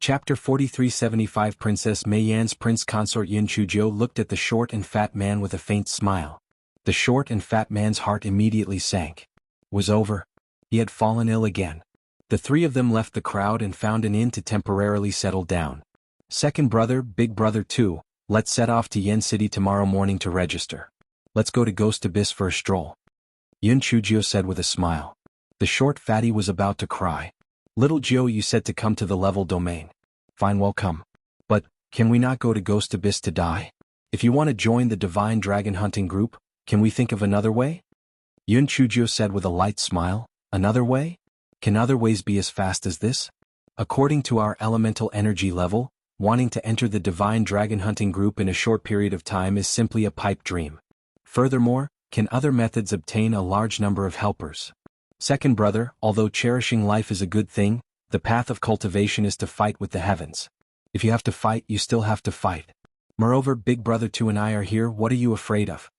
Chapter 4375 Princess Mei Yan's prince consort Yin Chuzhou looked at the short and fat man with a faint smile. The short and fat man's heart immediately sank. Was over. He had fallen ill again. The three of them left the crowd and found an inn to temporarily settle down. Second brother, big brother too, let's set off to Yen City tomorrow morning to register. Let's go to Ghost Abyss for a stroll. Yin Chuzhou said with a smile. The short fatty was about to cry. Little Jiu, you said to come to the level domain. Fine, well come. But, can we not go to Ghost Abyss to die? If you want to join the divine dragon hunting group, can we think of another way? Yin Chuzhou said with a light smile. Another way? Can other ways be as fast as this? According to our elemental energy level, wanting to enter the divine dragon hunting group in a short period of time is simply a pipe dream. Furthermore, can other methods obtain a large number of helpers? Second brother, although cherishing life is a good thing, the path of cultivation is to fight with the heavens. If you have to fight, you still have to fight. Moreover, big brother 2 and I are here, what are you afraid of?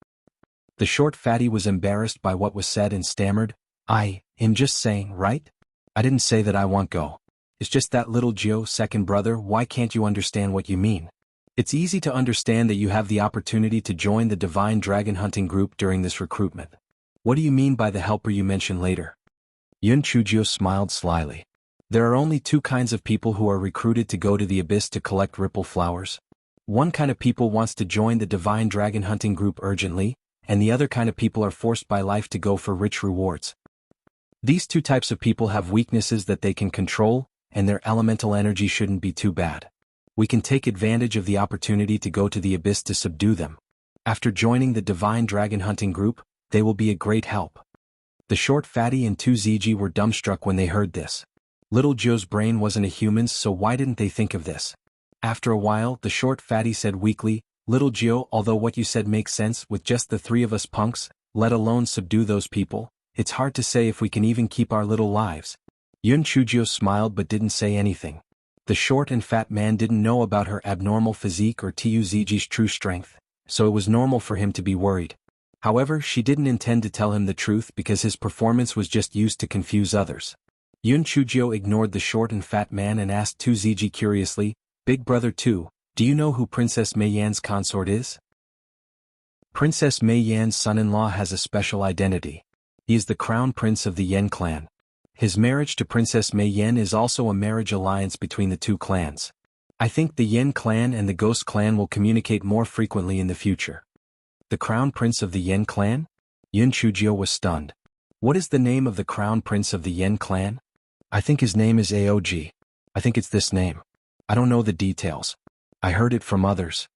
The short fatty was embarrassed by what was said and stammered, I'm just saying, right? I didn't say that I won't go. It's just that little Gio, second brother, why can't you understand what you mean? It's easy to understand that you have the opportunity to join the divine dragon hunting group during this recruitment. What do you mean by the helper you mention later? Yin Chuzhou smiled slyly. There are only two kinds of people who are recruited to go to the abyss to collect ripple flowers. One kind of people wants to join the divine dragon hunting group urgently, and the other kind of people are forced by life to go for rich rewards. These two types of people have weaknesses that they can control, and their elemental energy shouldn't be too bad. We can take advantage of the opportunity to go to the abyss to subdue them. After joining the divine dragon hunting group, they will be a great help. The short fatty and 2ZG were dumbstruck when they heard this. Little Joe's brain wasn't a human's, so why didn't they think of this? After a while, the short fatty said weakly, Little Joe, although what you said makes sense with just the three of us punks, let alone subdue those people, it's hard to say if we can even keep our little lives. Yin Chuzhou smiled but didn't say anything. The short and fat man didn't know about her abnormal physique or Tuzg's true strength, so it was normal for him to be worried. However, she didn't intend to tell him the truth because his performance was just used to confuse others. Yin Chuzhou ignored the short and fat man and asked 2ZG curiously, Big brother 2, do you know who Princess Mei Yan's consort is? Princess Mei Yan's son-in-law has a special identity. He is the crown prince of the Yan clan. His marriage to Princess Mei Yan is also a marriage alliance between the two clans. I think the Yan clan and the Ghost clan will communicate more frequently in the future. The crown prince of the Yan clan? Yin Chuzhou was stunned. What is the name of the crown prince of the Yan clan? I think his name is Aog. I think it's this name. I don't know the details. I heard it from others.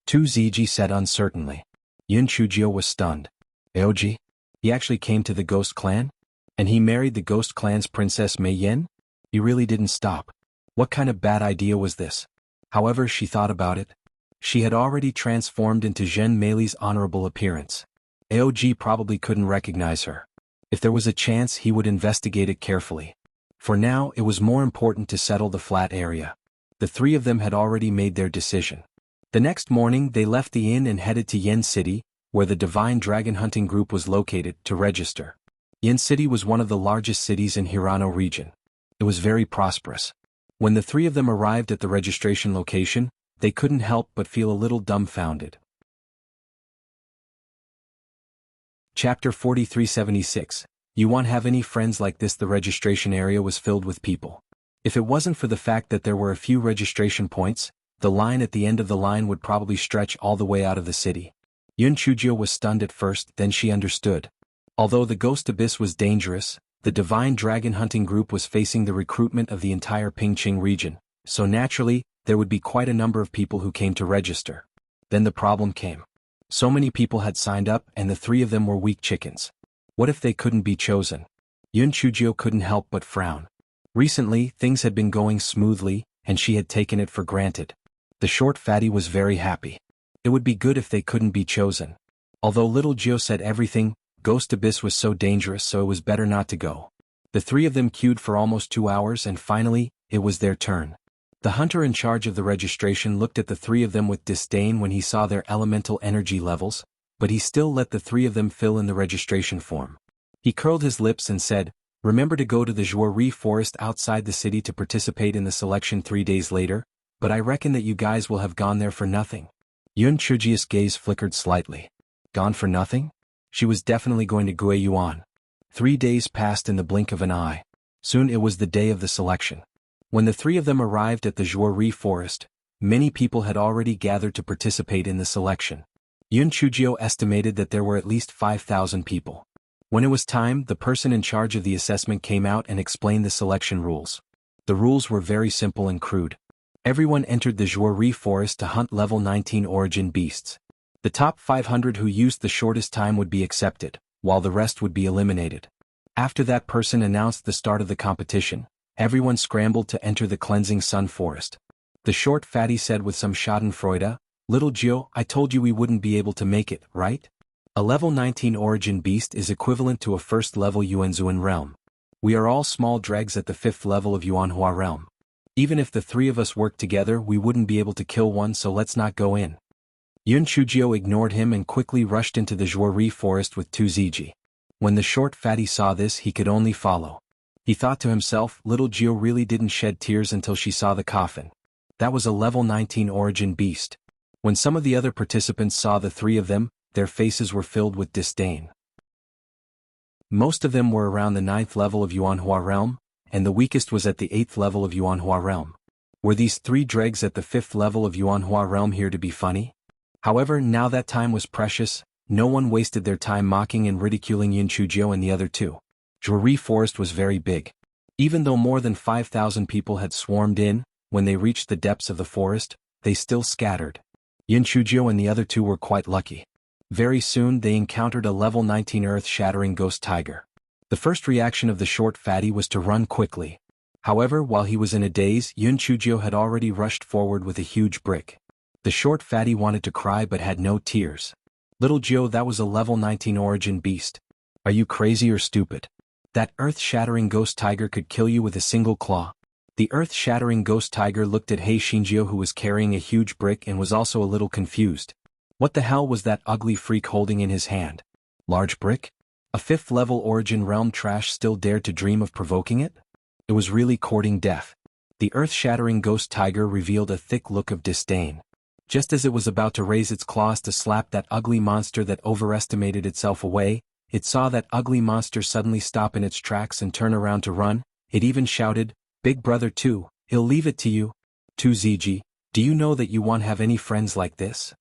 2ZG said uncertainly. Yin Chuzhou was stunned. Aog? He actually came to the Ghost clan? And he married the Ghost clan's Princess Mei Yan? He really didn't stop. What kind of bad idea was this? However, she thought about it. She had already transformed into Zhen Meili's honorable appearance. Aog probably couldn't recognize her. If there was a chance, he would investigate it carefully. For now, it was more important to settle the flat area. The three of them had already made their decision. The next morning, they left the inn and headed to Yen City, where the divine dragon hunting group was located, to register. Yen City was one of the largest cities in Hirano region. It was very prosperous. When the three of them arrived at the registration location, they couldn't help but feel a little dumbfounded. Chapter 4376. You won't have any friends like this. The registration area was filled with people. If it wasn't for the fact that there were a few registration points, the line at the end of the line would probably stretch all the way out of the city. Yin Chuzhou was stunned at first, then she understood. Although the Ghost Abyss was dangerous, the divine dragon hunting group was facing the recruitment of the entire Pingqing region, so naturally, there would be quite a number of people who came to register. Then the problem came. So many people had signed up and the three of them were weak chickens. What if they couldn't be chosen? Yin Chuzhou couldn't help but frown. Recently, things had been going smoothly, and she had taken it for granted. The short fatty was very happy. It would be good if they couldn't be chosen. Although little Gio said everything, Ghost Abyss was so dangerous, so it was better not to go. The three of them queued for almost 2 hours and finally, it was their turn. The hunter in charge of the registration looked at the three of them with disdain when he saw their elemental energy levels, but he still let the three of them fill in the registration form. He curled his lips and said, Remember to go to the Juari forest outside the city to participate in the selection 3 days later, but I reckon that you guys will have gone there for nothing. Yun Chujia's gaze flickered slightly. Gone for nothing? She was definitely going to Gui Yuan. 3 days passed in the blink of an eye. Soon it was the day of the selection. When the three of them arrived at the Juari forest, many people had already gathered to participate in the selection. Yun Chujio estimated that there were at least 5,000 people. When it was time, the person in charge of the assessment came out and explained the selection rules. The rules were very simple and crude. Everyone entered the Juari forest to hunt level 19 origin beasts. The top 500 who used the shortest time would be accepted, while the rest would be eliminated. After that person announced the start of the competition, everyone scrambled to enter the cleansing sun forest. The short fatty said with some schadenfreude, "Little Gio, I told you we wouldn't be able to make it, right? A level 19 origin beast is equivalent to a first level Yuanzuan realm. We are all small dregs at the 5th level of Yuanhua realm. Even if the three of us work together we wouldn't be able to kill one, so let's not go in." Yun Chujio ignored him and quickly rushed into the Juari forest with 2 Ziji. When the short fatty saw this he could only follow. He thought to himself, little Gio really didn't shed tears until she saw the coffin. That was a level 19 origin beast. When some of the other participants saw the three of them, their faces were filled with disdain. Most of them were around the 9th level of Yuanhua realm, and the weakest was at the 8th level of Yuanhua realm. Were these 3 dregs at the 5th level of Yuanhua realm here to be funny? However, now that time was precious, no one wasted their time mocking and ridiculing Yun Chujio and the other 2. Juari forest was very big. Even though more than 5,000 people had swarmed in, when they reached the depths of the forest, they still scattered. Yun Chujio and the other 2 were quite lucky. Very soon they encountered a level 19 earth-shattering ghost tiger. The first reaction of the short fatty was to run quickly. However, while he was in a daze, Yun Chujio had already rushed forward with a huge brick. The short fatty wanted to cry but had no tears. "Little Gio, that was a level 19 origin beast. Are you crazy or stupid? That earth-shattering ghost tiger could kill you with a single claw." The earth-shattering ghost tiger looked at Hei Shinjio, who was carrying a huge brick and was also a little confused. What the hell was that ugly freak holding in his hand? Large brick? A 5th level origin realm trash still dared to dream of provoking it? It was really courting death. The earth-shattering ghost tiger revealed a thick look of disdain. Just as it was about to raise its claws to slap that ugly monster that overestimated itself away, it saw that ugly monster suddenly stop in its tracks and turn around to run. It even shouted, "Big brother 2, he'll leave it to you. 2 ZG, do you know that you won't have any friends like this?"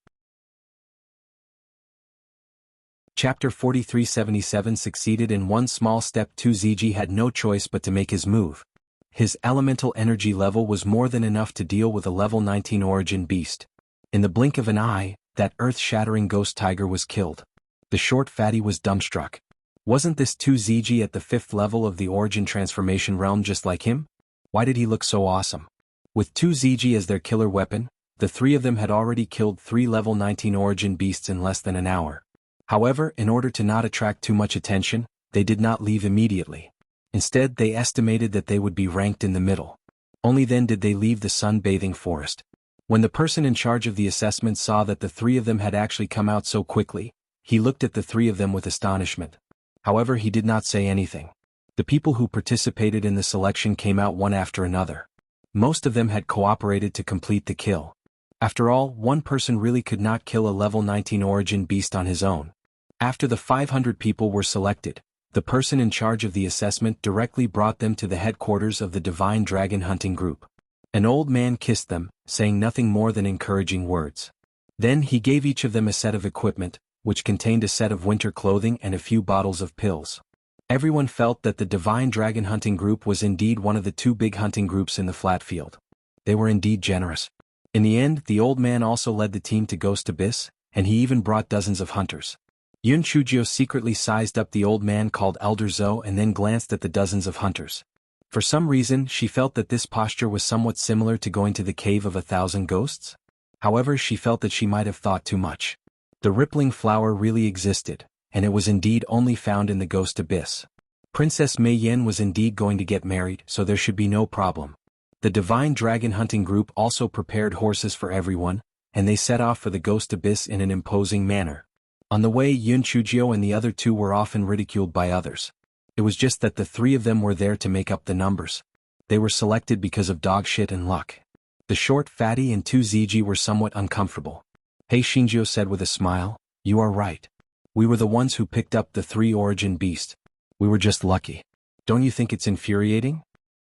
Chapter 4377 succeeded in one small step. 2 ZG had no choice but to make his move. His elemental energy level was more than enough to deal with a level 19 origin beast. In the blink of an eye, that earth-shattering ghost tiger was killed. The short fatty was dumbstruck. Wasn't this 2 ZG at the 5th level of the origin transformation realm just like him? Why did he look so awesome? With 2 ZG as their killer weapon, the three of them had already killed 3 level 19 origin beasts in less than an hour. However, in order to not attract too much attention, they did not leave immediately. Instead, they estimated that they would be ranked in the middle. Only then did they leave the sun-bathing forest. When the person in charge of the assessment saw that the 3 of them had actually come out so quickly, he looked at the 3 of them with astonishment. However, he did not say anything. The people who participated in the selection came out one after another. Most of them had cooperated to complete the kill. After all, one person really could not kill a level 19 origin beast on his own. After the 500 people were selected, the person in charge of the assessment directly brought them to the headquarters of the Divine Dragon Hunting Group. An old man kissed them, saying nothing more than encouraging words. Then he gave each of them a set of equipment, which contained a set of winter clothing and a few bottles of pills. Everyone felt that the Divine Dragon Hunting Group was indeed one of the 2 big hunting groups in the flat field. They were indeed generous. In the end, the old man also led the team to Ghost Abyss, and he even brought dozens of hunters. Yun Chujio secretly sized up the old man called Elder Zhou and then glanced at the dozens of hunters. For some reason, she felt that this posture was somewhat similar to going to the cave of 1,000 ghosts. However, she felt that she might have thought too much. The rippling flower really existed, and it was indeed only found in the Ghost Abyss. Princess Mei Yan was indeed going to get married, so there should be no problem. The Divine Dragon Hunting Group also prepared horses for everyone, and they set off for the Ghost Abyss in an imposing manner. On the way, Yun Chujio and the other 2 were often ridiculed by others. It was just that the three of them were there to make up the numbers. They were selected because of dog shit and luck. The short fatty and 2ZG were somewhat uncomfortable. Hey, Shinjo said with a smile, you are right. We were the ones who picked up the 3 origin beast. We were just lucky. Don't you think it's infuriating?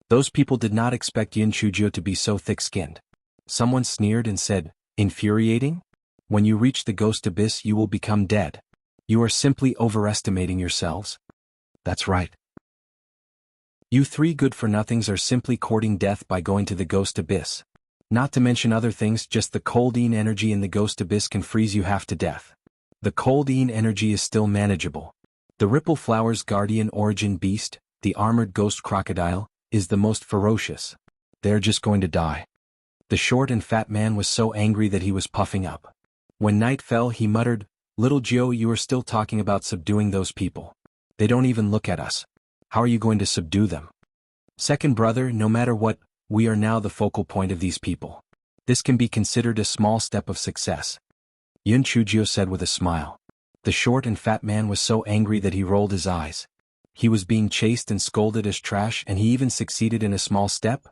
Those people did not expect Yin Chujo to be so thick-skinned. Someone sneered and said, infuriating? When you reach the ghost abyss you will become dead. You are simply overestimating yourselves. That's right. You 3 good-for-nothings are simply courting death by going to the ghost abyss. Not to mention other things, just the coldine energy in the ghost abyss can freeze you half to death. The coldine energy is still manageable. The Ripple Flower's guardian origin beast, the armored ghost crocodile, is the most ferocious. They're just going to die. The short and fat man was so angry that he was puffing up. When night fell he muttered, Little Joe, you are still talking about subduing those people. They don't even look at us. How are you going to subdue them? Second brother, no matter what, we are now the focal point of these people. This can be considered a small step of success. Yun Chujio said with a smile. The short and fat man was so angry that he rolled his eyes. He was being chased and scolded as trash and he even succeeded in a small step?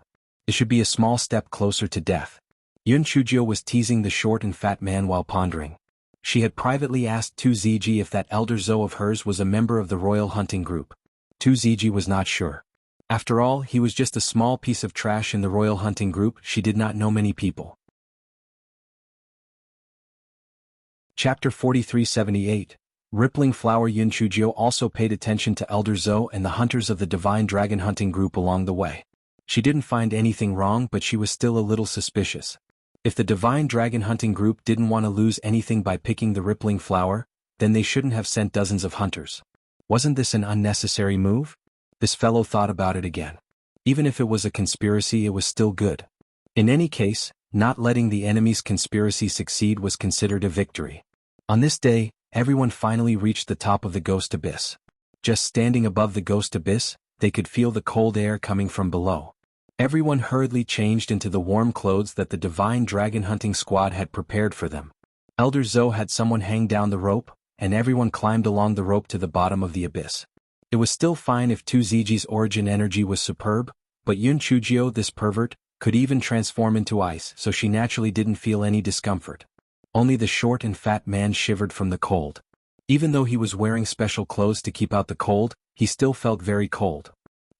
It should be a small step closer to death. Yun Chujio was teasing the short and fat man while pondering. She had privately asked 2ZG if that elder Zoe of hers was a member of the royal hunting group. 2ZG was not sure. After all, he was just a small piece of trash in the royal hunting group. She did not know many people. Chapter 4378. Rippling Flower. Yun Chujio also paid attention to Elder Zoe and the hunters of the divine dragon hunting group along the way. She didn't find anything wrong, but she was still a little suspicious. If the divine dragon hunting group didn't want to lose anything by picking the rippling flower, then they shouldn't have sent dozens of hunters. Wasn't this an unnecessary move? This fellow thought about it again. Even if it was a conspiracy, it was still good. In any case, not letting the enemy's conspiracy succeed was considered a victory. On this day, everyone finally reached the top of the ghost abyss. Just standing above the ghost abyss, they could feel the cold air coming from below. Everyone hurriedly changed into the warm clothes that the divine dragon hunting squad had prepared for them. Elder Zoe had someone hang down the rope, and everyone climbed along the rope to the bottom of the abyss. It was still fine if 2ZG's origin energy was superb, but Yun Chujio, this pervert, could even transform into ice, so she naturally didn't feel any discomfort. Only the short and fat man shivered from the cold. Even though he was wearing special clothes to keep out the cold, he still felt very cold.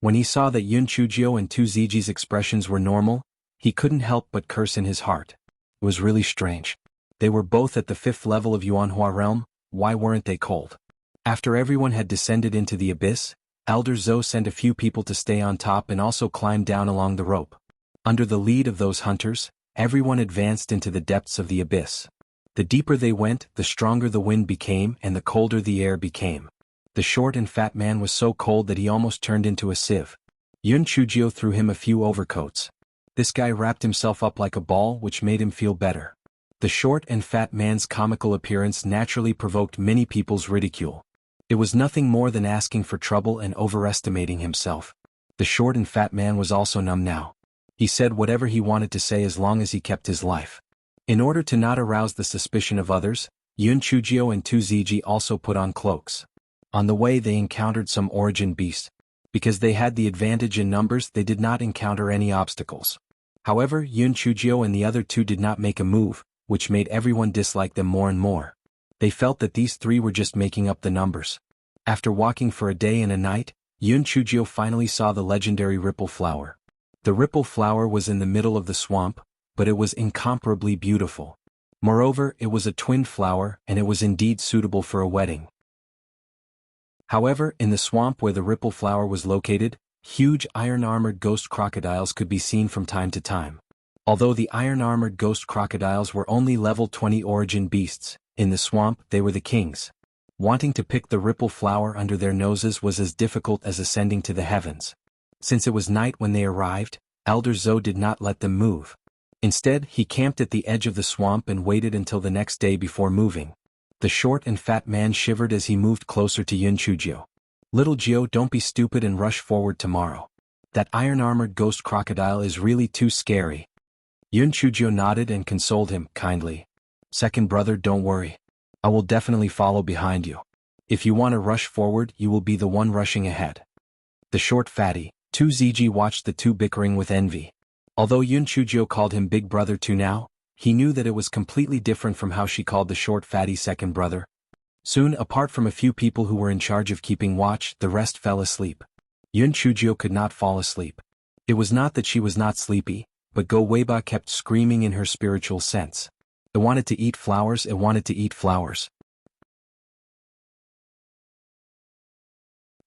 When he saw that Yun Chujio and 2ZG's expressions were normal, he couldn't help but curse in his heart. It was really strange. They were both at the 5th level of Yuanhua realm, why weren't they cold? After everyone had descended into the abyss, Elder Zoe sent a few people to stay on top and also climb down along the rope. Under the lead of those hunters, everyone advanced into the depths of the abyss. The deeper they went, the stronger the wind became and the colder the air became. The short and fat man was so cold that he almost turned into a sieve. Yun Chujio threw him a few overcoats. This guy wrapped himself up like a ball, which made him feel better. The short and fat man's comical appearance naturally provoked many people's ridicule. It was nothing more than asking for trouble and overestimating himself. The short and fat man was also numb now. He said whatever he wanted to say as long as he kept his life. In order to not arouse the suspicion of others, Yun Chujio and 2ZG also put on cloaks. On the way they encountered some origin beasts. Because they had the advantage in numbers, they did not encounter any obstacles. However, Yun Chujio and the other two did not make a move, which made everyone dislike them more and more. They felt that these 3 were just making up the numbers. After walking for a day and a night, Yun Chujio finally saw the legendary Ripple Flower. The Ripple Flower was in the middle of the swamp, but it was incomparably beautiful. Moreover, it was a twin flower and it was indeed suitable for a wedding. However, in the swamp where the Ripple Flower was located, huge iron-armored ghost crocodiles could be seen from time to time. Although the iron-armored ghost crocodiles were only level 20 origin beasts, in the swamp they were the kings. Wanting to pick the Ripple Flower under their noses was as difficult as ascending to the heavens. Since it was night when they arrived, Elder Zoe did not let them move. Instead, he camped at the edge of the swamp and waited until the next day before moving. The short and fat man shivered as he moved closer to Yun Chujio. Little Gio, don't be stupid and rush forward tomorrow. That iron-armored ghost crocodile is really too scary. Yun Chujio nodded and consoled him kindly. Second brother, don't worry. I will definitely follow behind you. If you want to rush forward, you will be the one rushing ahead. The short fatty, 2ZG, watched the two bickering with envy. Although Yun Chujio called him Big Brother 2 now, he knew that it was completely different from how she called the short fatty second brother. Soon, apart from a few people who were in charge of keeping watch, the rest fell asleep. Yun Chujio could not fall asleep. It was not that she was not sleepy, but Go Weiba kept screaming in her spiritual sense. It wanted to eat flowers, it wanted to eat flowers.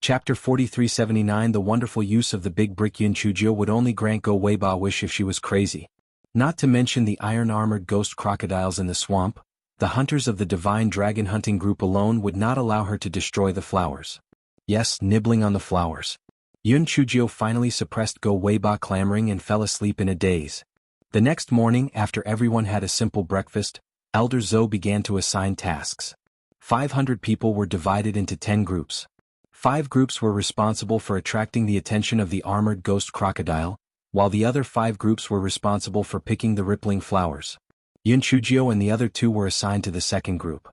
Chapter 4379. The wonderful use of the big brick. Yun Chujio would only grant Go Weiba a wish if she was crazy. Not to mention the iron-armored ghost crocodiles in the swamp, the hunters of the divine dragon hunting group alone would not allow her to destroy the flowers. Yes, nibbling on the flowers. Yun Chujio finally suppressed Go Weiba clamoring and fell asleep in a daze. The next morning, after everyone had a simple breakfast, Elder Zhou began to assign tasks. 500 people were divided into 10 groups. 5 groups were responsible for attracting the attention of the armored ghost crocodile, while the other 5 groups were responsible for picking the rippling flowers. Yun Chujio and the other 2 were assigned to the second group.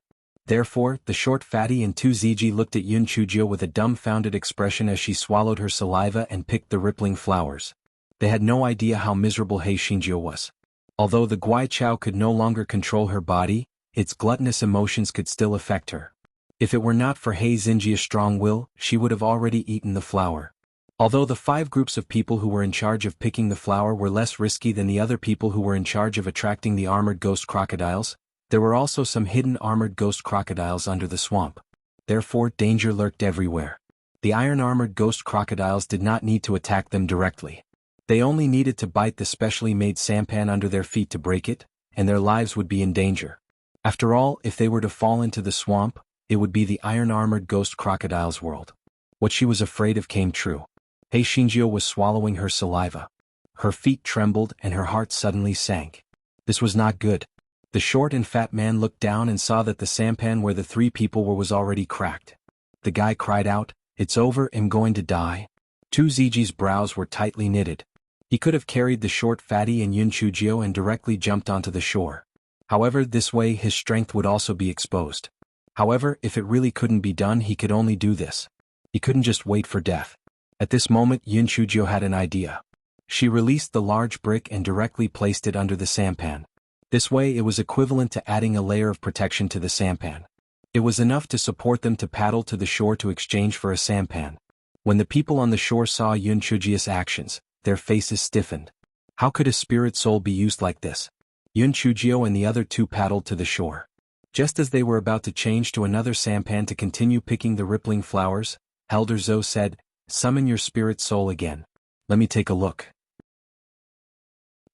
Therefore, the short fatty and 2ZG looked at Yun Chujio with a dumbfounded expression as she swallowed her saliva and picked the rippling flowers. They had no idea how miserable He Xinjiu was. Although the Guai Chao could no longer control her body, its gluttonous emotions could still affect her. If it were not for He Xinjia's strong will, she would have already eaten the flower. Although the 5 groups of people who were in charge of picking the flower were less risky than the other people who were in charge of attracting the armored ghost crocodiles, there were also some hidden armored ghost crocodiles under the swamp. Therefore, danger lurked everywhere. The iron-armored ghost crocodiles did not need to attack them directly. They only needed to bite the specially made sampan under their feet to break it, and their lives would be in danger. After all, if they were to fall into the swamp, it would be the iron-armored ghost crocodile's world. What she was afraid of came true. He Xinjiu was swallowing her saliva. Her feet trembled and her heart suddenly sank. This was not good. The short and fat man looked down and saw that the sampan where the 3 people were was already cracked. The guy cried out, "It's over, I'm going to die." 2ZG's brows were tightly knitted. He could have carried the short fatty and Yun Chujio and directly jumped onto the shore. However, this way his strength would also be exposed. However, if it really couldn't be done, he could only do this. He couldn't just wait for death. At this moment, Yun Chujio had an idea. She released the large brick and directly placed it under the sampan. This way it was equivalent to adding a layer of protection to the sampan. It was enough to support them to paddle to the shore to exchange for a sampan. When the people on the shore saw Yun Chujio's actions, their faces stiffened. How could a spirit soul be used like this? Yun Chujio and the other 2 paddled to the shore. Just as they were about to change to another sampan to continue picking the rippling flowers, Elder Zhou said, "Summon your spirit soul again. Let me take a look."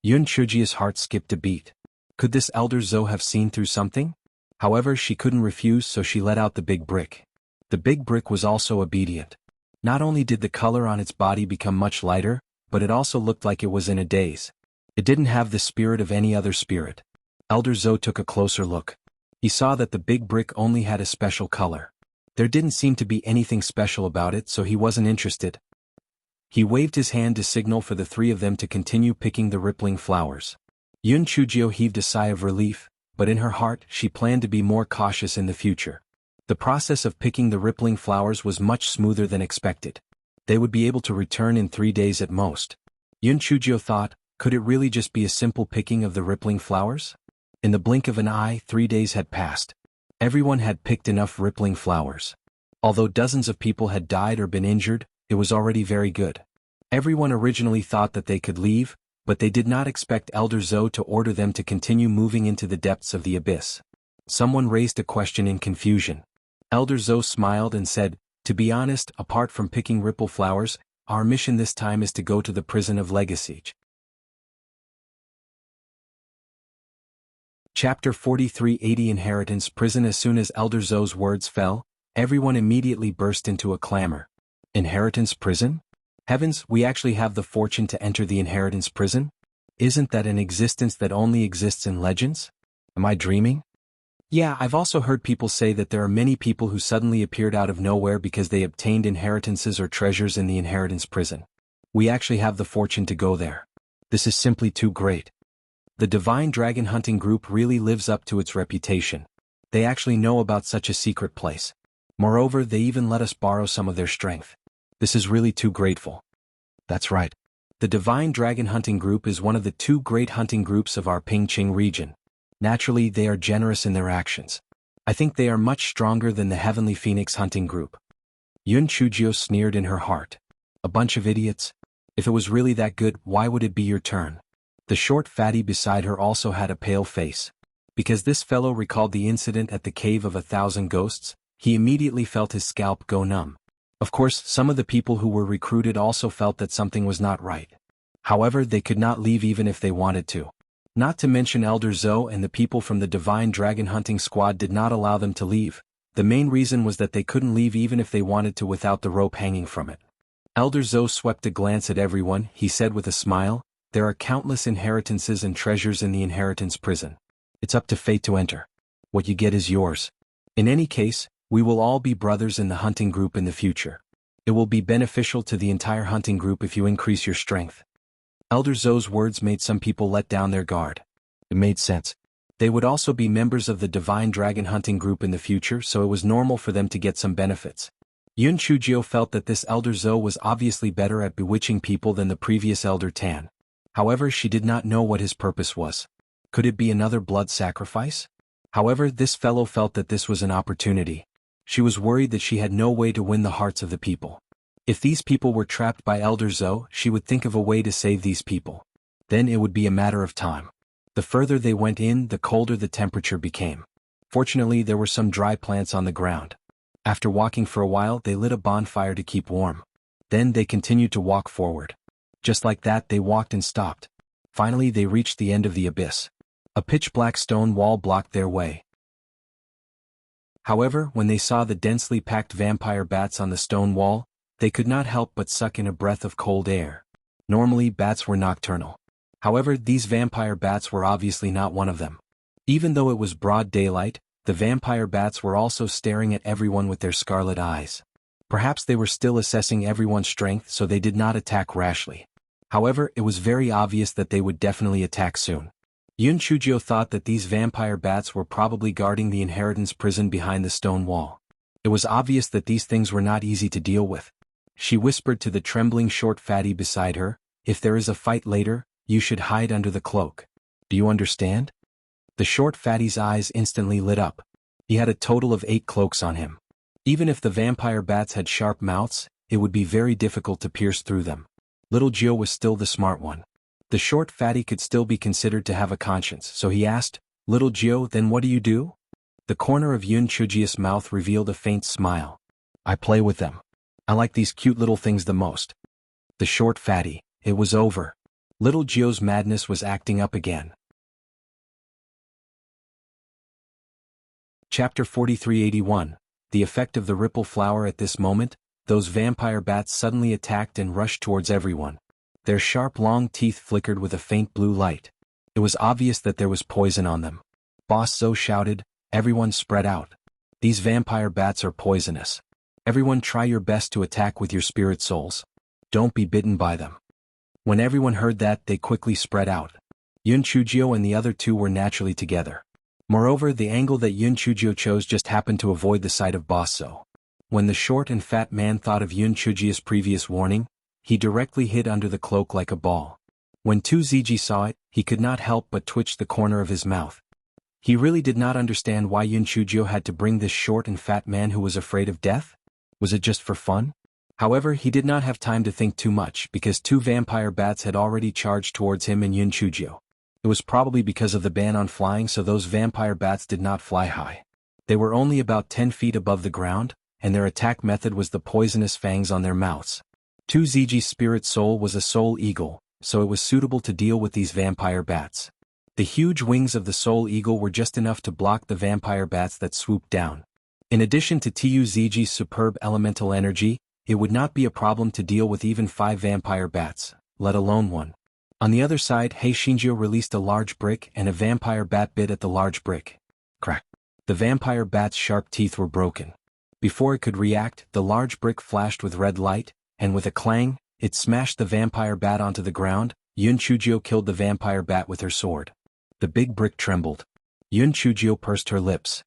Yun Chujio's heart skipped a beat. Could this Elder Zhou have seen through something? However, she couldn't refuse, so she let out the big brick. The big brick was also obedient. Not only did the color on its body become much lighter, but it also looked like it was in a daze. It didn't have the spirit of any other spirit. Elder Zhou took a closer look. He saw that the big brick only had a special color. There didn't seem to be anything special about it, so he wasn't interested. He waved his hand to signal for the 3 of them to continue picking the rippling flowers. Yun Chujio heaved a sigh of relief, but in her heart she planned to be more cautious in the future. The process of picking the rippling flowers was much smoother than expected. They would be able to return in 3 days at most. Yun Chujio thought, could it really just be a simple picking of the rippling flowers? In the blink of an eye, 3 days had passed. Everyone had picked enough rippling flowers. Although dozens of people had died or been injured, it was already very good. Everyone originally thought that they could leave, but they did not expect Elder Zhou to order them to continue moving into the depths of the abyss. Someone raised a question in confusion. Elder Zhou smiled and said, "To be honest, apart from picking ripple flowers, our mission this time is to go to the prison of Legacy." Chapter 4380. Inheritance Prison. As soon as Elder Zhou's words fell, everyone immediately burst into a clamor. Inheritance Prison? Heavens, we actually have the fortune to enter the Inheritance Prison? Isn't that an existence that only exists in legends? Am I dreaming? Yeah, I've also heard people say that there are many people who suddenly appeared out of nowhere because they obtained inheritances or treasures in the Inheritance Prison. We actually have the fortune to go there. This is simply too great. The Divine Dragon Hunting Group really lives up to its reputation. They actually know about such a secret place. Moreover, they even let us borrow some of their strength. This is really too grateful. That's right. The Divine Dragon Hunting Group is one of the 2 great hunting groups of our Pingqing region. Naturally, they are generous in their actions. I think they are much stronger than the Heavenly Phoenix Hunting Group. Yun Chujio sneered in her heart. A bunch of idiots. If it was really that good, why would it be your turn? The short fatty beside her also had a pale face. Because this fellow recalled the incident at the Cave of 1,000 Ghosts, he immediately felt his scalp go numb. Of course, some of the people who were recruited also felt that something was not right. However, they could not leave even if they wanted to. Not to mention Elder Zhou and the people from the Divine Dragon Hunting Squad did not allow them to leave. The main reason was that they couldn't leave even if they wanted to without the rope hanging from it. Elder Zhou swept a glance at everyone. He said with a smile, "There are countless inheritances and treasures in the inheritance prison. It's up to fate to enter. What you get is yours. In any case, we will all be brothers in the hunting group in the future. It will be beneficial to the entire hunting group if you increase your strength." Elder Zhou's words made some people let down their guard. It made sense. They would also be members of the Divine Dragon Hunting Group in the future, so it was normal for them to get some benefits. Yun Chujio felt that this Elder Zhou was obviously better at bewitching people than the previous Elder Tan. However, she did not know what his purpose was. Could it be another blood sacrifice? However, this fellow felt that this was an opportunity. She was worried that she had no way to win the hearts of the people. If these people were trapped by Elder Zhou, she would think of a way to save these people. Then it would be a matter of time. The further they went in, the colder the temperature became. Fortunately, there were some dry plants on the ground. After walking for a while, they lit a bonfire to keep warm. Then they continued to walk forward. Just like that, they walked and stopped. Finally, they reached the end of the abyss. A pitch-black stone wall blocked their way. However, when they saw the densely packed vampire bats on the stone wall, they could not help but suck in a breath of cold air. Normally, bats were nocturnal. However, these vampire bats were obviously not one of them. Even though it was broad daylight, the vampire bats were also staring at everyone with their scarlet eyes. Perhaps they were still assessing everyone's strength, so they did not attack rashly. However, it was very obvious that they would definitely attack soon. Yun Chujio thought that these vampire bats were probably guarding the inheritance prison behind the stone wall. It was obvious that these things were not easy to deal with. She whispered to the trembling short fatty beside her, "If there is a fight later, you should hide under the cloak. Do you understand?" The short fatty's eyes instantly lit up. He had a total of 8 cloaks on him. Even if the vampire bats had sharp mouths, it would be very difficult to pierce through them. Little Gio was still the smart one. The short fatty could still be considered to have a conscience, so he asked, "Little Gio, then what do you do?" The corner of Yun Chujio's mouth revealed a faint smile. "I play with them. I like these cute little things the most." The short fatty, it was over. Little Gio's madness was acting up again. Chapter 4381, The Effect of the Ripple Flower. At this moment, those vampire bats suddenly attacked and rushed towards everyone. Their sharp long teeth flickered with a faint blue light. It was obvious that there was poison on them. Boss Zhou shouted, "Everyone spread out. These vampire bats are poisonous. Everyone try your best to attack with your spirit souls. Don't be bitten by them." When everyone heard that, they quickly spread out. Yun Chujio and the other 2 were naturally together. Moreover, the angle that Yun Chujio chose just happened to avoid the sight of Boss Zhou. When the short and fat man thought of Yun Chujio's previous warning, he directly hid under the cloak like a ball. When 2ZG saw it, he could not help but twitch the corner of his mouth. He really did not understand why Yun Chujio had to bring this short and fat man who was afraid of death. Was it just for fun? However, he did not have time to think too much because 2 vampire bats had already charged towards him and Yun Chujio. It was probably because of the ban on flying, so those vampire bats did not fly high. They were only about 10 feet above the ground, and their attack method was the poisonous fangs on their mouths. 2ZG's spirit soul was a soul eagle, so it was suitable to deal with these vampire bats. The huge wings of the soul eagle were just enough to block the vampire bats that swooped down. In addition to 2ZG's superb elemental energy, it would not be a problem to deal with even 5 vampire bats, let alone 1. On the other side, Hei Shinjio released a large brick and a vampire bat bit at the large brick. Crack. The vampire bat's sharp teeth were broken. Before it could react, the large brick flashed with red light, and with a clang, it smashed the vampire bat onto the ground. Yun Chujio killed the vampire bat with her sword. The big brick trembled. Yun Chujio pursed her lips.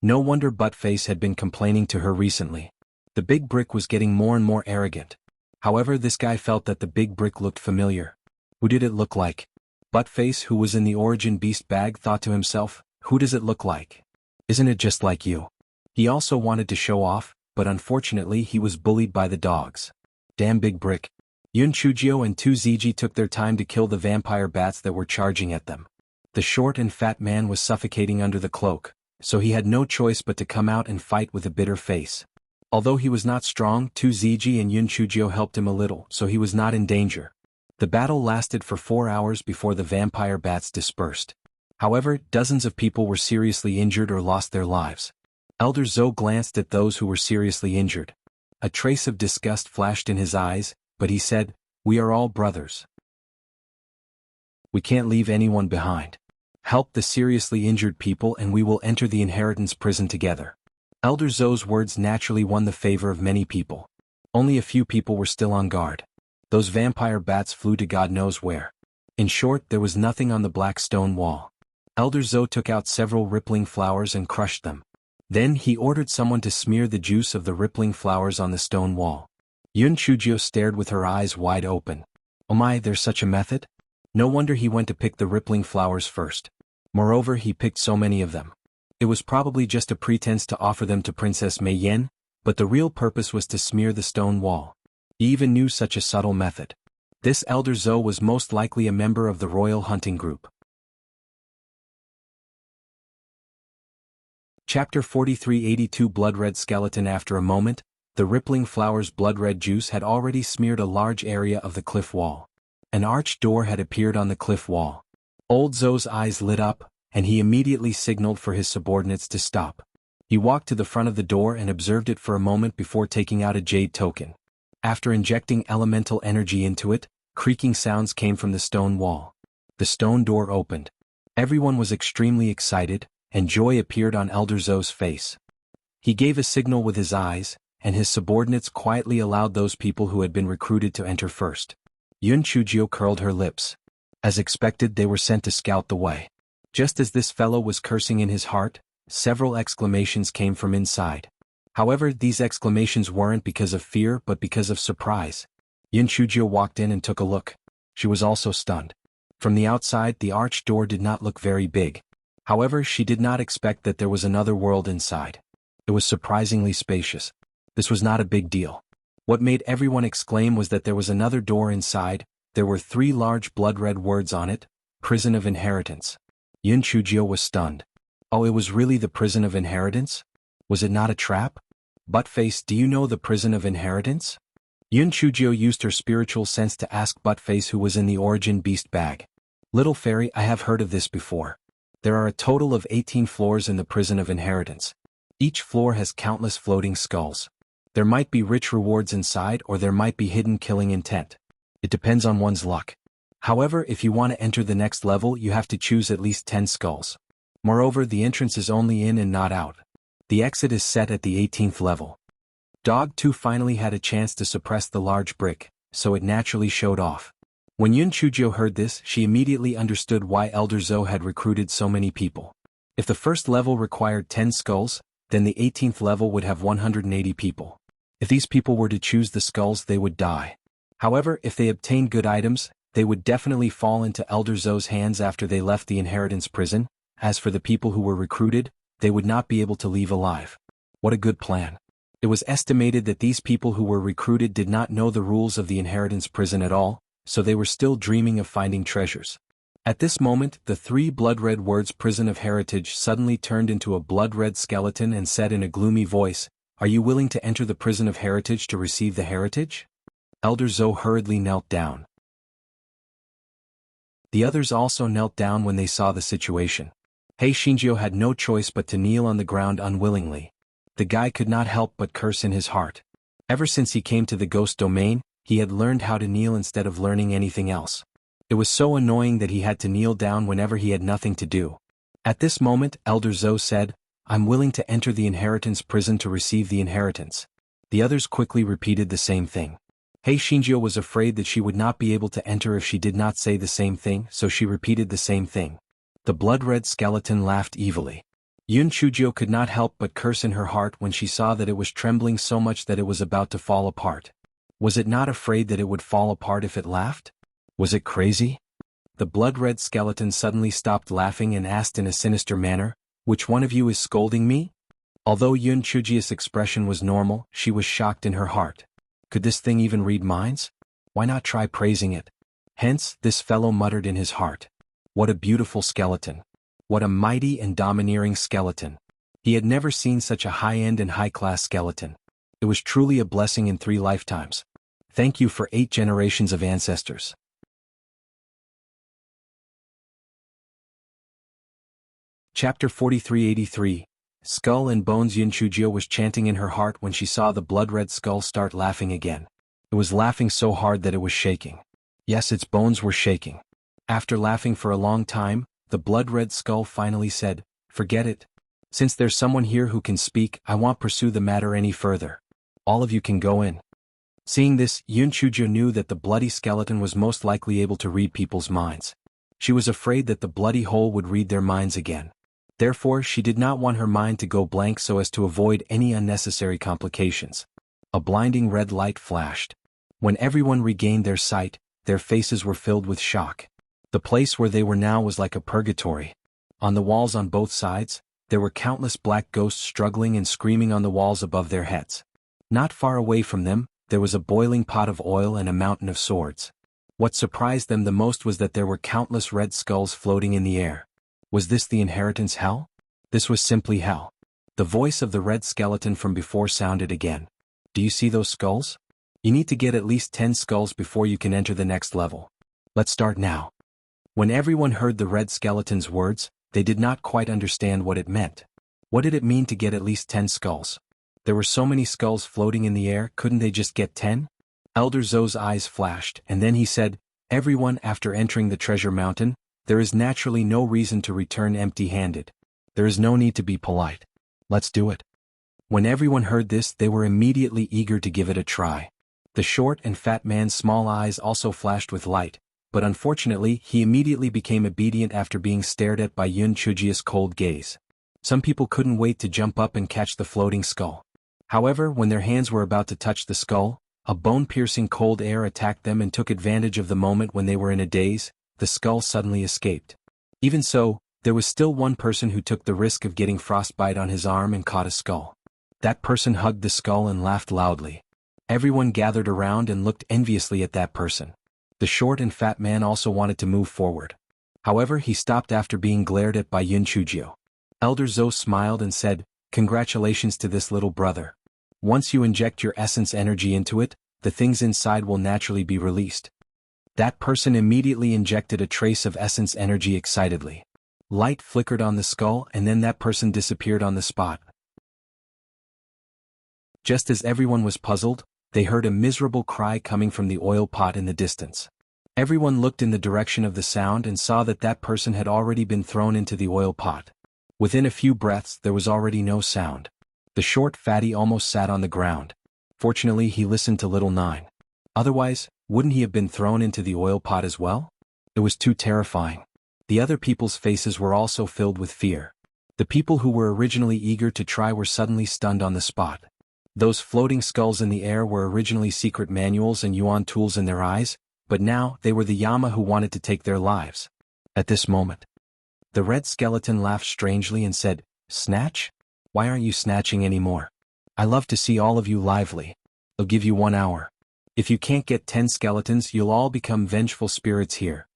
No wonder Buttface had been complaining to her recently. The big brick was getting more and more arrogant. However, this guy felt that the big brick looked familiar. Who did it look like? Buttface, who was in the Origin Beast bag, thought to himself, who does it look like? Isn't it just like you? He also wanted to show off, but unfortunately he was bullied by the dogs. Damn big brick. Yun Chujio and 2ZG took their time to kill the vampire bats that were charging at them. The short and fat man was suffocating under the cloak, so he had no choice but to come out and fight with a bitter face. Although he was not strong, 2ZG and Yun Chujio helped him a little, so he was not in danger. The battle lasted for 4 hours before the vampire bats dispersed. However, dozens of people were seriously injured or lost their lives. Elder Zhou glanced at those who were seriously injured. A trace of disgust flashed in his eyes, but he said, "We are all brothers. We can't leave anyone behind. Help the seriously injured people and we will enter the inheritance prison together." Elder Zhou's words naturally won the favor of many people. Only a few people were still on guard. Those vampire bats flew to God knows where. In short, there was nothing on the black stone wall. Elder Zhou took out several rippling flowers and crushed them. Then he ordered someone to smear the juice of the rippling flowers on the stone wall. Yun Chujio stared with her eyes wide open. Oh my, there's such a method? No wonder he went to pick the rippling flowers first. Moreover, he picked so many of them. It was probably just a pretense to offer them to Princess Mei Yan, but the real purpose was to smear the stone wall. He even knew such a subtle method. This Elder Zhou was most likely a member of the royal hunting group. Chapter 4382 Blood-Red Skeleton. After a moment, the rippling flower's blood-red juice had already smeared a large area of the cliff wall. An arched door had appeared on the cliff wall. Old Zhou's eyes lit up, and he immediately signaled for his subordinates to stop. He walked to the front of the door and observed it for a moment before taking out a jade token. After injecting elemental energy into it, creaking sounds came from the stone wall. The stone door opened. Everyone was extremely excited, and joy appeared on Elder Zhou's face. He gave a signal with his eyes, and his subordinates quietly allowed those people who had been recruited to enter first. Yun Chujio curled her lips. As expected, they were sent to scout the way. Just as this fellow was cursing in his heart, several exclamations came from inside. However, these exclamations weren't because of fear but because of surprise. Yun Chujio walked in and took a look. She was also stunned. From the outside, the arched door did not look very big. However, she did not expect that there was another world inside. It was surprisingly spacious. This was not a big deal. What made everyone exclaim was that there was another door inside. There were 3 large blood-red words on it: Prison of Inheritance. Yun Chujio was stunned. Oh, it was really the Prison of Inheritance? Was it not a trap? Buttface, do you know the Prison of Inheritance? Yun Chujio used her spiritual sense to ask Buttface, who was in the Origin Beast bag. Little fairy, I have heard of this before. There are a total of 18 floors in the Prison of Inheritance. Each floor has countless floating skulls. There might be rich rewards inside or there might be hidden killing intent. It depends on one's luck. However, if you want to enter the next level, you have to choose at least 10 skulls. Moreover, the entrance is only in and not out. The exit is set at the 18th level. Dog 2 finally had a chance to suppress the large brick, so it naturally showed off. When Yun Chujio heard this, she immediately understood why Elder Zhou had recruited so many people. If the first level required 10 skulls, then the 18th level would have 180 people. If these people were to choose the skulls, they would die. However, if they obtained good items, they would definitely fall into Elder Zhou's hands after they left the inheritance prison. As for the people who were recruited, they would not be able to leave alive. What a good plan. It was estimated that these people who were recruited did not know the rules of the inheritance prison at all, so they were still dreaming of finding treasures. At this moment, the 3 blood-red words Prison of Heritage suddenly turned into a blood-red skeleton and said in a gloomy voice, "Are you willing to enter the Prison of Heritage to receive the heritage?" Elder Zhou hurriedly knelt down. The others also knelt down when they saw the situation. Hei Shinjio had no choice but to kneel on the ground unwillingly. The guy could not help but curse in his heart. Ever since he came to the ghost domain, he had learned how to kneel instead of learning anything else. It was so annoying that he had to kneel down whenever he had nothing to do. At this moment, Elder Zhou said, "I'm willing to enter the inheritance prison to receive the inheritance." The others quickly repeated the same thing. Hei Shinjio was afraid that she would not be able to enter if she did not say the same thing, so she repeated the same thing. The blood-red skeleton laughed evilly. Yun Chujio could not help but curse in her heart when she saw that it was trembling so much that it was about to fall apart. Was it not afraid that it would fall apart if it laughed? Was it crazy? The blood-red skeleton suddenly stopped laughing and asked in a sinister manner, "Which one of you is scolding me?" Although Yun Chujio's expression was normal, she was shocked in her heart. Could this thing even read minds? Why not try praising it? Hence, this fellow muttered in his heart. What a beautiful skeleton. What a mighty and domineering skeleton. He had never seen such a high-end and high-class skeleton. It was truly a blessing in 3 lifetimes. Thank you for 8 generations of ancestors. Chapter 4383. Skull and Bones. Yun Chujio was chanting in her heart when she saw the blood-red skull start laughing again. It was laughing so hard that it was shaking. Yes, its bones were shaking. After laughing for a long time, the blood-red skull finally said, "Forget it. Since there's someone here who can speak, I won't pursue the matter any further. All of you can go in." Seeing this, Yun Chujio knew that the bloody skeleton was most likely able to read people's minds. She was afraid that the bloody hole would read their minds again. Therefore, she did not want her mind to go blank so as to avoid any unnecessary complications. A blinding red light flashed. When everyone regained their sight, their faces were filled with shock. The place where they were now was like a purgatory. On the walls on both sides, there were countless black ghosts struggling and screaming on the walls above their heads. Not far away from them, there was a boiling pot of oil and a mountain of swords. What surprised them the most was that there were countless red skulls floating in the air. Was this the inheritance hell? This was simply hell. The voice of the red skeleton from before sounded again. Do you see those skulls? You need to get at least 10 skulls before you can enter the next level. Let's start now. When everyone heard the red skeleton's words, they did not quite understand what it meant. What did it mean to get at least 10 skulls? There were so many skulls floating in the air, couldn't they just get 10? Elder Zou's eyes flashed, and then he said, "Everyone, after entering the treasure mountain, there is naturally no reason to return empty-handed. There is no need to be polite. Let's do it." When everyone heard this, they were immediately eager to give it a try. The short and fat man's small eyes also flashed with light, but unfortunately he immediately became obedient after being stared at by Yun Chujio's cold gaze. Some people couldn't wait to jump up and catch the floating skull. However, when their hands were about to touch the skull, a bone-piercing cold air attacked them and took advantage of the moment when they were in a daze. The skull suddenly escaped. Even so, there was still one person who took the risk of getting frostbite on his arm and caught a skull. That person hugged the skull and laughed loudly. Everyone gathered around and looked enviously at that person. The short and fat man also wanted to move forward. However, he stopped after being glared at by Yun Chujio. Elder Zou smiled and said, "Congratulations to this little brother. Once you inject your essence energy into it, the things inside will naturally be released." That person immediately injected a trace of essence energy excitedly. Light flickered on the skull and then that person disappeared on the spot. Just as everyone was puzzled, they heard a miserable cry coming from the oil pot in the distance. Everyone looked in the direction of the sound and saw that that person had already been thrown into the oil pot. Within a few breaths there was already no sound. The short fatty almost sat on the ground. Fortunately he listened to Little Nine. Otherwise, wouldn't he have been thrown into the oil pot as well? It was too terrifying. The other people's faces were also filled with fear. The people who were originally eager to try were suddenly stunned on the spot. Those floating skulls in the air were originally secret manuals and yuan tools in their eyes, but now they were the Yama who wanted to take their lives. At this moment, the red skeleton laughed strangely and said, "Snatch? Why aren't you snatching anymore? I love to see all of you lively. I'll give you 1 hour. If you can't get 10 skeletons, you'll all become vengeful spirits here."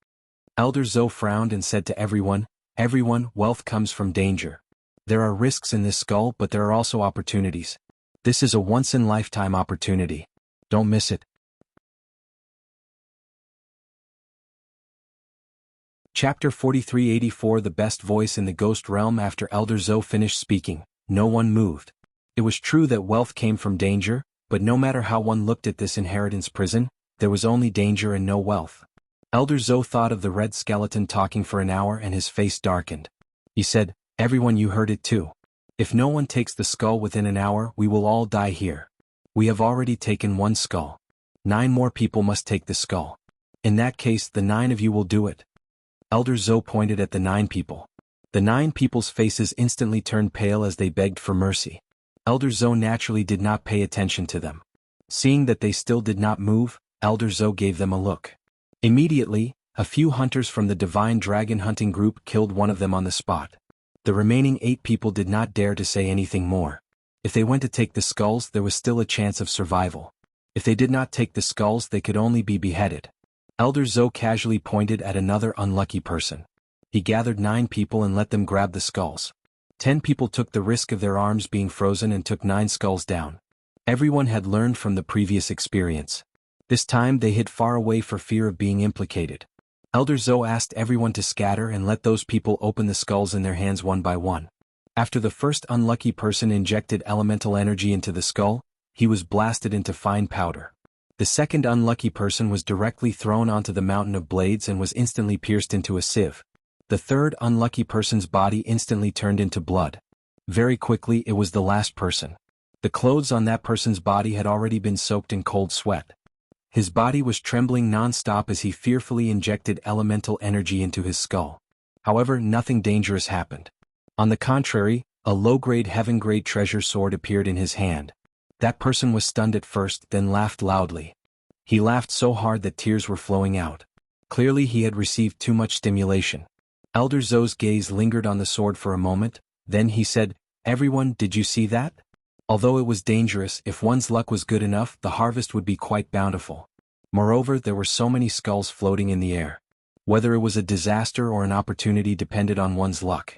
Elder Zou frowned and said to everyone, "Everyone, wealth comes from danger. There are risks in this skull, but there are also opportunities. This is a once-in-lifetime opportunity. Don't miss it." Chapter 4384. The best voice in the ghost realm. After Elder Zou finished speaking, no one moved. It was true that wealth came from danger, but no matter how one looked at this inheritance prison, there was only danger and no wealth. Elder Zou thought of the red skeleton talking for an hour and his face darkened. He said, "Everyone, you heard it too. If no one takes the skull within an hour, we will all die here. We have already taken 1 skull. 9 more people must take the skull. In that case, the 9 of you will do it." Elder Zou pointed at the 9 people. The 9 people's faces instantly turned pale as they begged for mercy. Elder Zhou naturally did not pay attention to them. Seeing that they still did not move, Elder Zhou gave them a look. Immediately, a few hunters from the Divine Dragon Hunting Group killed one of them on the spot. The remaining 8 people did not dare to say anything more. If they went to take the skulls, there was still a chance of survival. If they did not take the skulls, they could only be beheaded. Elder Zhou casually pointed at another unlucky person. He gathered 9 people and let them grab the skulls. 10 people took the risk of their arms being frozen and took 9 skulls down. Everyone had learned from the previous experience. This time they hid far away for fear of being implicated. Elder Zhou asked everyone to scatter and let those people open the skulls in their hands one by one. After the first unlucky person injected elemental energy into the skull, he was blasted into fine powder. The second unlucky person was directly thrown onto the mountain of blades and was instantly pierced into a sieve. The third unlucky person's body instantly turned into blood. Very quickly it was the last person. The clothes on that person's body had already been soaked in cold sweat. His body was trembling non-stop as he fearfully injected elemental energy into his skull. However, nothing dangerous happened. On the contrary, a low-grade heaven-grade treasure sword appeared in his hand. That person was stunned at first, then laughed loudly. He laughed so hard that tears were flowing out. Clearly he had received too much stimulation. Elder Zhou's gaze lingered on the sword for a moment, then he said, "Everyone, did you see that? Although it was dangerous, if one's luck was good enough, the harvest would be quite bountiful. Moreover, there were so many skulls floating in the air. Whether it was a disaster or an opportunity depended on one's luck."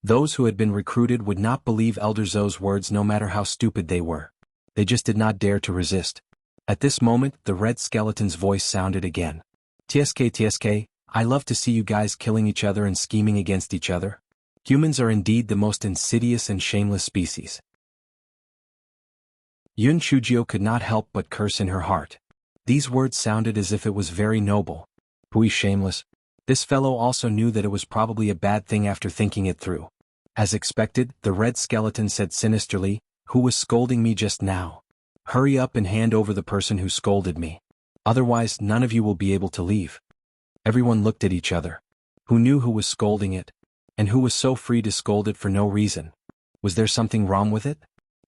Those who had been recruited would not believe Elder Zhou's words no matter how stupid they were. They just did not dare to resist. At this moment, the red skeleton's voice sounded again. "TSK, I love to see you guys killing each other and scheming against each other. Humans are indeed the most insidious and shameless species." Yun Chujio could not help but curse in her heart. These words sounded as if it was very noble. Hui shameless. This fellow also knew that it was probably a bad thing after thinking it through. As expected, the red skeleton said sinisterly, "Who was scolding me just now? Hurry up and hand over the person who scolded me. Otherwise, none of you will be able to leave." Everyone looked at each other. Who knew who was scolding it? And who was so free to scold it for no reason? Was there something wrong with it?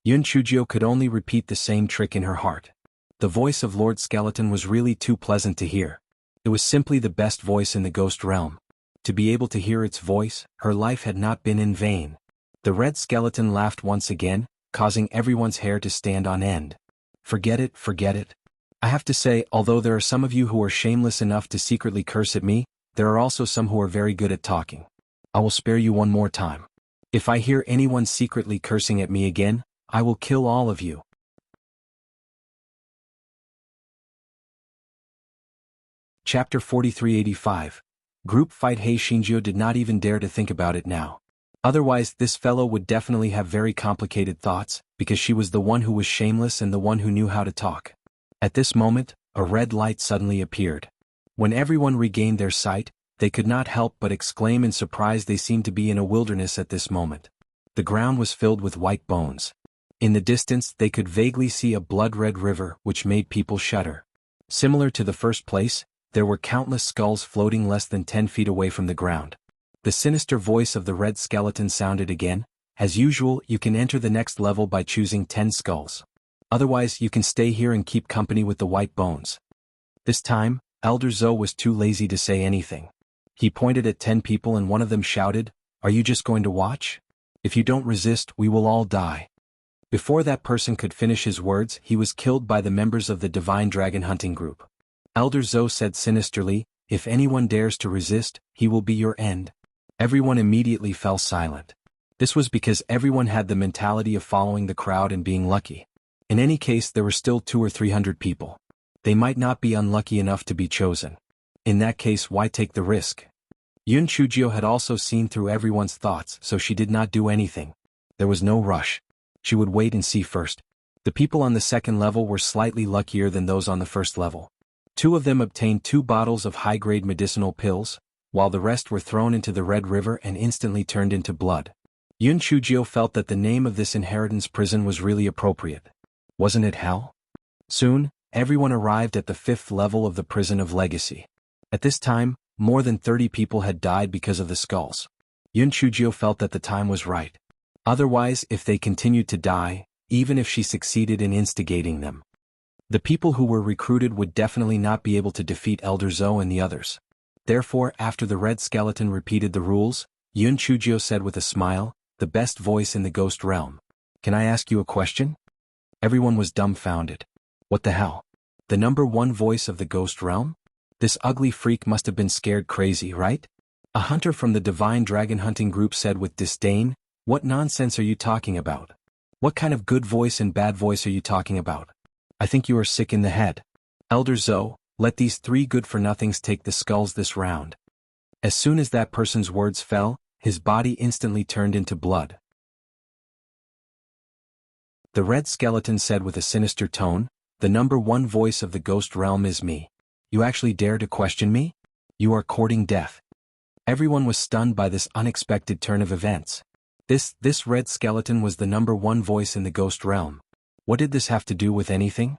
Yun Chujio could only repeat the same trick in her heart. The voice of Lord Skeleton was really too pleasant to hear. It was simply the best voice in the ghost realm. To be able to hear its voice, her life had not been in vain. The red skeleton laughed once again, causing everyone's hair to stand on end. Forget it, forget it. I have to say, although there are some of you who are shameless enough to secretly curse at me, there are also some who are very good at talking. I will spare you one more time. If I hear anyone secretly cursing at me again, I will kill all of you. Chapter 4385. Group Fight. Hei Shinjio did not even dare to think about it now. Otherwise, this fellow would definitely have very complicated thoughts, because she was the one who was shameless and the one who knew how to talk. At this moment, a red light suddenly appeared. When everyone regained their sight, they could not help but exclaim in surprise. They seemed to be in a wilderness at this moment. The ground was filled with white bones. In the distance, they could vaguely see a blood-red river, which made people shudder. Similar to the first place, there were countless skulls floating less than 10 feet away from the ground. The sinister voice of the red skeleton sounded again. "As usual, you can enter the next level by choosing 10 skulls. Otherwise, you can stay here and keep company with the white bones." This time, Elder Zhou was too lazy to say anything. He pointed at 10 people and one of them shouted, "Are you just going to watch? If you don't resist, we will all die." Before that person could finish his words, he was killed by the members of the Divine Dragon Hunting Group. Elder Zhou said sinisterly, "If anyone dares to resist, he will be your end." Everyone immediately fell silent. This was because everyone had the mentality of following the crowd and being lucky. In any case, there were still 200 or 300 people. They might not be unlucky enough to be chosen. In that case, why take the risk? Yun Chujio had also seen through everyone's thoughts, so she did not do anything. There was no rush. She would wait and see first. The people on the second level were slightly luckier than those on the first level. 2 of them obtained 2 bottles of high-grade medicinal pills, while the rest were thrown into the Red River and instantly turned into blood. Yun Chujio felt that the name of this inheritance prison was really appropriate. Wasn't it hell? Soon, everyone arrived at the 5th level of the Prison of Legacy. At this time, more than 30 people had died because of the skulls. Yun Chujio felt that the time was right. Otherwise, if they continued to die, even if she succeeded in instigating them, the people who were recruited would definitely not be able to defeat Elder Zhou and the others. Therefore, after the red skeleton repeated the rules, Yun Chujio said with a smile, the best voice in the ghost realm. Can I ask you a question? Everyone was dumbfounded. What the hell? The number one voice of the ghost realm? This ugly freak must have been scared crazy, right? A hunter from the divine dragon hunting group said with disdain, what nonsense are you talking about? What kind of good voice and bad voice are you talking about? I think you are sick in the head. Elder Zhou, let these three good-for-nothings take the skulls this round. As soon as that person's words fell, his body instantly turned into blood. The red skeleton said with a sinister tone, the number one voice of the ghost realm is me. You actually dare to question me? You are courting death. Everyone was stunned by this unexpected turn of events. This red skeleton was the number one voice in the ghost realm. What did this have to do with anything?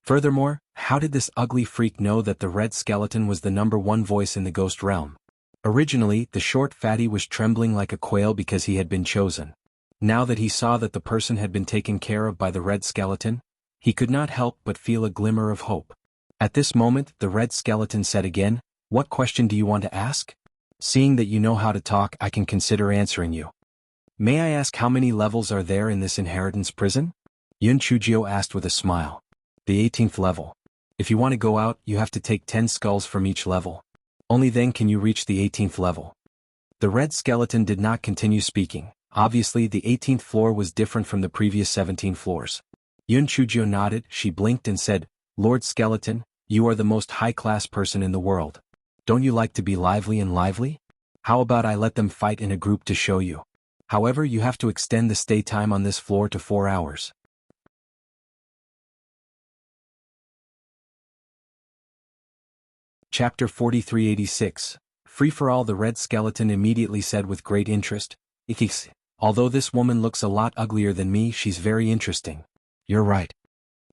Furthermore, how did this ugly freak know that the red skeleton was the number one voice in the ghost realm? Originally, the short fatty was trembling like a quail because he had been chosen. Now that he saw that the person had been taken care of by the red skeleton, he could not help but feel a glimmer of hope. At this moment, the red skeleton said again, what question do you want to ask? Seeing that you know how to talk, I can consider answering you. May I ask how many levels are there in this inheritance prison? Yun Chujio asked with a smile. The 18th level. If you want to go out, you have to take 10 skulls from each level. Only then can you reach the 18th level. The red skeleton did not continue speaking. Obviously, the 18th floor was different from the previous 17 floors. Yun Chujio nodded, she blinked and said, Lord Skeleton, you are the most high-class person in the world. Don't you like to be lively and lively? How about I let them fight in a group to show you? However, you have to extend the stay time on this floor to 4 hours. Chapter 4386. Free-for-all. The red skeleton immediately said with great interest, Ikis, although this woman looks a lot uglier than me, she's very interesting. You're right.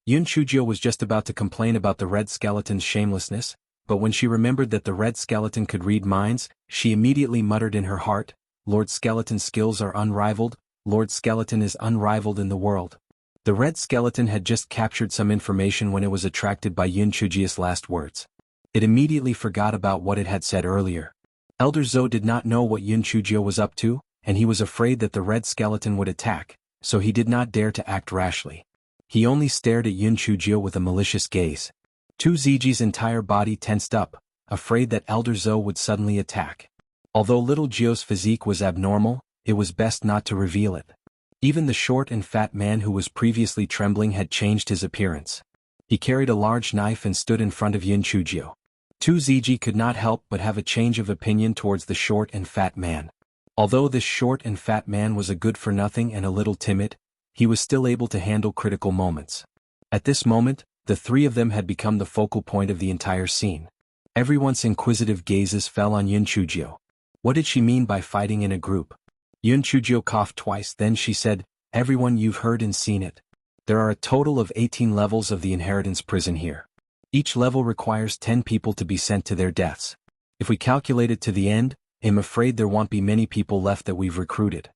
Yun Chujio was just about to complain about the red skeleton's shamelessness, but when she remembered that the red skeleton could read minds, she immediately muttered in her heart, Lord Skeleton's skills are unrivaled, Lord Skeleton is unrivaled in the world. The red skeleton had just captured some information when it was attracted by Yun Chujio's last words. It immediately forgot about what it had said earlier. Elder Zhou did not know what Yun Chujio was up to, and he was afraid that the red skeleton would attack, so he did not dare to act rashly. He only stared at Yun Chujio with a malicious gaze. Tu Ziji's entire body tensed up, afraid that Elder Zhou would suddenly attack. Although little Jio's physique was abnormal, it was best not to reveal it. Even the short and fat man who was previously trembling had changed his appearance. He carried a large knife and stood in front of Yun Chujio. Tu Ziji could not help but have a change of opinion towards the short and fat man. Although this short and fat man was a good-for-nothing and a little timid, he was still able to handle critical moments. At this moment, the three of them had become the focal point of the entire scene. Everyone's inquisitive gazes fell on Yun Chujio. What did she mean by fighting in a group? Yun Chujio coughed twice, then she said, Everyone, you've heard and seen it. There are a total of 18 levels of the inheritance prison here. Each level requires 10 people to be sent to their deaths. If we calculate it to the end, I'm afraid there won't be many people left that we've recruited.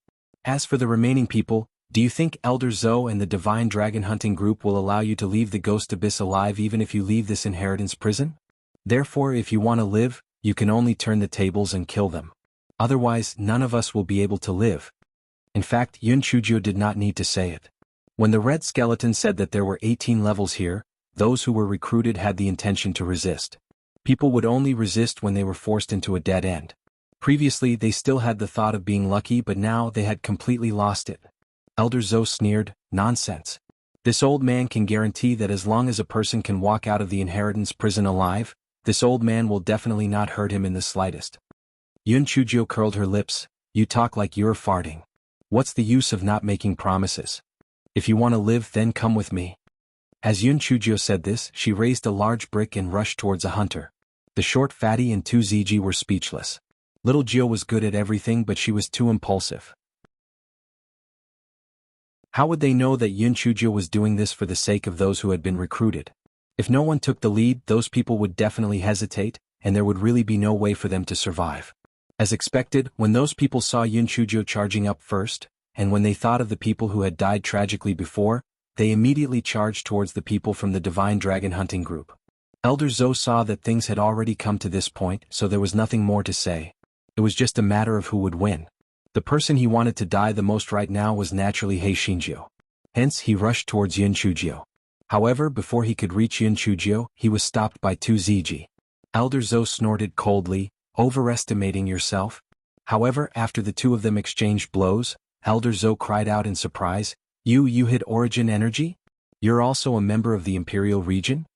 As for the remaining people, do you think Elder Zhou and the Divine Dragon Hunting Group will allow you to leave the Ghost Abyss alive even if you leave this inheritance prison? Therefore, if you want to live, you can only turn the tables and kill them. Otherwise, none of us will be able to live. In fact, Yun Chujio did not need to say it. When the red skeleton said that there were 18 levels here, those who were recruited had the intention to resist. People would only resist when they were forced into a dead end. Previously, they still had the thought of being lucky, but now they had completely lost it. Elder Zhou sneered, Nonsense. This old man can guarantee that as long as a person can walk out of the inheritance prison alive, this old man will definitely not hurt him in the slightest. Yun Chujio curled her lips, You talk like you're farting. What's the use of not making promises? If you want to live, then come with me. As Yun Chujio said this, she raised a large brick and rushed towards a hunter. The short fatty and Tu Ziji were speechless. Little Jio was good at everything, but she was too impulsive. How would they know that Yun Chujio was doing this for the sake of those who had been recruited? If no one took the lead, those people would definitely hesitate, and there would really be no way for them to survive. As expected, when those people saw Yun Chuzhou charging up first, and when they thought of the people who had died tragically before, they immediately charged towards the people from the Divine Dragon Hunting Group. Elder Zhou saw that things had already come to this point, so there was nothing more to say. It was just a matter of who would win. The person he wanted to die the most right now was naturally He Xinjiu. Hence, he rushed towards Yun Chuzhou. However, before he could reach Yun Chuzhou, he was stopped by Tu Ziji. Elder Zhou snorted coldly, overestimating yourself. However, after the two of them exchanged blows, Elder Zhou cried out in surprise, You hit Origin Energy? You're also a member of the Imperial Region?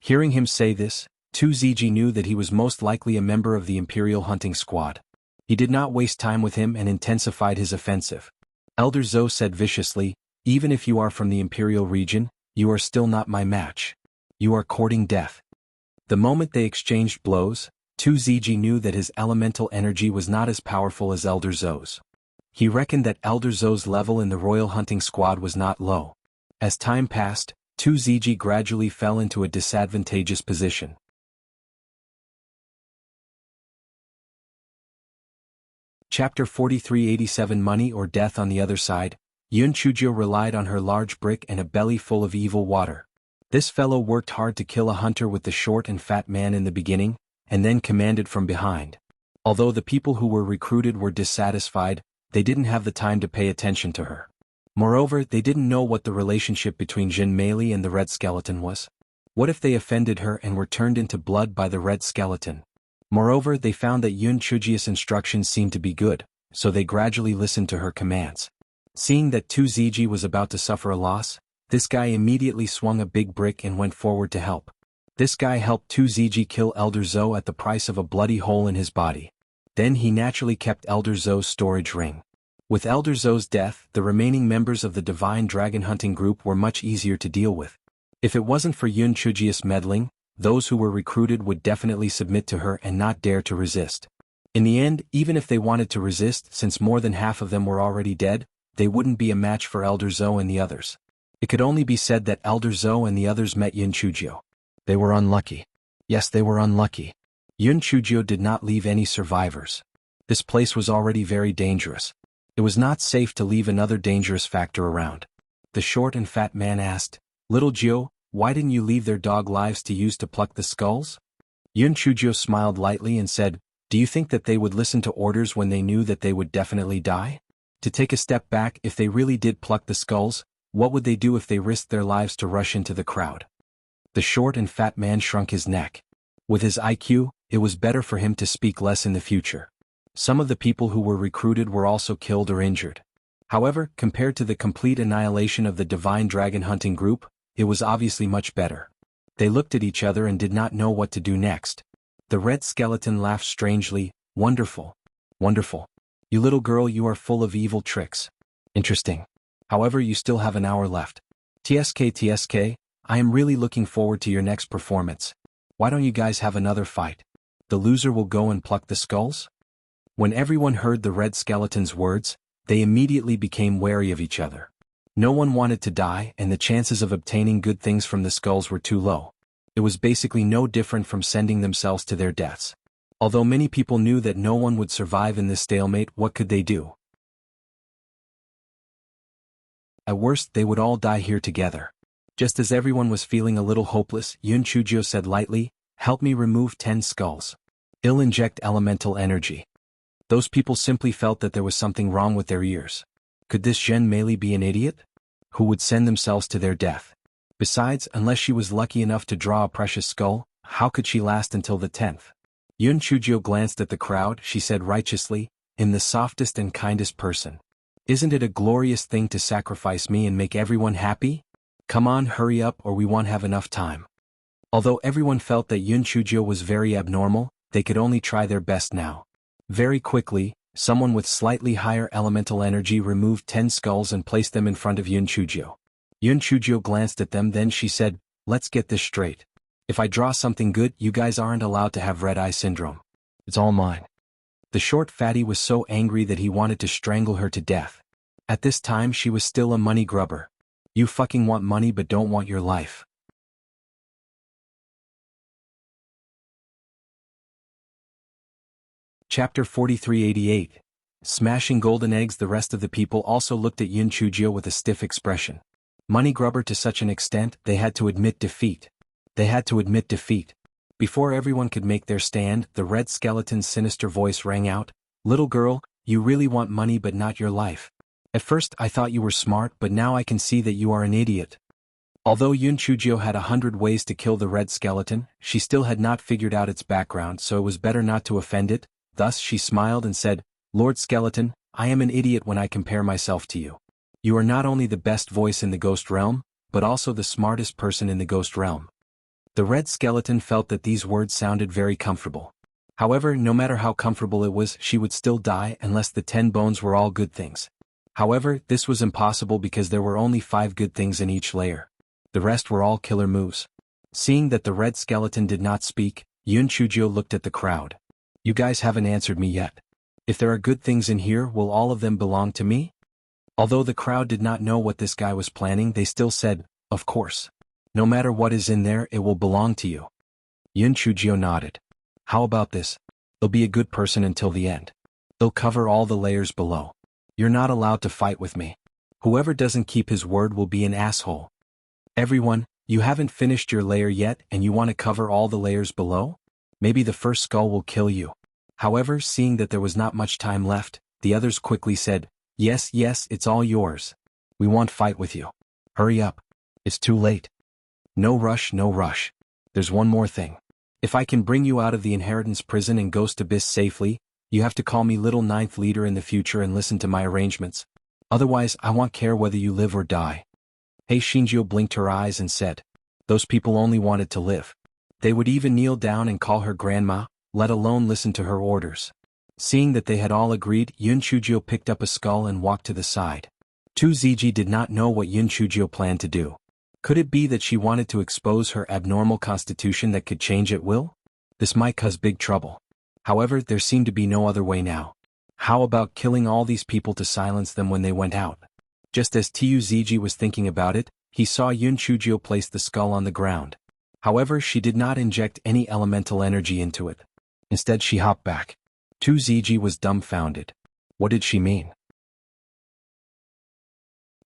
Hearing him say this, Tu Ziji knew that he was most likely a member of the Imperial Hunting Squad. He did not waste time with him and intensified his offensive. Elder Zhou said viciously, Even if you are from the Imperial Region, you are still not my match. You are courting death. The moment they exchanged blows, Tu Ziji knew that his elemental energy was not as powerful as Elder Zhou's. He reckoned that Elder Zhou's level in the Royal Hunting Squad was not low. As time passed, Tu Ziji gradually fell into a disadvantageous position. Chapter 4387 Money or Death. On the other side, Yun Chuzhou relied on her large brick and a belly full of evil water. This fellow worked hard to kill a hunter with the short and fat man in the beginning, and then commanded from behind. Although the people who were recruited were dissatisfied, they didn't have the time to pay attention to her. Moreover, they didn't know what the relationship between Jin Meili and the Red Skeleton was. What if they offended her and were turned into blood by the Red Skeleton? Moreover, they found that Yun Chuzhi's instructions seemed to be good, so they gradually listened to her commands. Seeing that Tu Ziji was about to suffer a loss, this guy immediately swung a big brick and went forward to help. This guy helped Tu Ziji kill Elder Zhou at the price of a bloody hole in his body. Then he naturally kept Elder Zhou's storage ring. With Elder Zhou's death, the remaining members of the Divine Dragon Hunting Group were much easier to deal with. If it wasn't for Yun Chuzhi's meddling, those who were recruited would definitely submit to her and not dare to resist. In the end, even if they wanted to resist, since more than half of them were already dead, they wouldn't be a match for Elder Zhou and the others. It could only be said that Elder Zhou and the others met Yun Chuzhou. They were unlucky. Yes, they were unlucky. Yun Chuzhou did not leave any survivors. This place was already very dangerous. It was not safe to leave another dangerous factor around. The short and fat man asked, Little Jiu, why didn't you leave their dog lives to use to pluck the skulls? Yun Chuzhou smiled lightly and said, Do you think that they would listen to orders when they knew that they would definitely die? To take a step back, if they really did pluck the skulls, what would they do if they risked their lives to rush into the crowd? The short and fat man shrunk his neck. With his IQ, it was better for him to speak less in the future. Some of the people who were recruited were also killed or injured. However, compared to the complete annihilation of the Divine Dragon Hunting Group, it was obviously much better. They looked at each other and did not know what to do next. The Red Skeleton laughed strangely, Wonderful. Wonderful. You little girl, you are full of evil tricks. Interesting. However, you still have an hour left. TSK, I am really looking forward to your next performance. Why don't you guys have another fight? The loser will go and pluck the skulls? When everyone heard the Red Skeleton's words, they immediately became wary of each other. No one wanted to die, and the chances of obtaining good things from the skulls were too low. It was basically no different from sending themselves to their deaths. Although many people knew that no one would survive in this stalemate, what could they do? At worst, they would all die here together. Just as everyone was feeling a little hopeless, Yun Chuzhou said lightly, Help me remove 10 skulls. I'll inject elemental energy. Those people simply felt that there was something wrong with their ears. Could this Zhen Meili be an idiot? Who would send themselves to their death? Besides, unless she was lucky enough to draw a precious skull, how could she last until the 10th? Yun Chuzhou glanced at the crowd. She said righteously, "In the softest and kindest person. Isn't it a glorious thing to sacrifice me and make everyone happy? Come on, hurry up or we won't have enough time." Although everyone felt that Yun Chuzhou was very abnormal, they could only try their best now. Very quickly, someone with slightly higher elemental energy removed 10 skulls and placed them in front of Yun Chuzhou. Yun Chuzhou glanced at them, then she said, "Let's get this straight. If I draw something good, you guys aren't allowed to have red eye syndrome. It's all mine." The short fatty was so angry that he wanted to strangle her to death. At this time she was still a money grubber. You fucking want money but don't want your life. Chapter 4388. Smashing golden eggs. The rest of the people also looked at Yun Chujio with a stiff expression. Money grubber to such an extent, they had to admit defeat. They had to admit defeat. Before everyone could make their stand, the red skeleton's sinister voice rang out, "Little girl, you really want money but not your life. At first I thought you were smart, but now I can see that you are an idiot." Although Yun Chujio had 100 ways to kill the red skeleton, she still had not figured out its background, so it was better not to offend it. Thus she smiled and said, "Lord Skeleton, I am an idiot when I compare myself to you. You are not only the best voice in the ghost realm, but also the smartest person in the ghost realm." The red skeleton felt that these words sounded very comfortable. However, no matter how comfortable it was, she would still die unless the 10 bones were all good things. However, this was impossible because there were only 5 good things in each layer. The rest were all killer moves. Seeing that the red skeleton did not speak, Yun Chujio looked at the crowd. "You guys haven't answered me yet. If there are good things in here, will all of them belong to me?" Although the crowd did not know what this guy was planning, they still said, "Of course. No matter what is in there, it will belong to you." Yun Chujio nodded. "How about this? They'll be a good person until the end. They'll cover all the layers below. You're not allowed to fight with me. Whoever doesn't keep his word will be an asshole. Everyone, you haven't finished your layer yet and you want to cover all the layers below? Maybe the first skull will kill you." However, seeing that there was not much time left, the others quickly said, Yes, it's all yours. We won't fight with you. Hurry up. It's too late." No rush, no rush. There's one more thing. If I can bring you out of the inheritance prison and Ghost Abyss safely, you have to call me Little Ninth Leader in the future and listen to my arrangements. Otherwise, I won't care whether you live or die. Hey Shinjio blinked her eyes and said, "Those people only wanted to live. They would even kneel down and call her grandma, let alone listen to her orders." Seeing that they had all agreed, Yun Chujio picked up a skull and walked to the side. 2ZG did not know what Yun Chujio planned to do. Could it be that she wanted to expose her abnormal constitution that could change at will? This might cause big trouble. However, there seemed to be no other way now. How about killing all these people to silence them when they went out? Just as TUZG was thinking about it, he saw Yun Chujio place the skull on the ground. However, she did not inject any elemental energy into it. Instead, she hopped back. 2ZG was dumbfounded. What did she mean?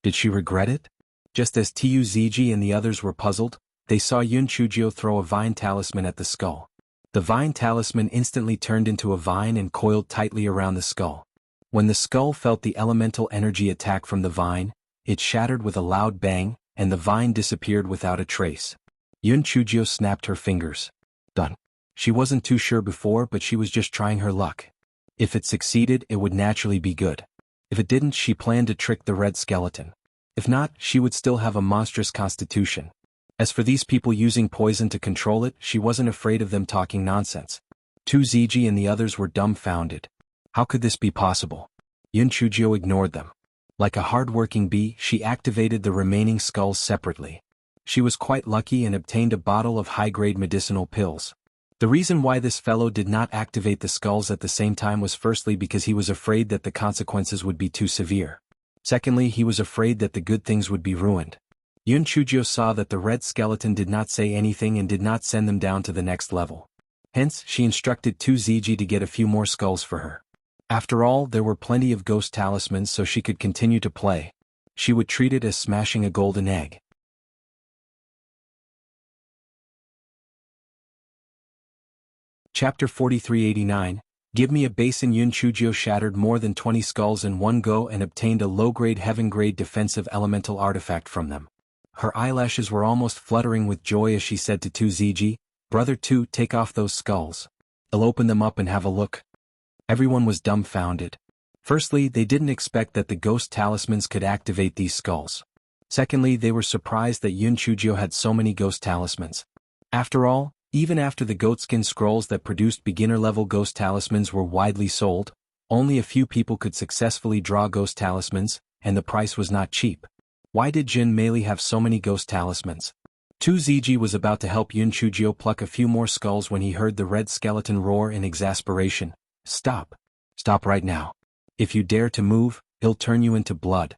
Did she regret it? Just as TUZG and the others were puzzled, they saw Yun Chujio throw a vine talisman at the skull. The vine talisman instantly turned into a vine and coiled tightly around the skull. When the skull felt the elemental energy attack from the vine, it shattered with a loud bang, and the vine disappeared without a trace. Yun Chujio snapped her fingers. Done. She wasn't too sure before, but she was just trying her luck. If it succeeded, it would naturally be good. If it didn't, she planned to trick the red skeleton. If not, she would still have a monstrous constitution. As for these people using poison to control it, she wasn't afraid of them talking nonsense. 2ZG and the others were dumbfounded. How could this be possible? Yun Chujio ignored them. Like a hard-working bee, she activated the remaining skulls separately. She was quite lucky and obtained a bottle of high-grade medicinal pills. The reason why this fellow did not activate the skulls at the same time was firstly because he was afraid that the consequences would be too severe. Secondly, he was afraid that the good things would be ruined. Yun Chujio saw that the red skeleton did not say anything and did not send them down to the next level. Hence, she instructed 2ZG to get a few more skulls for her. After all, there were plenty of ghost talismans so she could continue to play. She would treat it as smashing a golden egg. Chapter 4389. Give me a basin. Yun Chujio shattered more than 20 skulls in one go and obtained a low-grade heaven-grade defensive elemental artifact from them. Her eyelashes were almost fluttering with joy as she said to 2ZG, "Brother 2, take off those skulls. I'll open them up and have a look." Everyone was dumbfounded. Firstly, they didn't expect that the ghost talismans could activate these skulls. Secondly, they were surprised that Yun Chujio had so many ghost talismans. After all, even after the goatskin scrolls that produced beginner-level ghost talismans were widely sold, only a few people could successfully draw ghost talismans, and the price was not cheap. Why did Jin Meili have so many ghost talismans? 2ZG was about to help Yun Chujio pluck a few more skulls when he heard the red skeleton roar in exasperation. "Stop. Stop right now. If you dare to move, he'll turn you into blood."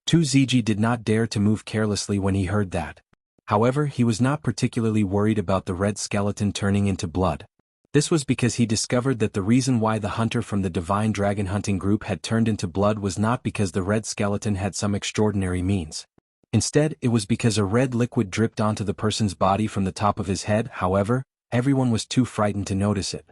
2ZG did not dare to move carelessly when he heard that. However, he was not particularly worried about the red skeleton turning into blood. This was because he discovered that the reason why the hunter from the divine dragon hunting group had turned into blood was not because the red skeleton had some extraordinary means. Instead, it was because a red liquid dripped onto the person's body from the top of his head. However, everyone was too frightened to notice it.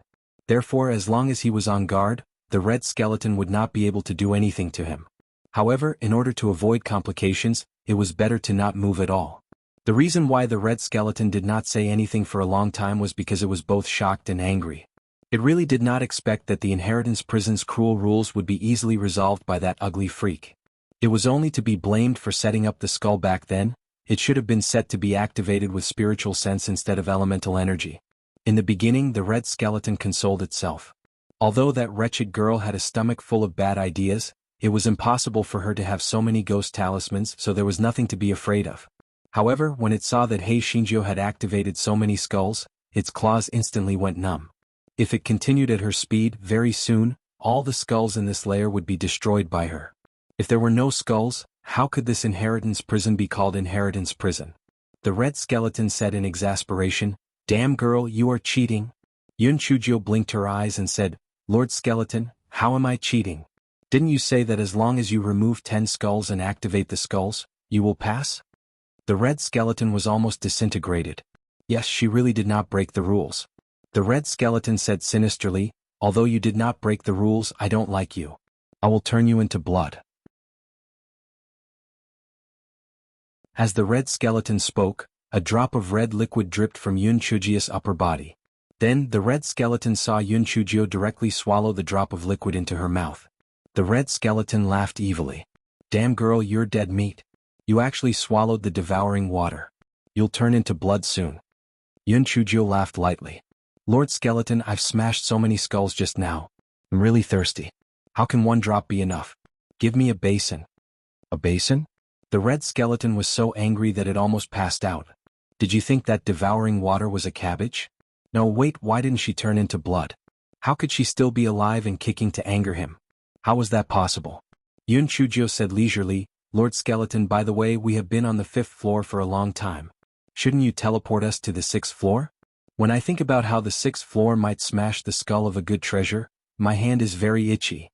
Therefore, as long as he was on guard, the red skeleton would not be able to do anything to him. However, in order to avoid complications, it was better to not move at all. The reason why the red skeleton did not say anything for a long time was because it was both shocked and angry. It really did not expect that the inheritance prison's cruel rules would be easily resolved by that ugly freak. It was only to be blamed for setting up the skull back then. It should have been set to be activated with spiritual sense instead of elemental energy. In the beginning, the red skeleton consoled itself. Although that wretched girl had a stomach full of bad ideas, it was impossible for her to have so many ghost talismans, so there was nothing to be afraid of. However, when it saw that Hei Shinjo had activated so many skulls, its claws instantly went numb. If it continued at her speed, very soon, all the skulls in this layer would be destroyed by her. If there were no skulls, how could this inheritance prison be called inheritance prison? The red skeleton said in exasperation, "Damn girl, you are cheating." Yun Chujo blinked her eyes and said, "Lord Skeleton, how am I cheating? Didn't you say that as long as you remove 10 skulls and activate the skulls, you will pass?" The red skeleton was almost disintegrated. Yes, she really did not break the rules. The red skeleton said sinisterly, "Although you did not break the rules, I don't like you. I will turn you into blood." As the red skeleton spoke, a drop of red liquid dripped from Yun Chuji's upper body. Then, the red skeleton saw Yun Chujio directly swallow the drop of liquid into her mouth. The red skeleton laughed evilly. "Damn girl, you're dead meat. You actually swallowed the devouring water. You'll turn into blood soon." Yun Chujio laughed lightly. "Lord Skeleton, I've smashed so many skulls just now. I'm really thirsty. How can one drop be enough? Give me a basin." "A basin?" The red skeleton was so angry that it almost passed out. "Did you think that devouring water was a cabbage? No, wait, why didn't she turn into blood? How could she still be alive and kicking to anger him? How was that possible?" Yun Chujio said leisurely, "Lord Skeleton, by the way, we have been on the 5th floor for a long time. Shouldn't you teleport us to the 6th floor? When I think about how the 6th floor might smash the skull of a good treasure, my hand is very itchy."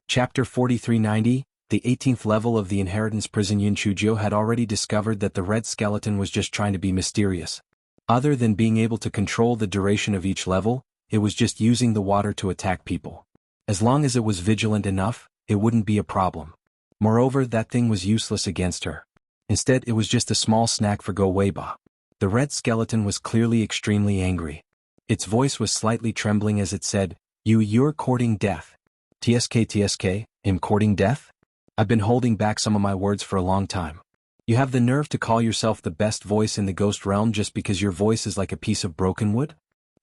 Chapter 4390, the 18th level of the inheritance prison. Yun Chujio had already discovered that the red skeleton was just trying to be mysterious. Other than being able to control the duration of each level, it was just using the water to attack people. As long as it was vigilant enough, it wouldn't be a problem. Moreover, that thing was useless against her. Instead, it was just a small snack for Go Weiba. The red skeleton was clearly extremely angry. Its voice was slightly trembling as it said, You're courting death." TSK, I'm courting death? I've been holding back some of my words for a long time. You have the nerve to call yourself the best voice in the ghost realm just because your voice is like a piece of broken wood?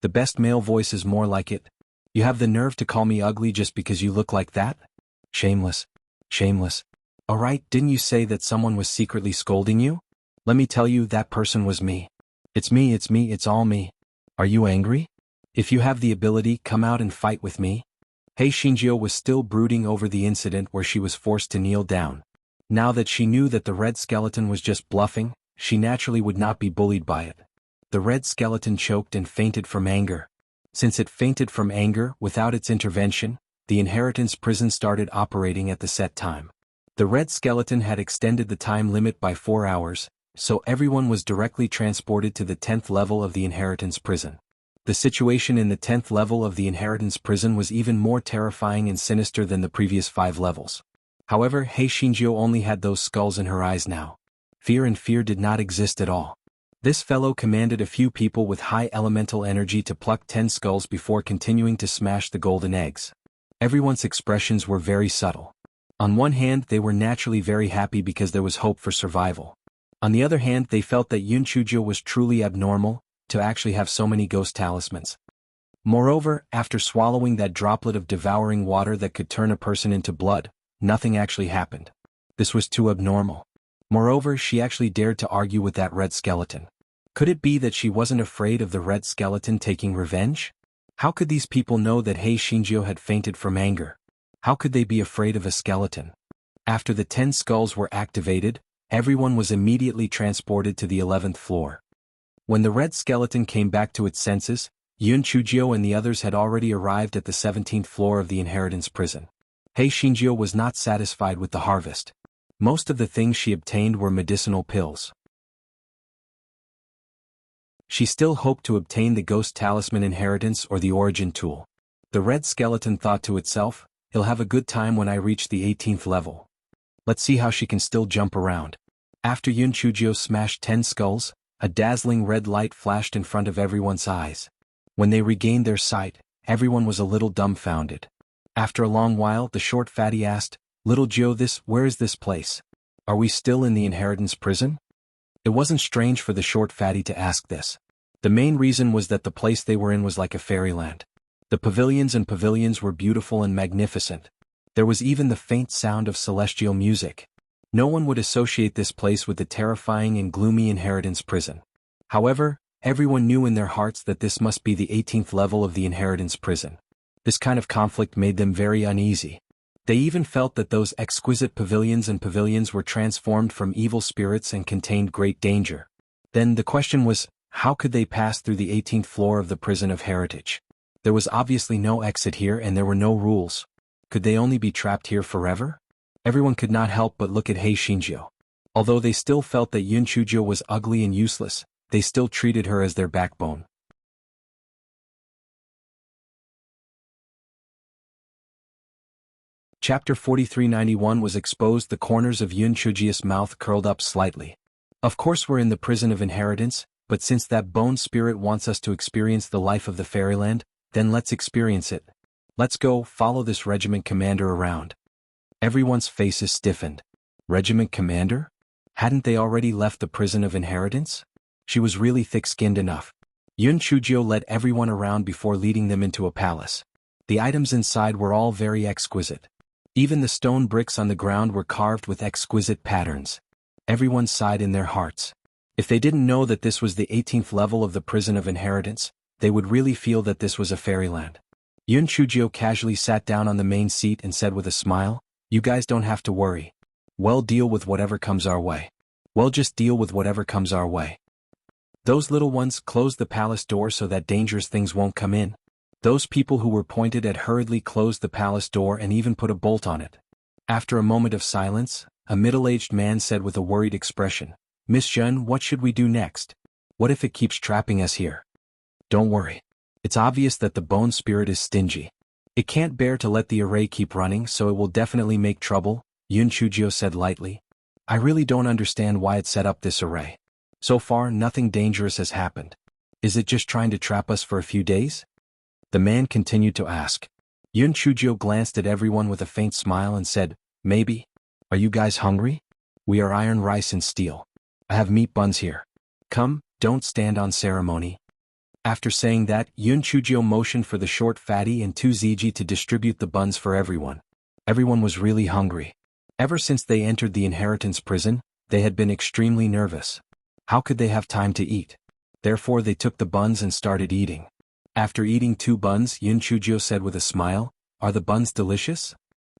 The best male voice is more like it. You have the nerve to call me ugly just because you look like that? Shameless. Shameless. Alright, didn't you say that someone was secretly scolding you? Let me tell you, that person was me. It's me, it's all me. Are you angry? If you have the ability, come out and fight with me. Hei Shinjo was still brooding over the incident where she was forced to kneel down. Now that she knew that the red skeleton was just bluffing, she naturally would not be bullied by it. The red skeleton choked and fainted from anger. Since it fainted from anger, without its intervention, the inheritance prison started operating at the set time. The red skeleton had extended the time limit by 4 hours, so everyone was directly transported to the 10th level of the inheritance prison. The situation in the 10th level of the inheritance prison was even more terrifying and sinister than the previous 5 levels. However, Hei Shinjo only had those skulls in her eyes now. Fear did not exist at all. This fellow commanded a few people with high elemental energy to pluck 10 skulls before continuing to smash the golden eggs. Everyone's expressions were very subtle. On one hand, they were naturally very happy because there was hope for survival. On the other hand, they felt that Yun Chujo was truly abnormal, to actually have so many ghost talismans. Moreover, after swallowing that droplet of devouring water that could turn a person into blood, nothing actually happened. This was too abnormal. Moreover, she actually dared to argue with that red skeleton. Could it be that she wasn't afraid of the red skeleton taking revenge? How could these people know that Hei Shinjo had fainted from anger? How could they be afraid of a skeleton? After the 10 skulls were activated, everyone was immediately transported to the 11th floor. When the red skeleton came back to its senses, Yun Chujio and the others had already arrived at the 17th floor of the inheritance prison. Hei Shinjio was not satisfied with the harvest. Most of the things she obtained were medicinal pills. She still hoped to obtain the ghost talisman inheritance or the origin tool. The red skeleton thought to itself, he'll have a good time when I reach the 18th level. Let's see how she can still jump around. After Yun Chujio smashed 10 skulls, a dazzling red light flashed in front of everyone's eyes. When they regained their sight, everyone was a little dumbfounded. After a long while, the short fatty asked, "Little Joe, where is this place? Are we still in the inheritance prison?" It wasn't strange for the short fatty to ask this. The main reason was that the place they were in was like a fairyland. The pavilions were beautiful and magnificent. There was even the faint sound of celestial music. No one would associate this place with the terrifying and gloomy inheritance prison. However, everyone knew in their hearts that this must be the 18th level of the inheritance prison. This kind of conflict made them very uneasy. They even felt that those exquisite pavilions were transformed from evil spirits and contained great danger. Then the question was, how could they pass through the 18th floor of the prison of heritage? There was obviously no exit here and there were no rules. Could they only be trapped here forever? Everyone could not help but look at Hei Shinjio. Although they still felt that Yun Chujio was ugly and useless, they still treated her as their backbone. Chapter 4391 was exposed. The corners of Yun Chujio's mouth curled up slightly. Of course we're in the prison of inheritance, but since that bone spirit wants us to experience the life of the fairyland, then let's experience it. Let's go, follow this regiment commander around. Everyone's faces stiffened. Regiment commander? Hadn't they already left the prison of inheritance? She was really thick-skinned enough. Yun Chujio led everyone around before leading them into a palace. The items inside were all very exquisite. Even the stone bricks on the ground were carved with exquisite patterns. Everyone sighed in their hearts. If they didn't know that this was the 18th level of the prison of inheritance, they would really feel that this was a fairyland. Yun Chujio casually sat down on the main seat and said with a smile, "You guys don't have to worry. We'll deal with whatever comes our way. We'll just deal with whatever comes our way." Those little ones closed the palace door so that dangerous things won't come in. Those people who were pointed at hurriedly closed the palace door and even put a bolt on it. After a moment of silence, a middle-aged man said with a worried expression, "Miss Jun, what should we do next? What if it keeps trapping us here?" "Don't worry. It's obvious that the bone spirit is stingy. It can't bear to let the array keep running, so it will definitely make trouble," Yun Chujio said lightly. "I really don't understand why it set up this array. So far, nothing dangerous has happened. Is it just trying to trap us for a few days?" The man continued to ask. Yun Chujio glanced at everyone with a faint smile and said, "Maybe. Are you guys hungry? We are iron rice and steel. I have meat buns here. Come, don't stand on ceremony." After saying that, Yun Chujio motioned for the short fatty and 2 Ziji to distribute the buns for everyone. Everyone was really hungry. Ever since they entered the inheritance prison, they had been extremely nervous. How could they have time to eat? Therefore they took the buns and started eating. After eating 2 buns, Yun Chujio said with a smile, "Are the buns delicious?"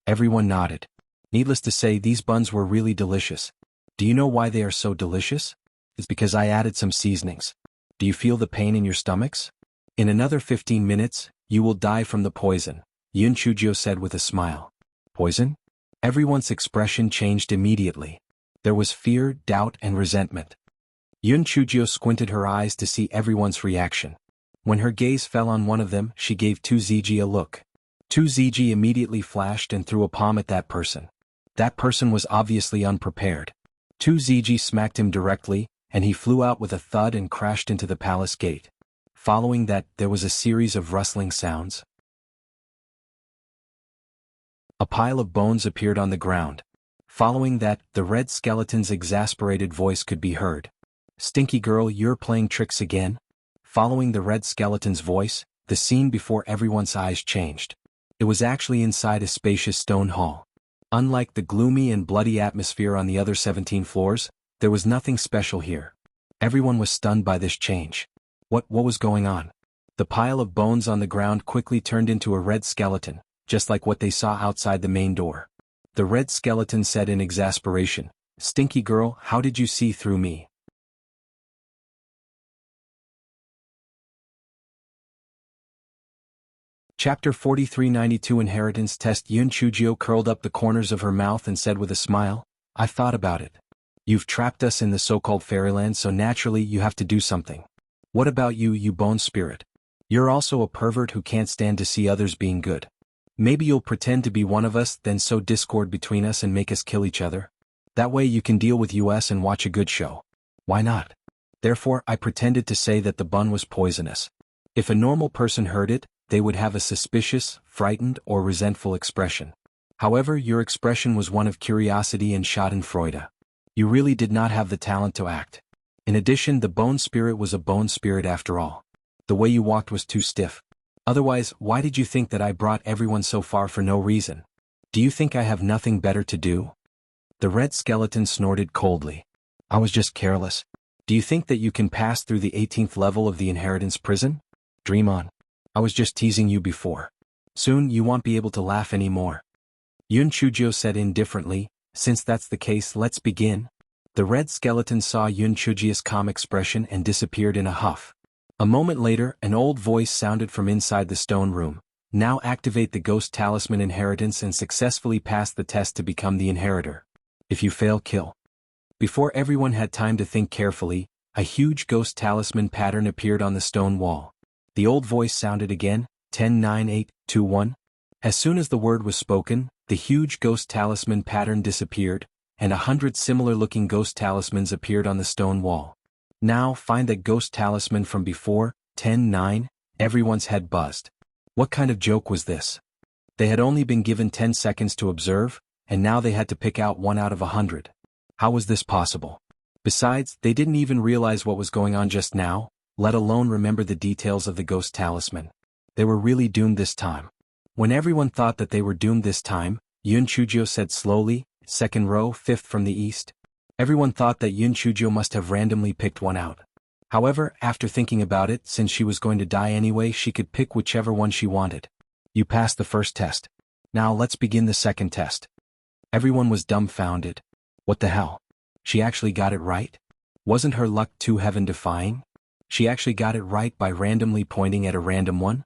Everyone nodded. Needless to say, these buns were really delicious. Do you know why they are so delicious? It's because I added some seasonings. Do you feel the pain in your stomachs? In another 15 minutes, you will die from the poison, Yun Chujio said with a smile. Poison? Everyone's expression changed immediately. There was fear, doubt, and resentment. Yun Chujio squinted her eyes to see everyone's reaction. When her gaze fell on one of them, she gave 2 Ziji a look. 2 Ziji immediately flashed and threw a palm at that person. That person was obviously unprepared. 2 Ziji smacked him directly, and he flew out with a thud and crashed into the palace gate. Following that, there was a series of rustling sounds. A pile of bones appeared on the ground. Following that, the red skeleton's exasperated voice could be heard. "Stinky girl, you're playing tricks again?" Following the red skeleton's voice, the scene before everyone's eyes changed. It was actually inside a spacious stone hall. Unlike the gloomy and bloody atmosphere on the other 17 floors, there was nothing special here. Everyone was stunned by this change. What was going on? The pile of bones on the ground quickly turned into a red skeleton, just like what they saw outside the main door. The red skeleton said in exasperation, Stinky girl, how did you see through me? Chapter 4392 Inheritance Test. Yun Chujio curled up the corners of her mouth and said with a smile, I've thought about it. You've trapped us in the so-called fairyland, so naturally you have to do something. What about you, you bone spirit? You're also a pervert who can't stand to see others being good. Maybe you'll pretend to be one of us, then sow discord between us and make us kill each other. That way you can deal with us and watch a good show. Why not? Therefore, I pretended to say that the bun was poisonous. If a normal person heard it, they would have a suspicious, frightened, or resentful expression. However, your expression was one of curiosity and schadenfreude. You really did not have the talent to act. In addition, the bone spirit was a bone spirit after all. The way you walked was too stiff. Otherwise, why did you think that I brought everyone so far for no reason? Do you think I have nothing better to do? The red skeleton snorted coldly. I was just careless. Do you think that you can pass through the 18th level of the inheritance prison? Dream on. I was just teasing you before. Soon you won't be able to laugh anymore. Yun Chujio said indifferently, since that's the case, let's begin. The red skeleton saw Yun Chujio's calm expression and disappeared in a huff. A moment later, an old voice sounded from inside the stone room. Now activate the ghost talisman inheritance and successfully pass the test to become the inheritor. If you fail, kill. Before everyone had time to think carefully, a huge ghost talisman pattern appeared on the stone wall. The old voice sounded again, 109821. As soon as the word was spoken, the huge ghost talisman pattern disappeared, and 100 similar-looking ghost talismans appeared on the stone wall. Now find that ghost talisman from before, 10-9, everyone's head buzzed. What kind of joke was this? They had only been given 10 seconds to observe, and now they had to pick out 1 out of 100. How was this possible? Besides, they didn't even realize what was going on just now, let alone remember the details of the ghost talisman. They were really doomed this time. When everyone thought that they were doomed this time, Yun Chujio said slowly, second row, 5th from the east. Everyone thought that Yun Chujio must have randomly picked one out. However, after thinking about it, since she was going to die anyway, she could pick whichever one she wanted. You passed the first test. Now let's begin the second test. Everyone was dumbfounded. What the hell? She actually got it right? Wasn't her luck too heaven-defying? She actually got it right by randomly pointing at a random one?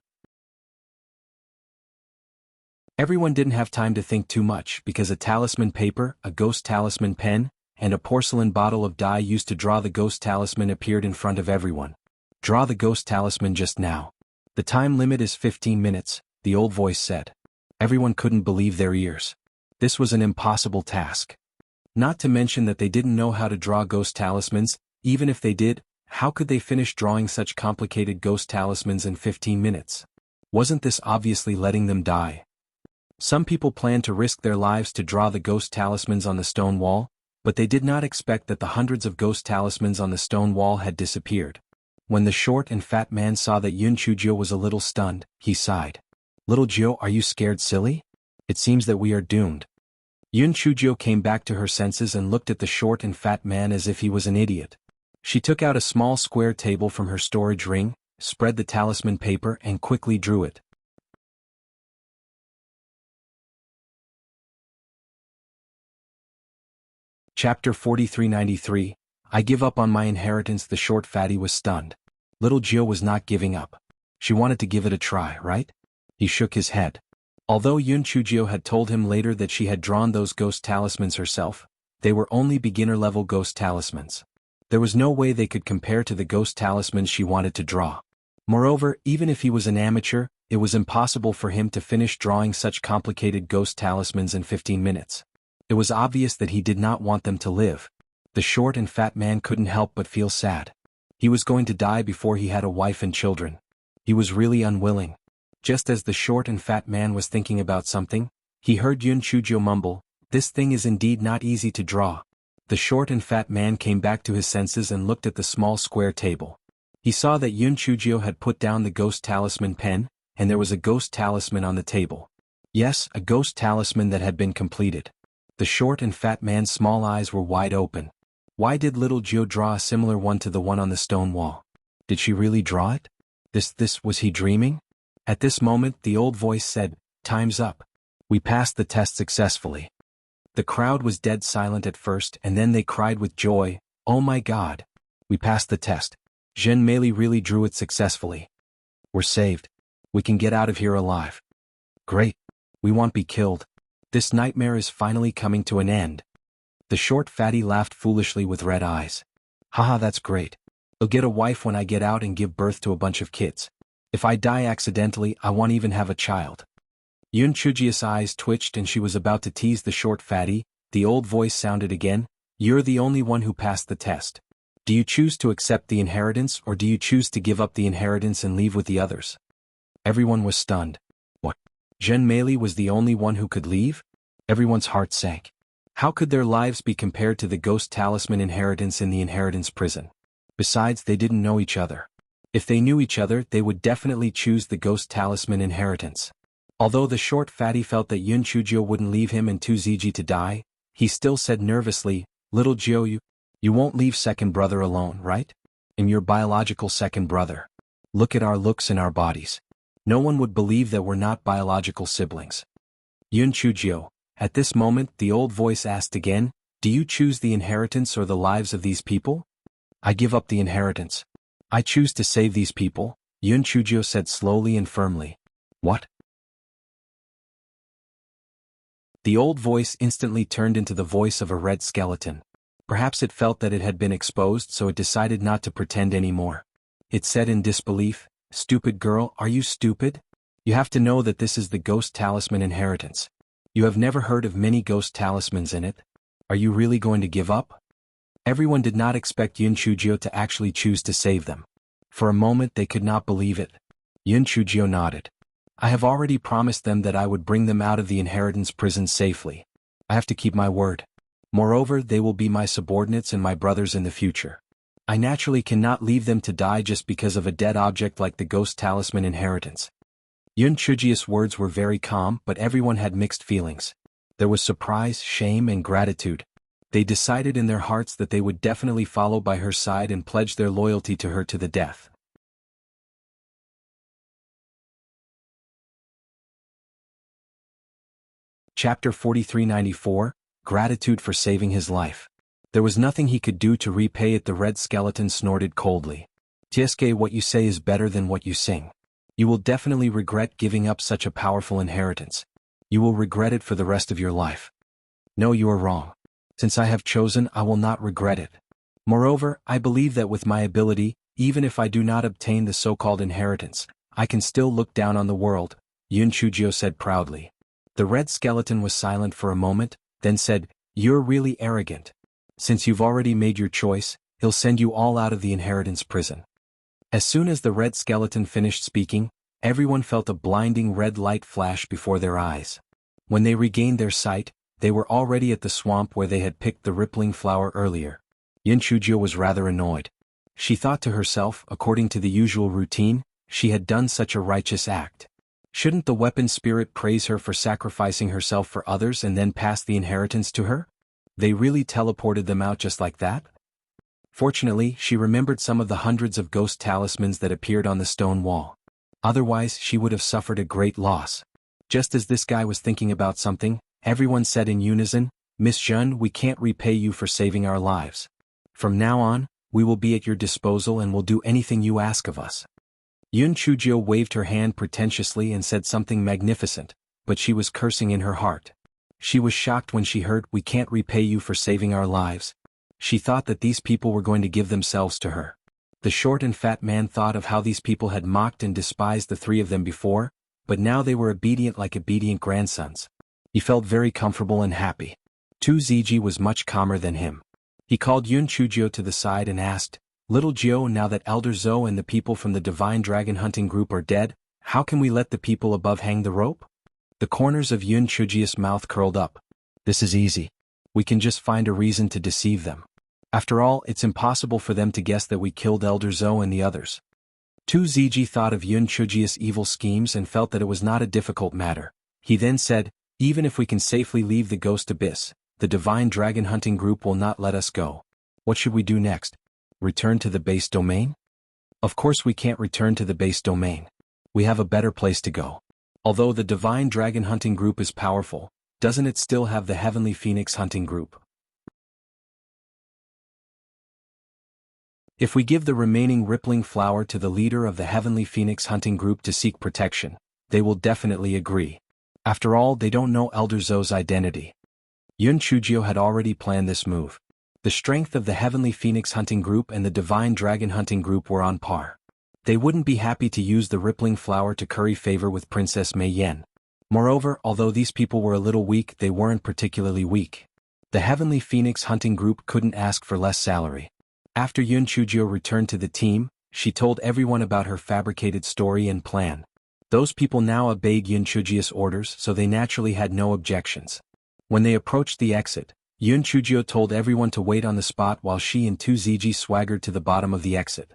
Everyone didn't have time to think too much because a talisman paper, a ghost talisman pen, and a porcelain bottle of dye used to draw the ghost talisman appeared in front of everyone. Draw the ghost talisman just now. The time limit is 15 minutes, the old voice said. Everyone couldn't believe their ears. This was an impossible task. Not to mention that they didn't know how to draw ghost talismans. Even if they did, how could they finish drawing such complicated ghost talismans in 15 minutes? Wasn't this obviously letting them die? Some people planned to risk their lives to draw the ghost talismans on the stone wall, but they did not expect that the hundreds of ghost talismans on the stone wall had disappeared. When the short and fat man saw that Yun Chujio was a little stunned, he sighed. Little Jio, are you scared, silly? It seems that we are doomed. Yun Chujio came back to her senses and looked at the short and fat man as if he was an idiot. She took out a small square table from her storage ring, spread the talisman paper and quickly drew it. Chapter 4393, I give up on my inheritance. The short fatty was stunned. Little Jio was not giving up. She wanted to give it a try, right? He shook his head. Although Yun Chujio had told him later that she had drawn those ghost talismans herself, they were only beginner-level ghost talismans. There was no way they could compare to the ghost talismans she wanted to draw. Moreover, even if he was an amateur, it was impossible for him to finish drawing such complicated ghost talismans in 15 minutes. It was obvious that he did not want them to live. The short and fat man couldn't help but feel sad. He was going to die before he had a wife and children. He was really unwilling. Just as the short and fat man was thinking about something, he heard Yun Chujio mumble, "This thing is indeed not easy to draw." The short and fat man came back to his senses and looked at the small square table. He saw that Yun Chujio had put down the ghost talisman pen, and there was a ghost talisman on the table. Yes, a ghost talisman that had been completed. The short and fat man's small eyes were wide open. Why did little Jio draw a similar one to the one on the stone wall? Did she really draw it? Was he dreaming? At this moment the old voice said, "Time's up. We passed the test successfully." The crowd was dead silent at first, and then they cried with joy, "Oh my God! We passed the test. Zhen Meili really drew it successfully. We're saved. We can get out of here alive. Great. We won't be killed. This nightmare is finally coming to an end." The short fatty laughed foolishly with red eyes. "Haha, that's great. I'll get a wife when I get out and give birth to a bunch of kids. If I die accidentally, I won't even have a child." Yun Chujia's eyes twitched and she was about to tease the short fatty. The old voice sounded again, "You're the only one who passed the test. Do you choose to accept the inheritance or do you choose to give up the inheritance and leave with the others?" Everyone was stunned. What? Zhen Meili was the only one who could leave? Everyone's heart sank. How could their lives be compared to the ghost talisman inheritance in the inheritance prison? Besides, they didn't know each other. If they knew each other, they would definitely choose the ghost talisman inheritance. Although the short fatty felt that Yun Chujio wouldn't leave him and Tu Ziji to die, he still said nervously, "Little Jiu, you won't leave second brother alone, right? I'm your biological second brother. Look at our looks and our bodies. No one would believe that we're not biological siblings." Yun Chujio. At this moment, the old voice asked again, "Do you choose the inheritance or the lives of these people?" "I give up the inheritance. I choose to save these people," Yun Chujio said slowly and firmly. "What?" The old voice instantly turned into the voice of a red skeleton. Perhaps it felt that it had been exposed, so it decided not to pretend anymore. It said in disbelief, "Stupid girl, are you stupid? You have to know that this is the ghost talisman inheritance. You have never heard of many ghost talismans in it. Are you really going to give up?" Everyone did not expect Yun Chujio to actually choose to save them. For a moment they could not believe it. Yun Chujio nodded. "I have already promised them that I would bring them out of the inheritance prison safely. I have to keep my word. Moreover, they will be my subordinates and my brothers in the future. I naturally cannot leave them to die just because of a dead object like the ghost talisman inheritance." Yun Chujio's words were very calm, but everyone had mixed feelings. There was surprise, shame, and gratitude. They decided in their hearts that they would definitely follow by her side and pledge their loyalty to her to the death. Chapter 4394, Gratitude for Saving His Life. There was nothing he could do to repay it. The red skeleton snorted coldly. "Tieske, what you say is better than what you sing. You will definitely regret giving up such a powerful inheritance. You will regret it for the rest of your life." "No, you are wrong. Since I have chosen, I will not regret it. Moreover, I believe that with my ability, even if I do not obtain the so-called inheritance, I can still look down on the world," Yun Chujio said proudly. The red skeleton was silent for a moment, then said, "You're really arrogant. Since you've already made your choice, he'll send you all out of the inheritance prison." As soon as the red skeleton finished speaking, everyone felt a blinding red light flash before their eyes. When they regained their sight, they were already at the swamp where they had picked the rippling flower earlier. Yun Chujio was rather annoyed. She thought to herself, according to the usual routine, she had done such a righteous act. Shouldn't the weapon spirit praise her for sacrificing herself for others and then pass the inheritance to her? They really teleported them out just like that? Fortunately, she remembered some of the hundreds of ghost talismans that appeared on the stone wall. Otherwise, she would have suffered a great loss. Just as this guy was thinking about something, everyone said in unison, "Miss Zhen, we can't repay you for saving our lives. From now on, we will be at your disposal and will do anything you ask of us." Yun Chujio waved her hand pretentiously and said something magnificent, but she was cursing in her heart. She was shocked when she heard, "We can't repay you for saving our lives." She thought that these people were going to give themselves to her. The short and fat man thought of how these people had mocked and despised the three of them before, but now they were obedient like obedient grandsons. He felt very comfortable and happy. Tu Ziji was much calmer than him. He called Yun Chujio to the side and asked, "Little Jio, now that Elder Zhou and the people from the Divine Dragon Hunting Group are dead, how can we let the people above hang the rope?" The corners of Yun Chujio's mouth curled up. "This is easy. We can just find a reason to deceive them. After all, it's impossible for them to guess that we killed Elder Zhou and the others." Tu Ziji thought of Yun Chujio's evil schemes and felt that it was not a difficult matter. He then said, "Even if we can safely leave the Ghost Abyss, the Divine Dragon Hunting Group will not let us go. What should we do next? Return to the base domain?" "Of course we can't return to the base domain. We have a better place to go. Although the Divine Dragon Hunting Group is powerful, doesn't it still have the Heavenly Phoenix Hunting Group? If we give the remaining rippling flower to the leader of the Heavenly Phoenix Hunting Group to seek protection, they will definitely agree. After all, they don't know Elder Zou's identity. Yun Chujio had already planned this move. The strength of the Heavenly Phoenix Hunting Group and the Divine Dragon Hunting Group were on par. They wouldn't be happy to use the rippling flower to curry favor with Princess Mei Yan. Moreover, although these people were a little weak, they weren't particularly weak. The Heavenly Phoenix Hunting Group couldn't ask for less salary. After Yun Chujio returned to the team, she told everyone about her fabricated story and plan. Those people now obeyed Yun Chujio's orders, so they naturally had no objections. When they approached the exit, Yun Chujio told everyone to wait on the spot while she and 2ZG swaggered to the bottom of the exit.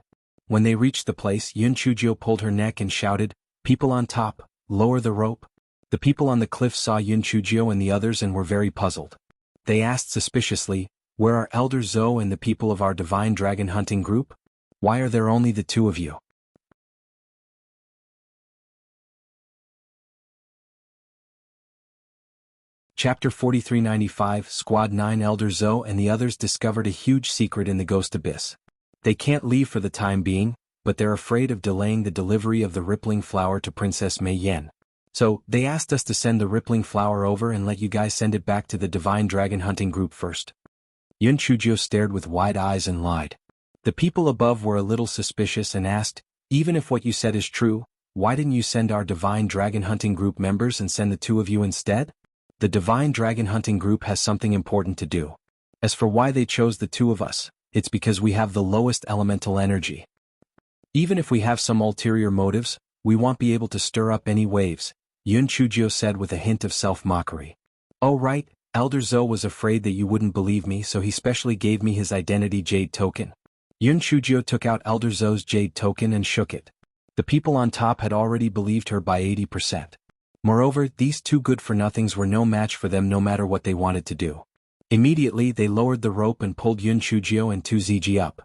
When they reached the place, Yun Chujio pulled her neck and shouted, "People on top, lower the rope." The people on the cliff saw Yun Chujio and the others and were very puzzled. They asked suspiciously, "Where are Elder Zou and the people of our Divine Dragon Hunting Group? Why are there only the two of you?" Chapter 4395 Squad 9 Elder Zou and the others discovered a huge secret in the Ghost Abyss. They can't leave for the time being, but they're afraid of delaying the delivery of the rippling flower to Princess Mei Yan. So, they asked us to send the rippling flower over and let you guys send it back to the Divine Dragon Hunting Group first. Yun Chujio stared with wide eyes and lied. The people above were a little suspicious and asked, "Even if what you said is true, why didn't you send our Divine Dragon Hunting Group members and send the two of you instead?" The Divine Dragon Hunting Group has something important to do. As for why they chose the two of us, it's because we have the lowest elemental energy. Even if we have some ulterior motives, we won't be able to stir up any waves, Yun Chujio said with a hint of self-mockery. "Oh right, Elder Zou was afraid that you wouldn't believe me, so he specially gave me his identity jade token." Yun Chujio took out Elder Zou's jade token and shook it. The people on top had already believed her by 80%. Moreover, these two good-for-nothings were no match for them no matter what they wanted to do. Immediately they lowered the rope and pulled Yun Chujio and 2ZG up.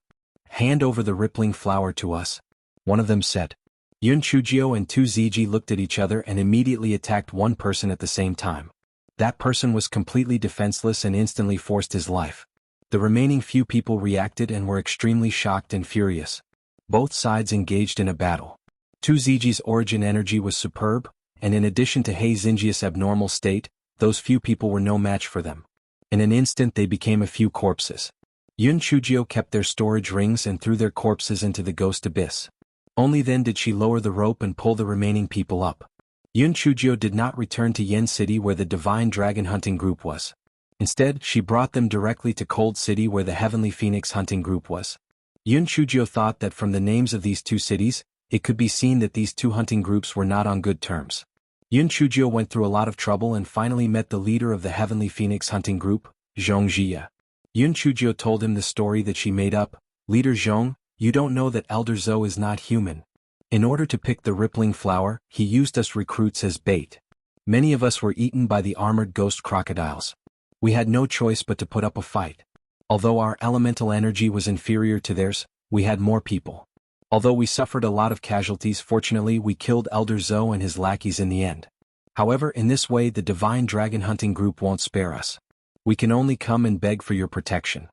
"Hand over the rippling flower to us," one of them said. Yun Chujio and 2ZG looked at each other and immediately attacked one person at the same time. That person was completely defenseless and instantly forced his life. The remaining few people reacted and were extremely shocked and furious. Both sides engaged in a battle. 2ZG's origin energy was superb, and in addition to Hei Xinjia's abnormal state, those few people were no match for them. In an instant they became a few corpses. Yun Chujio kept their storage rings and threw their corpses into the Ghost Abyss. Only then did she lower the rope and pull the remaining people up. Yun Chujio did not return to Yen City where the Divine Dragon Hunting Group was. Instead, she brought them directly to Cold City where the Heavenly Phoenix Hunting Group was. Yun Chujio thought that from the names of these two cities, it could be seen that these two hunting groups were not on good terms. Yun Chujio went through a lot of trouble and finally met the leader of the Heavenly Phoenix Hunting Group, Zhong Jia. Yun Chujio told him the story that she made up. "Leader Zhong, you don't know that Elder Zou is not human. In order to pick the rippling flower, he used us recruits as bait. Many of us were eaten by the armored ghost crocodiles. We had no choice but to put up a fight. Although our elemental energy was inferior to theirs, we had more people. Although we suffered a lot of casualties, fortunately we killed Elder Zou and his lackeys in the end. However, in this way the Divine Dragon Hunting Group won't spare us. We can only come and beg for your protection.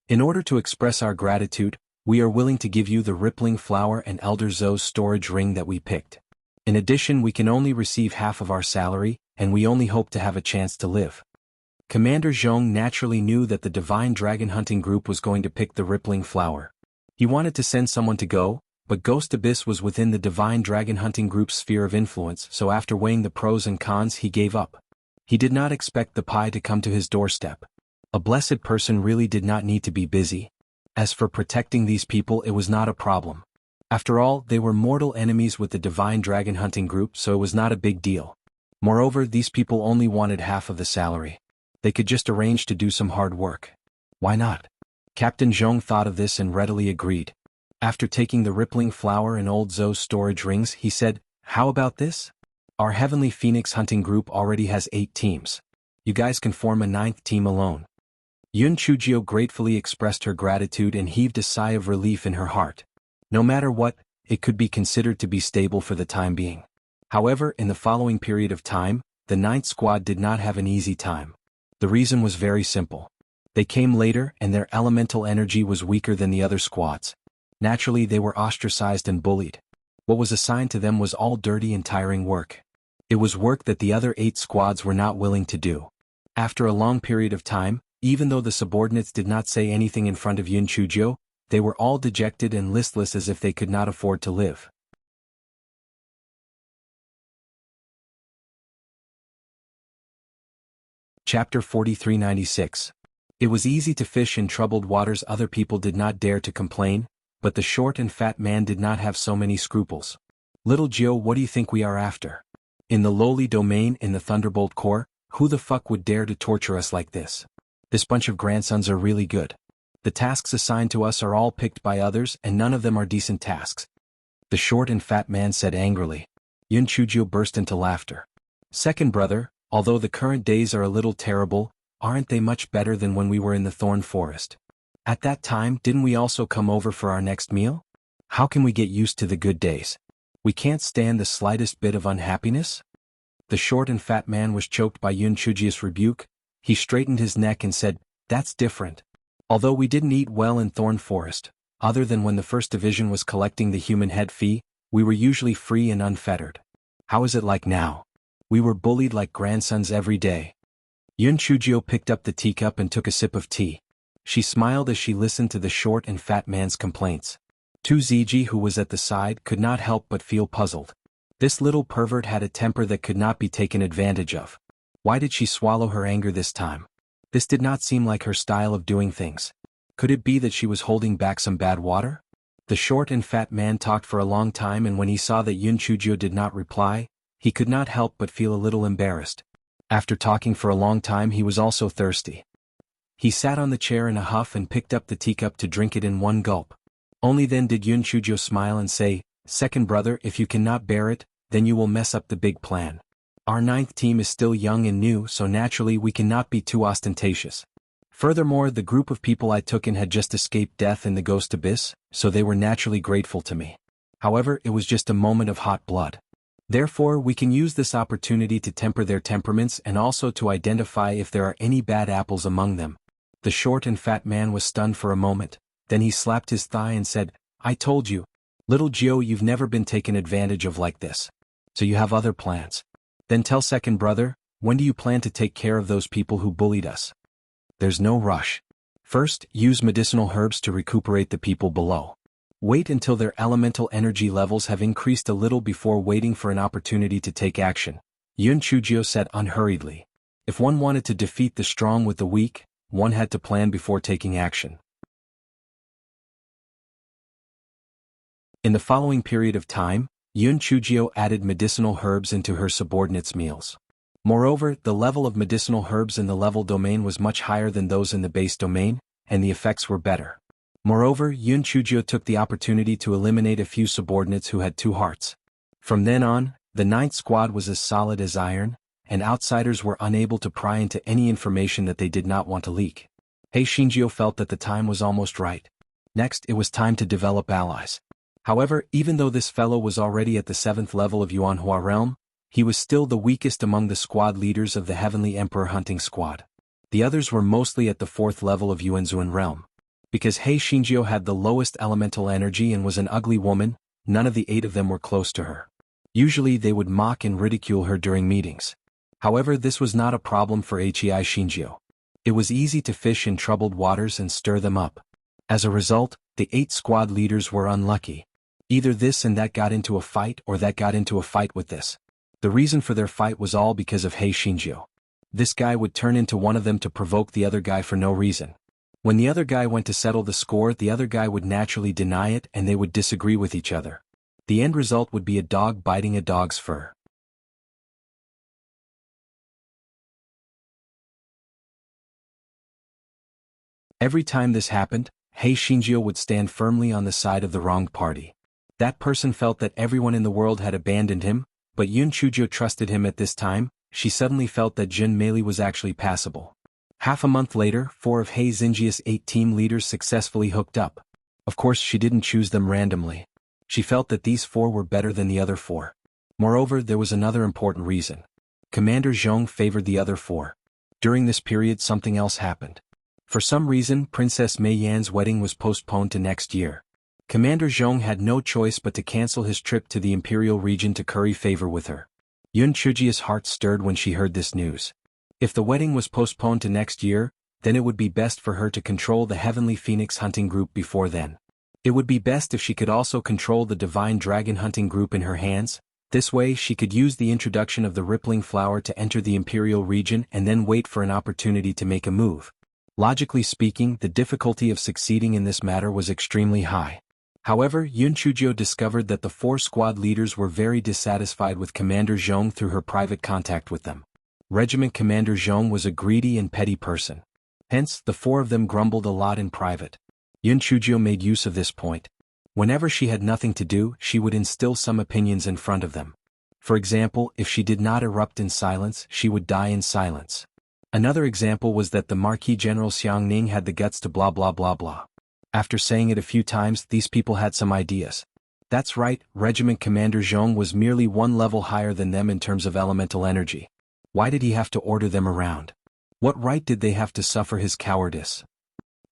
In order to express our gratitude, we are willing to give you the rippling flower and Elder Zou's storage ring that we picked. In addition, we can only receive half of our salary, and we only hope to have a chance to live." Commander Zhong naturally knew that the Divine Dragon Hunting Group was going to pick the rippling flower. He wanted to send someone to go, but Ghost Abyss was within the Divine Dragon Hunting Group's sphere of influence, so after weighing the pros and cons he gave up. He did not expect the pie to come to his doorstep. A blessed person really did not need to be busy. As for protecting these people, it was not a problem. After all, they were mortal enemies with the Divine Dragon Hunting Group, so it was not a big deal. Moreover, these people only wanted half of the salary. They could just arrange to do some hard work. Why not? Captain Zhong thought of this and readily agreed. After taking the rippling flower and Old Zou's storage rings, he said, "How about this? Our Heavenly Phoenix Hunting Group already has 8 teams. You guys can form a 9th team alone." Yun Chujio gratefully expressed her gratitude and heaved a sigh of relief in her heart. No matter what, it could be considered to be stable for the time being. However, in the following period of time, the ninth squad did not have an easy time. The reason was very simple. They came later and their elemental energy was weaker than the other squads. Naturally, they were ostracized and bullied. What was assigned to them was all dirty and tiring work. It was work that the other 8 squads were not willing to do. After a long period of time, even though the subordinates did not say anything in front of Yun Chujio, they were all dejected and listless as if they could not afford to live. Chapter 4396. It was easy to fish in troubled waters. Other people did not dare to complain, but the short and fat man did not have so many scruples. Little Joe, what do you think we are after? In the lowly domain in the Thunderbolt Corps, who the fuck would dare to torture us like this? This bunch of grandsons are really good. The tasks assigned to us are all picked by others and none of them are decent tasks. The short and fat man said angrily. Yun Chujio burst into laughter. Second brother, although the current days are a little terrible, aren't they much better than when we were in the thorn forest? At that time, didn't we also come over for our next meal? How can we get used to the good days? We can't stand the slightest bit of unhappiness? The short and fat man was choked by Yun Chujio's rebuke. He straightened his neck and said, "That's different. Although we didn't eat well in Thorn Forest, other than when the First Division was collecting the human head fee, we were usually free and unfettered. How is it like now? We were bullied like grandsons every day." Yun Chujio picked up the teacup and took a sip of tea. She smiled as she listened to the short and fat man's complaints. Tu Ziji, who was at the side, could not help but feel puzzled. This little pervert had a temper that could not be taken advantage of. Why did she swallow her anger this time? This did not seem like her style of doing things. Could it be that she was holding back some bad water? The short and fat man talked for a long time, and when he saw that Yun Chujio did not reply, he could not help but feel a little embarrassed. After talking for a long time, he was also thirsty. He sat on the chair in a huff and picked up the teacup to drink it in one gulp. Only then did Yun Chujio smile and say, "Second brother, if you cannot bear it, then you will mess up the big plan. Our 9th team is still young and new, so naturally we cannot be too ostentatious. Furthermore, the group of people I took in had just escaped death in the Ghost Abyss, so they were naturally grateful to me. However, it was just a moment of hot blood. Therefore, we can use this opportunity to temper their temperaments and also to identify if there are any bad apples among them." The short and fat man was stunned for a moment, then he slapped his thigh and said, "I told you. Little Gio, you've never been taken advantage of like this. So you have other plans. Then tell second brother, when do you plan to take care of those people who bullied us?" "There's no rush. First, use medicinal herbs to recuperate the people below. Wait until their elemental energy levels have increased a little before waiting for an opportunity to take action," Yun Chujio said unhurriedly. If one wanted to defeat the strong with the weak, one had to plan before taking action. In the following period of time, Yun Chujio added medicinal herbs into her subordinates' meals. Moreover, the level of medicinal herbs in the level domain was much higher than those in the base domain, and the effects were better. Moreover, Yun Chujio took the opportunity to eliminate a few subordinates who had 2 hearts. From then on, the 9th squad was as solid as iron, and outsiders were unable to pry into any information that they did not want to leak. Hei Shinjio felt that the time was almost right. Next, it was time to develop allies. However, even though this fellow was already at the 7th level of Yuanhua realm, he was still the weakest among the squad leaders of the Heavenly Emperor hunting squad. The others were mostly at the 4th level of Yuanzuan realm. Because Hei Shinjio had the lowest elemental energy and was an ugly woman, none of the 8 of them were close to her. Usually they would mock and ridicule her during meetings. However, this was not a problem for Hei Shinjio. It was easy to fish in troubled waters and stir them up. As a result, the 8 squad leaders were unlucky. Either this and that got into a fight or that got into a fight with this. The reason for their fight was all because of Hei Shinjio. This guy would turn into one of them to provoke the other guy for no reason. When the other guy went to settle the score, the other guy would naturally deny it and they would disagree with each other. The end result would be a dog biting a dog's fur. Every time this happened, Hei Shinjio would stand firmly on the side of the wronged party. That person felt that everyone in the world had abandoned him, but Yun Chujio trusted him at this time. She suddenly felt that Jin Meili was actually passable. Half a month later, 4 of Hei Xinjia's 8 team leaders successfully hooked up. Of course, she didn't choose them randomly. She felt that these 4 were better than the other 4. Moreover, there was another important reason. Commander Zhong favored the other four. During this period something else happened. For some reason, Princess Mei Yan's wedding was postponed to next year. Commander Zhong had no choice but to cancel his trip to the Imperial region to curry favor with her. Yun Chujia's heart stirred when she heard this news. If the wedding was postponed to next year, then it would be best for her to control the Heavenly Phoenix hunting group before then. It would be best if she could also control the Divine Dragon hunting group in her hands. This way she could use the introduction of the Rippling Flower to enter the Imperial region and then wait for an opportunity to make a move. Logically speaking, the difficulty of succeeding in this matter was extremely high. However, Yun Chujio discovered that the four squad leaders were very dissatisfied with Commander Zhong through her private contact with them. Regiment Commander Zhong was a greedy and petty person. Hence, the four of them grumbled a lot in private. Yun Chujio made use of this point. Whenever she had nothing to do, she would instill some opinions in front of them. For example, if she did not erupt in silence, she would die in silence. Another example was that the Marquis General Xiang Ning had the guts to blah blah blah blah. After saying it a few times, these people had some ideas. That's right, Regiment Commander Zhong was merely one level higher than them in terms of elemental energy. Why did he have to order them around? What right did they have to suffer his cowardice?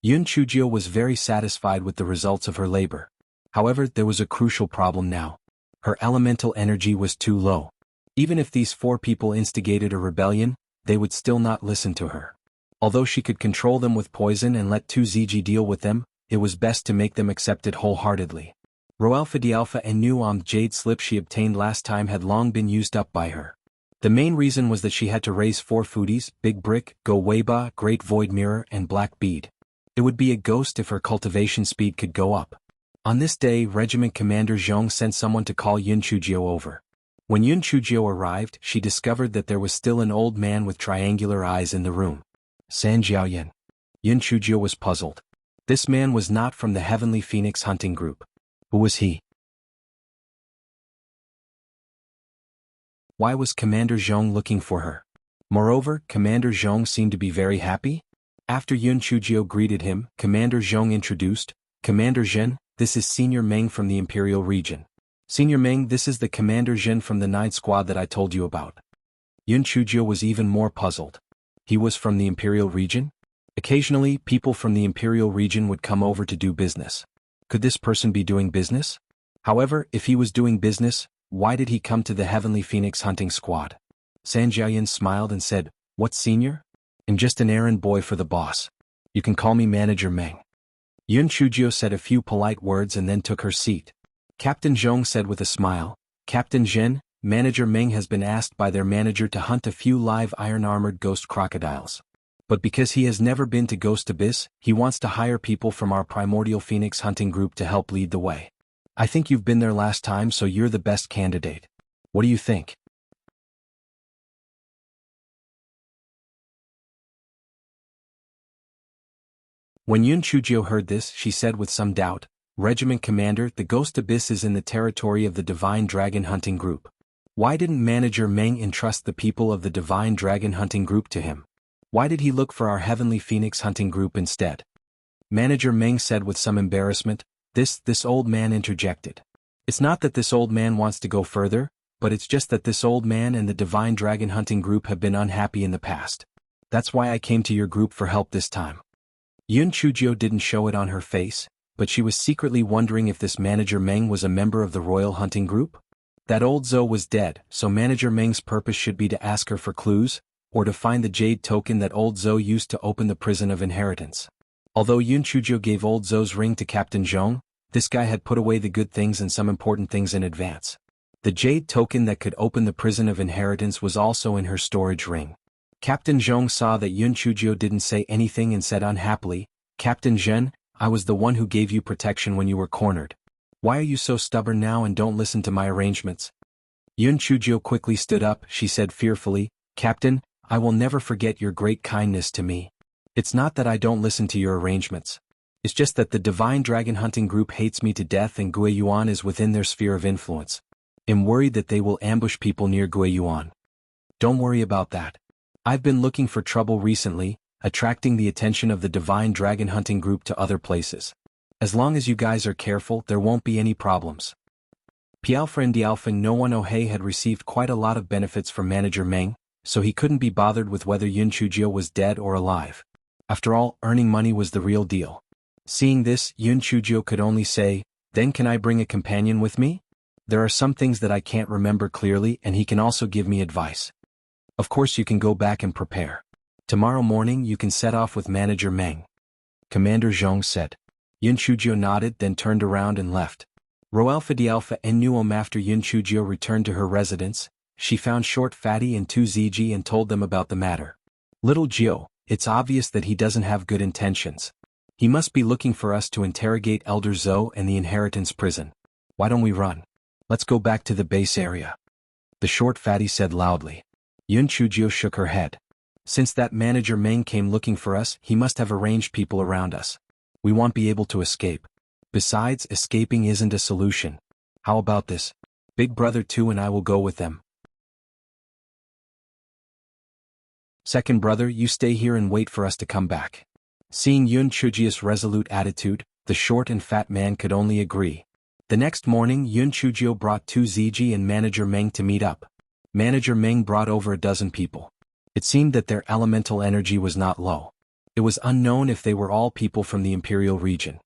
Yun Chujio was very satisfied with the results of her labor. However, there was a crucial problem now. Her elemental energy was too low. Even if these four people instigated a rebellion, they would still not listen to her. Although she could control them with poison and let 2ZG deal with them, it was best to make them accept it wholeheartedly. Roalpha Dialpha and new jade slip she obtained last time had long been used up by her. The main reason was that she had to raise 4 foodies, Big Brick, Go Weiba, Great Void Mirror and Black Bead. It would be a ghost if her cultivation speed could go up. On this day, Regiment Commander Zhong sent someone to call Yun Chujio over. When Yun Chujio arrived, she discovered that there was still an old man with triangular eyes in the room. San Jiaoyan. Yun Chujio was puzzled. This man was not from the Heavenly Phoenix hunting group. Who was he? Why was Commander Zhong looking for her? Moreover, Commander Zhong seemed to be very happy. After Yun Chujio greeted him, Commander Zhong introduced, Commander Zhen, this is Senior Meng from the Imperial region. Senior Meng, this is the Commander Zhen from the 9th squad that I told you about. Yun Chujio was even more puzzled. He was from the Imperial region? Occasionally, people from the Imperial region would come over to do business. Could this person be doing business? However, if he was doing business, why did he come to the Heavenly Phoenix hunting squad? San Jiaoyan smiled and said, What, senior? I'm just an errand boy for the boss. You can call me Manager Meng. Yun Chujio said a few polite words and then took her seat. Captain Zhong said with a smile, Captain Zhen, Manager Meng has been asked by their manager to hunt a few live iron-armored ghost crocodiles. But because he has never been to Ghost Abyss, he wants to hire people from our Primordial Phoenix hunting group to help lead the way. I think you've been there last time, so you're the best candidate. What do you think? When Yun Chujio heard this, she said with some doubt, Regiment Commander, the Ghost Abyss is in the territory of the Divine Dragon hunting group. Why didn't Manager Meng entrust the people of the Divine Dragon hunting group to him? Why did he look for our Heavenly Phoenix hunting group instead? Manager Meng said with some embarrassment. This old man interjected. It's not that this old man wants to go further, but it's just that this old man and the Divine Dragon hunting group have been unhappy in the past. That's why I came to your group for help this time. Yun Chujio didn't show it on her face, but she was secretly wondering if this Manager Meng was a member of the Royal Hunting Group. That old Zhou was dead, so Manager Meng's purpose should be to ask her for clues, or to find the jade token that old Zhou used to open the prison of inheritance. Although Yun Chujio gave old Zhou's ring to Captain Zhong, this guy had put away the good things and some important things in advance. The jade token that could open the prison of inheritance was also in her storage ring. Captain Zhong saw that Yun Chujio didn't say anything and said unhappily, Captain Zhen, I was the one who gave you protection when you were cornered. Why are you so stubborn now and don't listen to my arrangements? Yun Chujio quickly stood up. She said fearfully, Captain, I will never forget your great kindness to me. It's not that I don't listen to your arrangements. It's just that the Divine Dragon hunting group hates me to death and Gui Yuan is within their sphere of influence. I'm worried that they will ambush people near Gui Yuan. Don't worry about that. I've been looking for trouble recently, attracting the attention of the Divine Dragon hunting group to other places. As long as you guys are careful, there won't be any problems. Pialfra and Dialfang no one Ohei had received quite a lot of benefits from Manager Meng, so he couldn't be bothered with whether Yun Chujio was dead or alive. After all, earning money was the real deal. Seeing this, Yun Chujio could only say, "Then can I bring a companion with me? There are some things that I can't remember clearly and he can also give me advice." "Of course you can go back and prepare. Tomorrow morning you can set off with Manager Meng," Commander Zhong said. Yun Chujio nodded, then turned around and left. Roalpha Dialpha and Nuom. After Yun Chujio returned to her residence, she found Short Fatty and 2ZG and told them about the matter. "Little Gio, it's obvious that he doesn't have good intentions. He must be looking for us to interrogate Elder Zhou and the Inheritance Prison. Why don't we run? Let's go back to the base area," the Short Fatty said loudly. Yun Chujio shook her head. "Since that Manager Meng came looking for us, he must have arranged people around us. We won't be able to escape. Besides, escaping isn't a solution. How about this? Big Brother 2 and I will go with them. Second brother, you stay here and wait for us to come back." Seeing Yun Chujio's resolute attitude, the short and fat man could only agree. The next morning, Yun Chujio brought 2ZG and Manager Meng to meet up. Manager Meng brought over a dozen people. It seemed that their elemental energy was not low. It was unknown if they were all people from the Imperial region.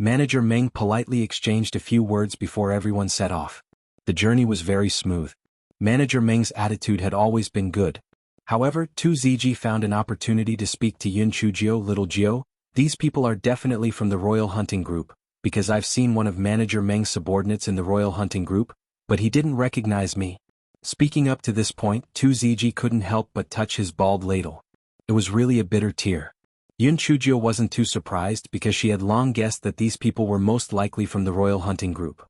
Manager Meng politely exchanged a few words before everyone set off. The journey was very smooth. Manager Meng's attitude had always been good. However, 2ZG found an opportunity to speak to Yun Chujio. "Little Gio, these people are definitely from the Royal Hunting Group, because I've seen one of Manager Meng's subordinates in the Royal Hunting Group, but he didn't recognize me." Speaking up to this point, 2ZG couldn't help but touch his bald ladle. It was really a bitter tear. Yun Chujio wasn't too surprised because she had long guessed that these people were most likely from the Royal Hunting Group.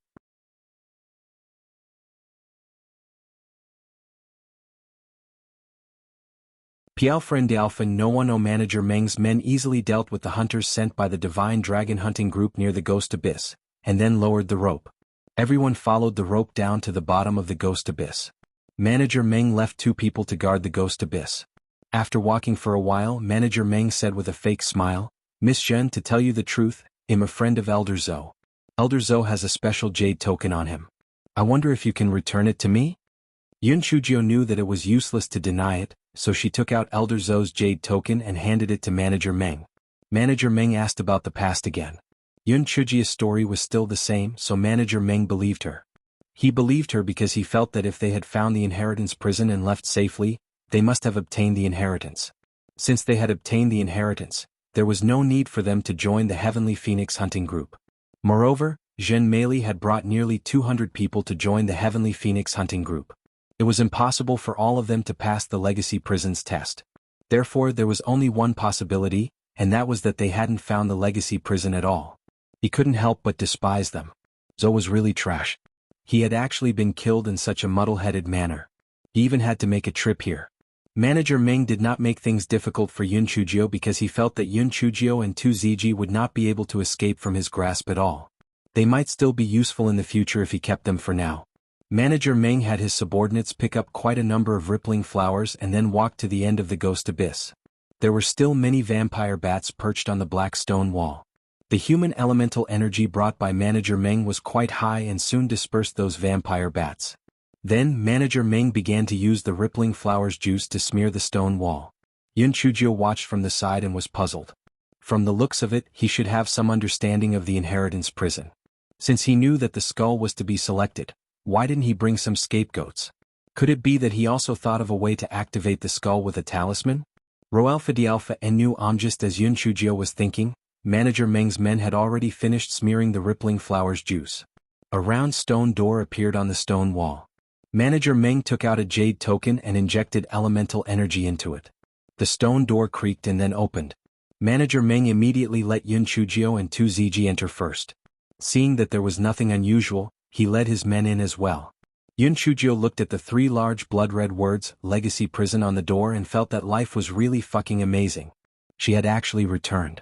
Pialfra and Dialfang no one Manager Meng's men easily dealt with the hunters sent by the Divine Dragon Hunting Group near the Ghost Abyss, and then lowered the rope. Everyone followed the rope down to the bottom of the Ghost Abyss. Manager Meng left 2 people to guard the Ghost Abyss. After walking for a while, Manager Meng said with a fake smile, "Miss Zhen, to tell you the truth, I'm a friend of Elder Zhou. Elder Zhou has a special jade token on him. I wonder if you can return it to me?" Yun Chujio knew that it was useless to deny it, so she took out Elder Zhou's jade token and handed it to Manager Meng. Manager Meng asked about the past again. Yun Chujio's story was still the same, so Manager Meng believed her. He believed her because he felt that if they had found the Inheritance Prison and left safely, they must have obtained the inheritance. Since they had obtained the inheritance, there was no need for them to join the Heavenly Phoenix Hunting Group. Moreover, Zhen Meili had brought nearly 200 people to join the Heavenly Phoenix Hunting Group. It was impossible for all of them to pass the Legacy Prison's test. Therefore, there was only one possibility, and that was that they hadn't found the Legacy Prison at all. He couldn't help but despise them. Zhou was really trash. He had actually been killed in such a muddle-headed manner. He even had to make a trip here. Manager Meng did not make things difficult for Yun Chujio because he felt that Yun Chujio and 2ZG would not be able to escape from his grasp at all. They might still be useful in the future if he kept them for now. Manager Meng had his subordinates pick up quite a number of rippling flowers and then walk to the end of the Ghost Abyss. There were still many vampire bats perched on the black stone wall. The human elemental energy brought by Manager Meng was quite high and soon dispersed those vampire bats. Then Manager Meng began to use the rippling flowers juice to smear the stone wall. Yun Chujio watched from the side and was puzzled. From the looks of it, he should have some understanding of the Inheritance Prison. Since he knew that the skull was to be selected, why didn't he bring some scapegoats? Could it be that he also thought of a way to activate the skull with a talisman? Roalpha Dialpha and knew just as Yun Chujio was thinking, Manager Meng's men had already finished smearing the rippling flowers juice. A round stone door appeared on the stone wall. Manager Meng took out a jade token and injected elemental energy into it. The stone door creaked and then opened. Manager Meng immediately let Yun Chujio and 2ZG enter first. Seeing that there was nothing unusual, he led his men in as well. Yun Chujio looked at the 3 large blood-red words, Legacy Prison, on the door and felt that life was really fucking amazing. She had actually returned.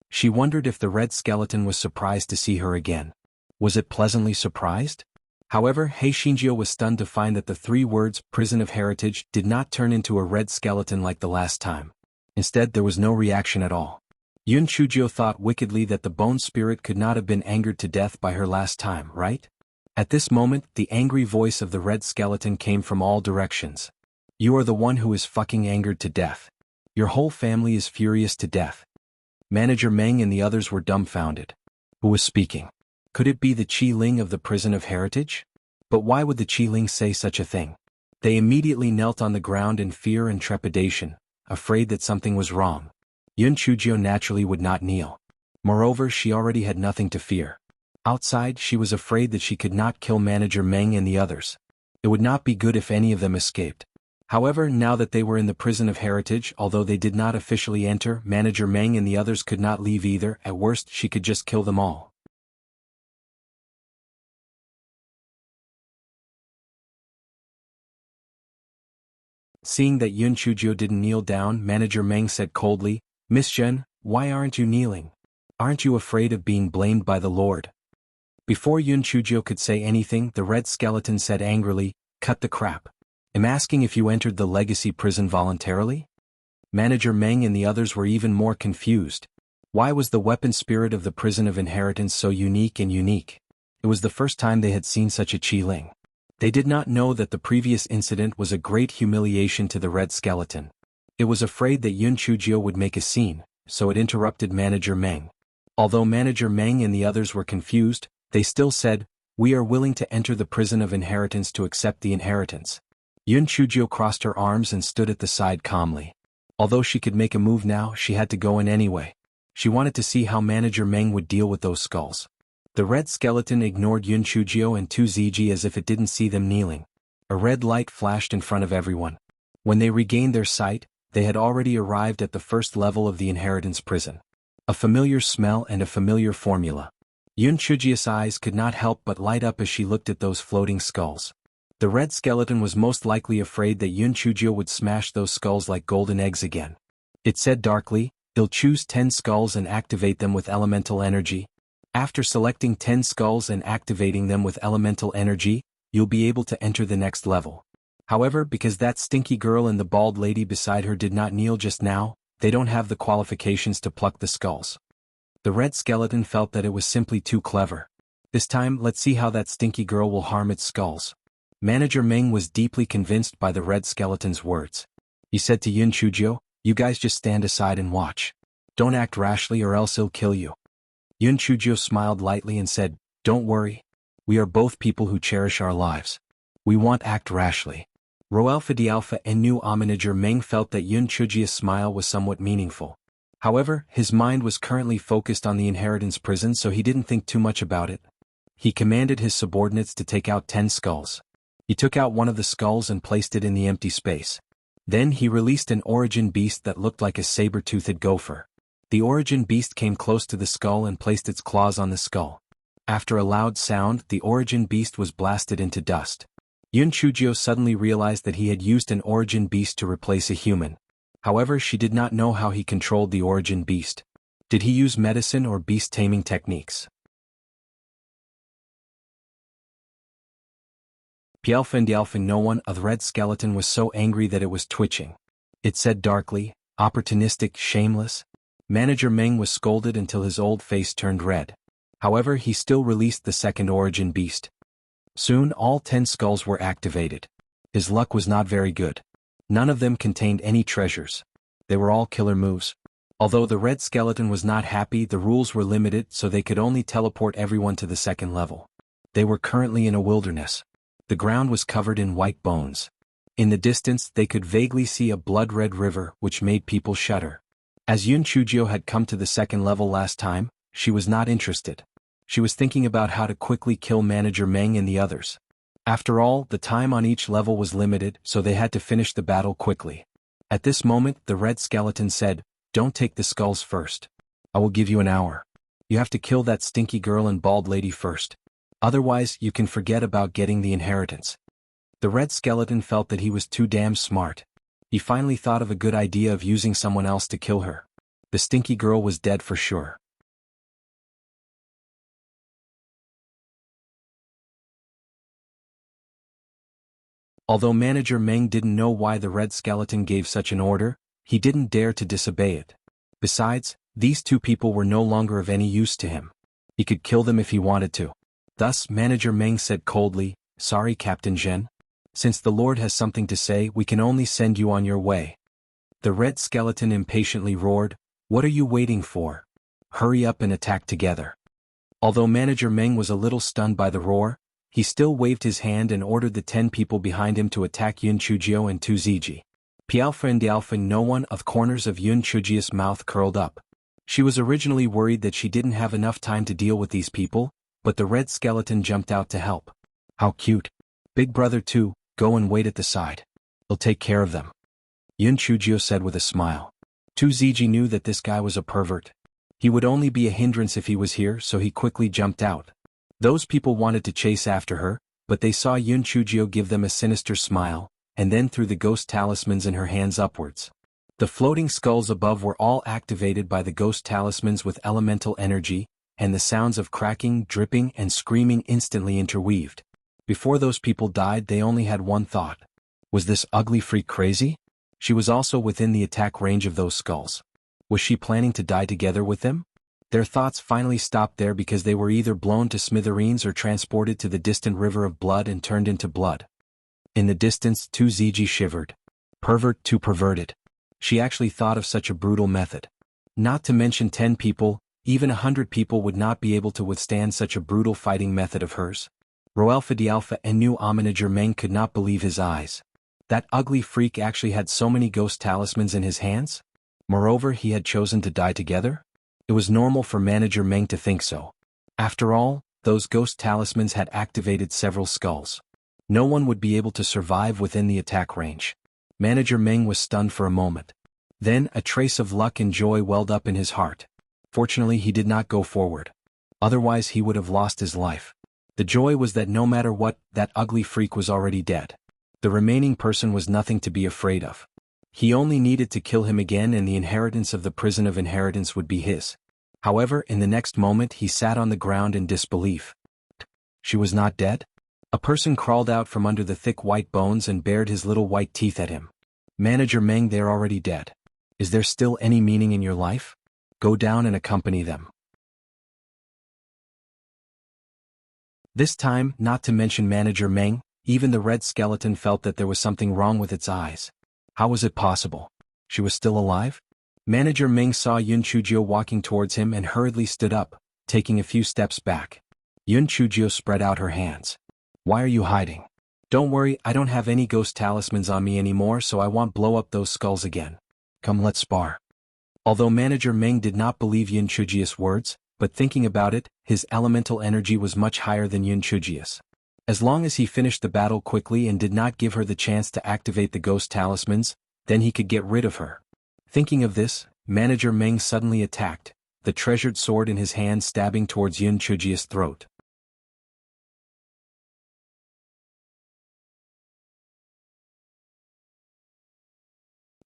She wondered if the red skeleton was surprised to see her again. Was it pleasantly surprised? However, Heishinjio was stunned to find that the 3 words, Prison of Heritage, did not turn into a red skeleton like the last time. Instead, there was no reaction at all. Yun Chujio thought wickedly that the bone spirit could not have been angered to death by her last time, right? At this moment, the angry voice of the red skeleton came from all directions. You are the one who is fucking angered to death. Your whole family is furious to death. Manager Meng and the others were dumbfounded. Who was speaking? Could it be the Qi Ling of the Prison of Heritage? But why would the Qi Ling say such a thing? They immediately knelt on the ground in fear and trepidation, afraid that something was wrong. Yun Chujio naturally would not kneel. Moreover, she already had nothing to fear. Outside, she was afraid that she could not kill Manager Meng and the others. It would not be good if any of them escaped. However, now that they were in the Prison of Heritage, although they did not officially enter, Manager Meng and the others could not leave either. At worst, she could just kill them all. Seeing that Yun Chujio didn't kneel down, Manager Meng said coldly, Miss Zhen, why aren't you kneeling? Aren't you afraid of being blamed by the Lord? Before Yun Chujio could say anything, the red skeleton said angrily, cut the crap. I'm asking if you entered the legacy prison voluntarily? Manager Meng and the others were even more confused. Why was the weapon spirit of the Prison of Inheritance so unique and unique? It was the first time they had seen such a Qi Ling. They did not know that the previous incident was a great humiliation to the red skeleton. It was afraid that Yun Chujio would make a scene, so it interrupted Manager Meng. Although Manager Meng and the others were confused, they still said, we are willing to enter the Prison of Inheritance to accept the inheritance. Yun Chujio crossed her arms and stood at the side calmly. Although she could make a move now, she had to go in anyway. She wanted to see how Manager Meng would deal with those skulls. The red skeleton ignored Yun Chujio and Tu Ziji as if it didn't see them kneeling. A red light flashed in front of everyone. When they regained their sight, they had already arrived at the first level of the inheritance prison. A familiar smell and a familiar formula. Yun Chujio's eyes could not help but light up as she looked at those floating skulls. The red skeleton was most likely afraid that Yun Chujio would smash those skulls like golden eggs again. It said darkly, "You'll choose 10 skulls and activate them with elemental energy. After selecting 10 skulls and activating them with elemental energy, you'll be able to enter the next level." However, because that stinky girl and the bald lady beside her did not kneel just now, they don't have the qualifications to pluck the skulls. The red skeleton felt that it was simply too clever. This time, let's see how that stinky girl will harm its skulls. Manager Meng was deeply convinced by the red skeleton's words. He said to Yun Chujio, "You guys just stand aside and watch. Don't act rashly or else he'll kill you." Yun Chujio smiled lightly and said, "Don't worry. We are both people who cherish our lives. We won't act rashly." Roalpha Dialpha and new Manager Meng felt that Yun Chujio's smile was somewhat meaningful. However, his mind was currently focused on the inheritance prison, so he didn't think too much about it. He commanded his subordinates to take out 10 skulls. He took out one of the skulls and placed it in the empty space. Then he released an origin beast that looked like a saber-toothed gopher. The origin beast came close to the skull and placed its claws on the skull. After a loud sound, the origin beast was blasted into dust. Yun Chujio suddenly realized that he had used an origin beast to replace a human. However, she did not know how he controlled the origin beast. Did he use medicine or beast-taming techniques? Pialfa and Dialfa, no one, the red skeleton was so angry that it was twitching. It said darkly, "Opportunistic, shameless." Manager Meng was scolded until his old face turned red. However, he still released the second origin beast. Soon all 10 skulls were activated. His luck was not very good. None of them contained any treasures. They were all killer moves. Although the red skeleton was not happy, the rules were limited, so they could only teleport everyone to the second level. They were currently in a wilderness. The ground was covered in white bones. In the distance, they could vaguely see a blood-red river, which made people shudder. As Yun Chujio had come to the second level last time, she was not interested. She was thinking about how to quickly kill Manager Meng and the others. After all, the time on each level was limited, so they had to finish the battle quickly. At this moment, the red skeleton said, "Don't take the skulls first. I will give you an hour. You have to kill that stinky girl and bald lady first. Otherwise, you can forget about getting the inheritance." The red skeleton felt that he was too damn smart. He finally thought of a good idea of using someone else to kill her. The stinky girl was dead for sure. Although Manager Meng didn't know why the red skeleton gave such an order, he didn't dare to disobey it. Besides, These two people were no longer of any use to him. He could kill them if he wanted to. Thus, Manager Meng said coldly, "Sorry, Captain Zhen. Since the Lord has something to say, we can only send you on your way." The red skeleton impatiently roared, "What are you waiting for? Hurry up and attack together." Although Manager Meng was a little stunned by the roar, he still waved his hand and ordered the 10 people behind him to attack Yun Chujio and Tu Ziji. Pialfa and Dialfa, no one of corners of Yun Chujio's mouth curled up. She was originally worried that she didn't have enough time to deal with these people, but the red skeleton jumped out to help. "How cute. Big brother too, go and wait at the side. He'll take care of them," Yun Chujio said with a smile. Tu Ziji knew that this guy was a pervert. He would only be a hindrance if he was here, so he quickly jumped out. Those people wanted to chase after her, but they saw Yun Chujio give them a sinister smile, and then threw the ghost talismans in her hands upwards. The floating skulls above were all activated by the ghost talismans with elemental energy, and the sounds of cracking, dripping, and screaming instantly interweaved. Before those people died, they only had one thought. Was this ugly freak crazy? She was also within the attack range of those skulls. Was she planning to die together with them? Their thoughts finally stopped there because they were either blown to smithereens or transported to the distant river of blood and turned into blood. In the distance, Tu Ziji shivered. Pervert to perverted. She actually thought of such a brutal method. Not to mention 10 people, even 100 people would not be able to withstand such a brutal fighting method of hers. Roelfa Dialfa and new Manager Meng could not believe his eyes. That ugly freak actually had so many ghost talismans in his hands? Moreover, he had chosen to die together? It was normal for Manager Meng to think so. After all, those ghost talismans had activated several skulls. No one would be able to survive within the attack range. Manager Meng was stunned for a moment. Then a trace of luck and joy welled up in his heart. Fortunately, he did not go forward. Otherwise, he would have lost his life. The joy was that no matter what, that ugly freak was already dead. The remaining person was nothing to be afraid of. He only needed to kill him again and the inheritance of the prison of inheritance would be his. However, in the next moment he sat on the ground in disbelief. She was not dead? A person crawled out from under the thick white bones and bared his little white teeth at him. Manager Meng, they're already dead. Is there still any meaning in your life? Go down and accompany them. This time, not to mention Manager Meng, even the red skeleton felt that there was something wrong with its eyes. How was it possible? She was still alive? Manager Meng saw Yun Chujio walking towards him and hurriedly stood up, taking a few steps back. Yun Chujio spread out her hands. Why are you hiding? Don't worry, I don't have any ghost talismans on me anymore, so I won't blow up those skulls again. Come, let's spar. Although Manager Meng did not believe Yun Chujio's words, but thinking about it, his elemental energy was much higher than Yun Chujio's. As long as he finished the battle quickly and did not give her the chance to activate the ghost talismans, then he could get rid of her. Thinking of this, Manager Meng suddenly attacked, the treasured sword in his hand stabbing towards Yun Chujio's throat.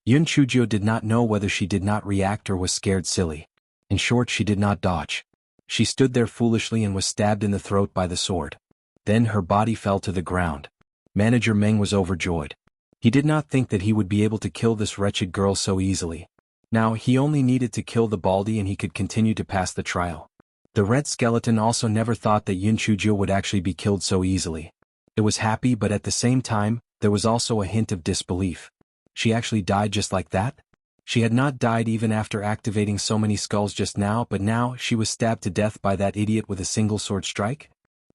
Yun Chujio did not know whether she did not react or was scared silly. In short, she did not dodge. She stood there foolishly and was stabbed in the throat by the sword. Then her body fell to the ground. Manager Meng was overjoyed. He did not think that he would be able to kill this wretched girl so easily. Now he only needed to kill the Baldy and he could continue to pass the trial. The red skeleton also never thought that Yun Chujio would actually be killed so easily. It was happy, but at the same time, there was also a hint of disbelief. She actually died just like that? She had not died even after activating so many skulls just now, but now she was stabbed to death by that idiot with a single sword strike?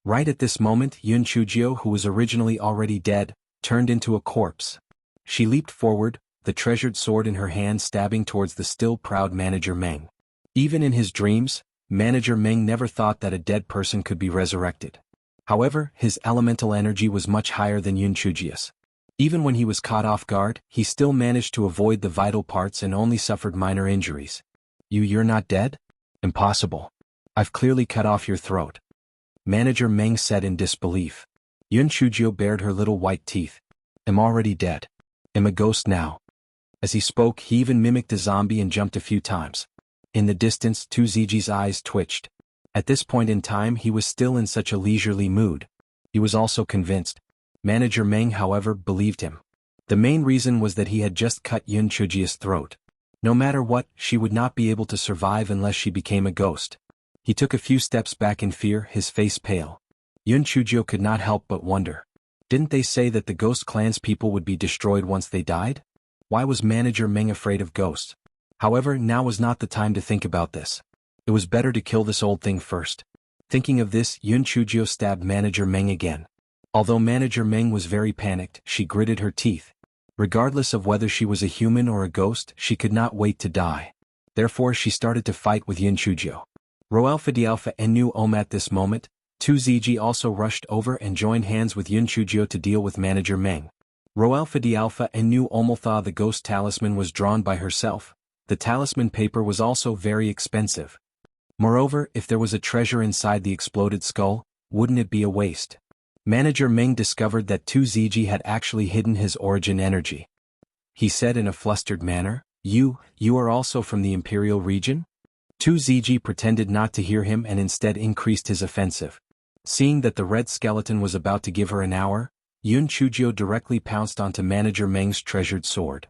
Right at this moment, Yun Chujio, who was originally already dead, turned into a corpse. She leaped forward, the treasured sword in her hand stabbing towards the still proud Manager Meng. Even in his dreams, Manager Meng never thought that a dead person could be resurrected. However, his elemental energy was much higher than Yun Chujio's. Even when he was caught off guard, he still managed to avoid the vital parts and only suffered minor injuries. You're not dead? Impossible. I've clearly cut off your throat. Manager Meng said in disbelief. Yun Chujio bared her little white teeth. I'm already dead. I'm a ghost now. As he spoke, he even mimicked a zombie and jumped a few times. In the distance, Tu Ziji's eyes twitched. At this point in time, he was still in such a leisurely mood. He was also convinced. Manager Meng, however, believed him. The main reason was that he had just cut Yun Chujio's throat. No matter what, she would not be able to survive unless she became a ghost. He took a few steps back in fear, his face pale. Yun Chujio could not help but wonder. Didn't they say that the ghost clan's people would be destroyed once they died? Why was Manager Meng afraid of ghosts? However, now was not the time to think about this. It was better to kill this old thing first. Thinking of this, Yun Chujio stabbed Manager Meng again. Although Manager Meng was very panicked, she gritted her teeth. Regardless of whether she was a human or a ghost, she could not wait to die. Therefore she started to fight with Yun Chujio. Roalpha Dialpha and Nu Om at this moment, 2ZG also rushed over and joined hands with Yun Chujio to deal with Manager Meng. Roalpha Dialpha and Nu Omultha, the ghost talisman was drawn by herself. The talisman paper was also very expensive. Moreover, if there was a treasure inside the exploded skull, wouldn't it be a waste? Manager Meng discovered that 2ZG had actually hidden his origin energy. He said in a flustered manner, You are also from the Imperial region? 2ZG pretended not to hear him and instead increased his offensive. Seeing that the red skeleton was about to give her an hour, Yun Chujio directly pounced onto Manager Meng's treasured sword.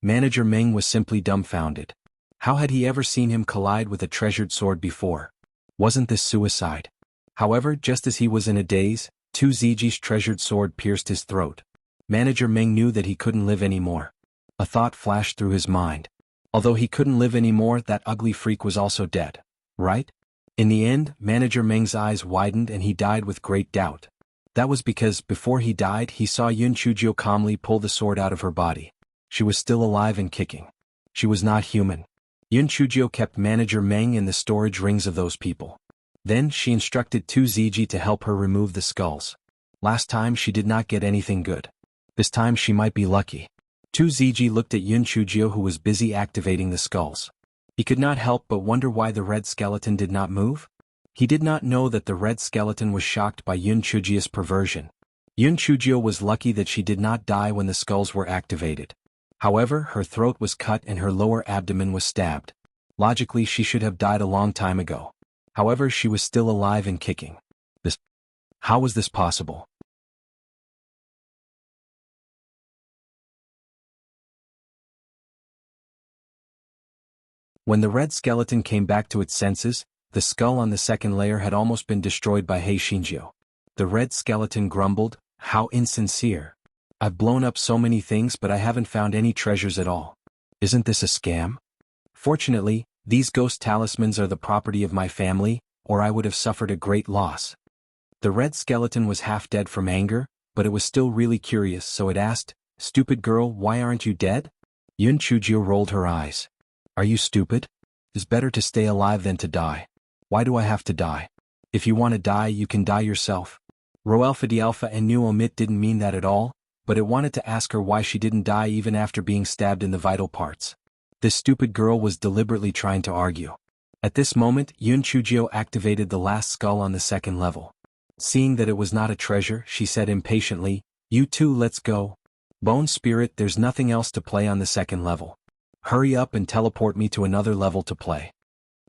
Manager Meng was simply dumbfounded. How had he ever seen him collide with a treasured sword before? Wasn't this suicide? However, just as he was in a daze, 2ZG's treasured sword pierced his throat. Manager Meng knew that he couldn't live anymore. A thought flashed through his mind. Although he couldn't live anymore, that ugly freak was also dead. Right? In the end, Manager Meng's eyes widened and he died with great doubt. That was because, before he died, he saw Yun Chujio calmly pull the sword out of her body. She was still alive and kicking. She was not human. Yun Chujio kept Manager Meng in the storage rings of those people. Then she instructed 2ZG to help her remove the skulls. Last time she did not get anything good. This time she might be lucky. 2ZG looked at Yun Chujio, who was busy activating the skulls. He could not help but wonder why the red skeleton did not move. He did not know that the red skeleton was shocked by Yun Chujio's perversion. Yun Chujio was lucky that she did not die when the skulls were activated. However, her throat was cut and her lower abdomen was stabbed. Logically, she should have died a long time ago. However, she was still alive and kicking. How was this possible? When the red skeleton came back to its senses, the skull on the second layer had almost been destroyed by Hei Shinjio. The red skeleton grumbled, How insincere. I've blown up so many things but I haven't found any treasures at all. Isn't this a scam? Fortunately, these ghost talismans are the property of my family, or I would have suffered a great loss. The red skeleton was half dead from anger, but it was still really curious, so it asked, Stupid girl, why aren't you dead? Yun Chujio rolled her eyes. Are you stupid? It's better to stay alive than to die. Why do I have to die? If you want to die, you can die yourself. Roalpha Dialpha and Nu Omit didn't mean that at all, but it wanted to ask her why she didn't die even after being stabbed in the vital parts. This stupid girl was deliberately trying to argue. At this moment, Yun Chujio activated the last skull on the second level. Seeing that it was not a treasure, she said impatiently, You two, let's go. Bone Spirit, there's nothing else to play on the second level. Hurry up and teleport me to another level to play.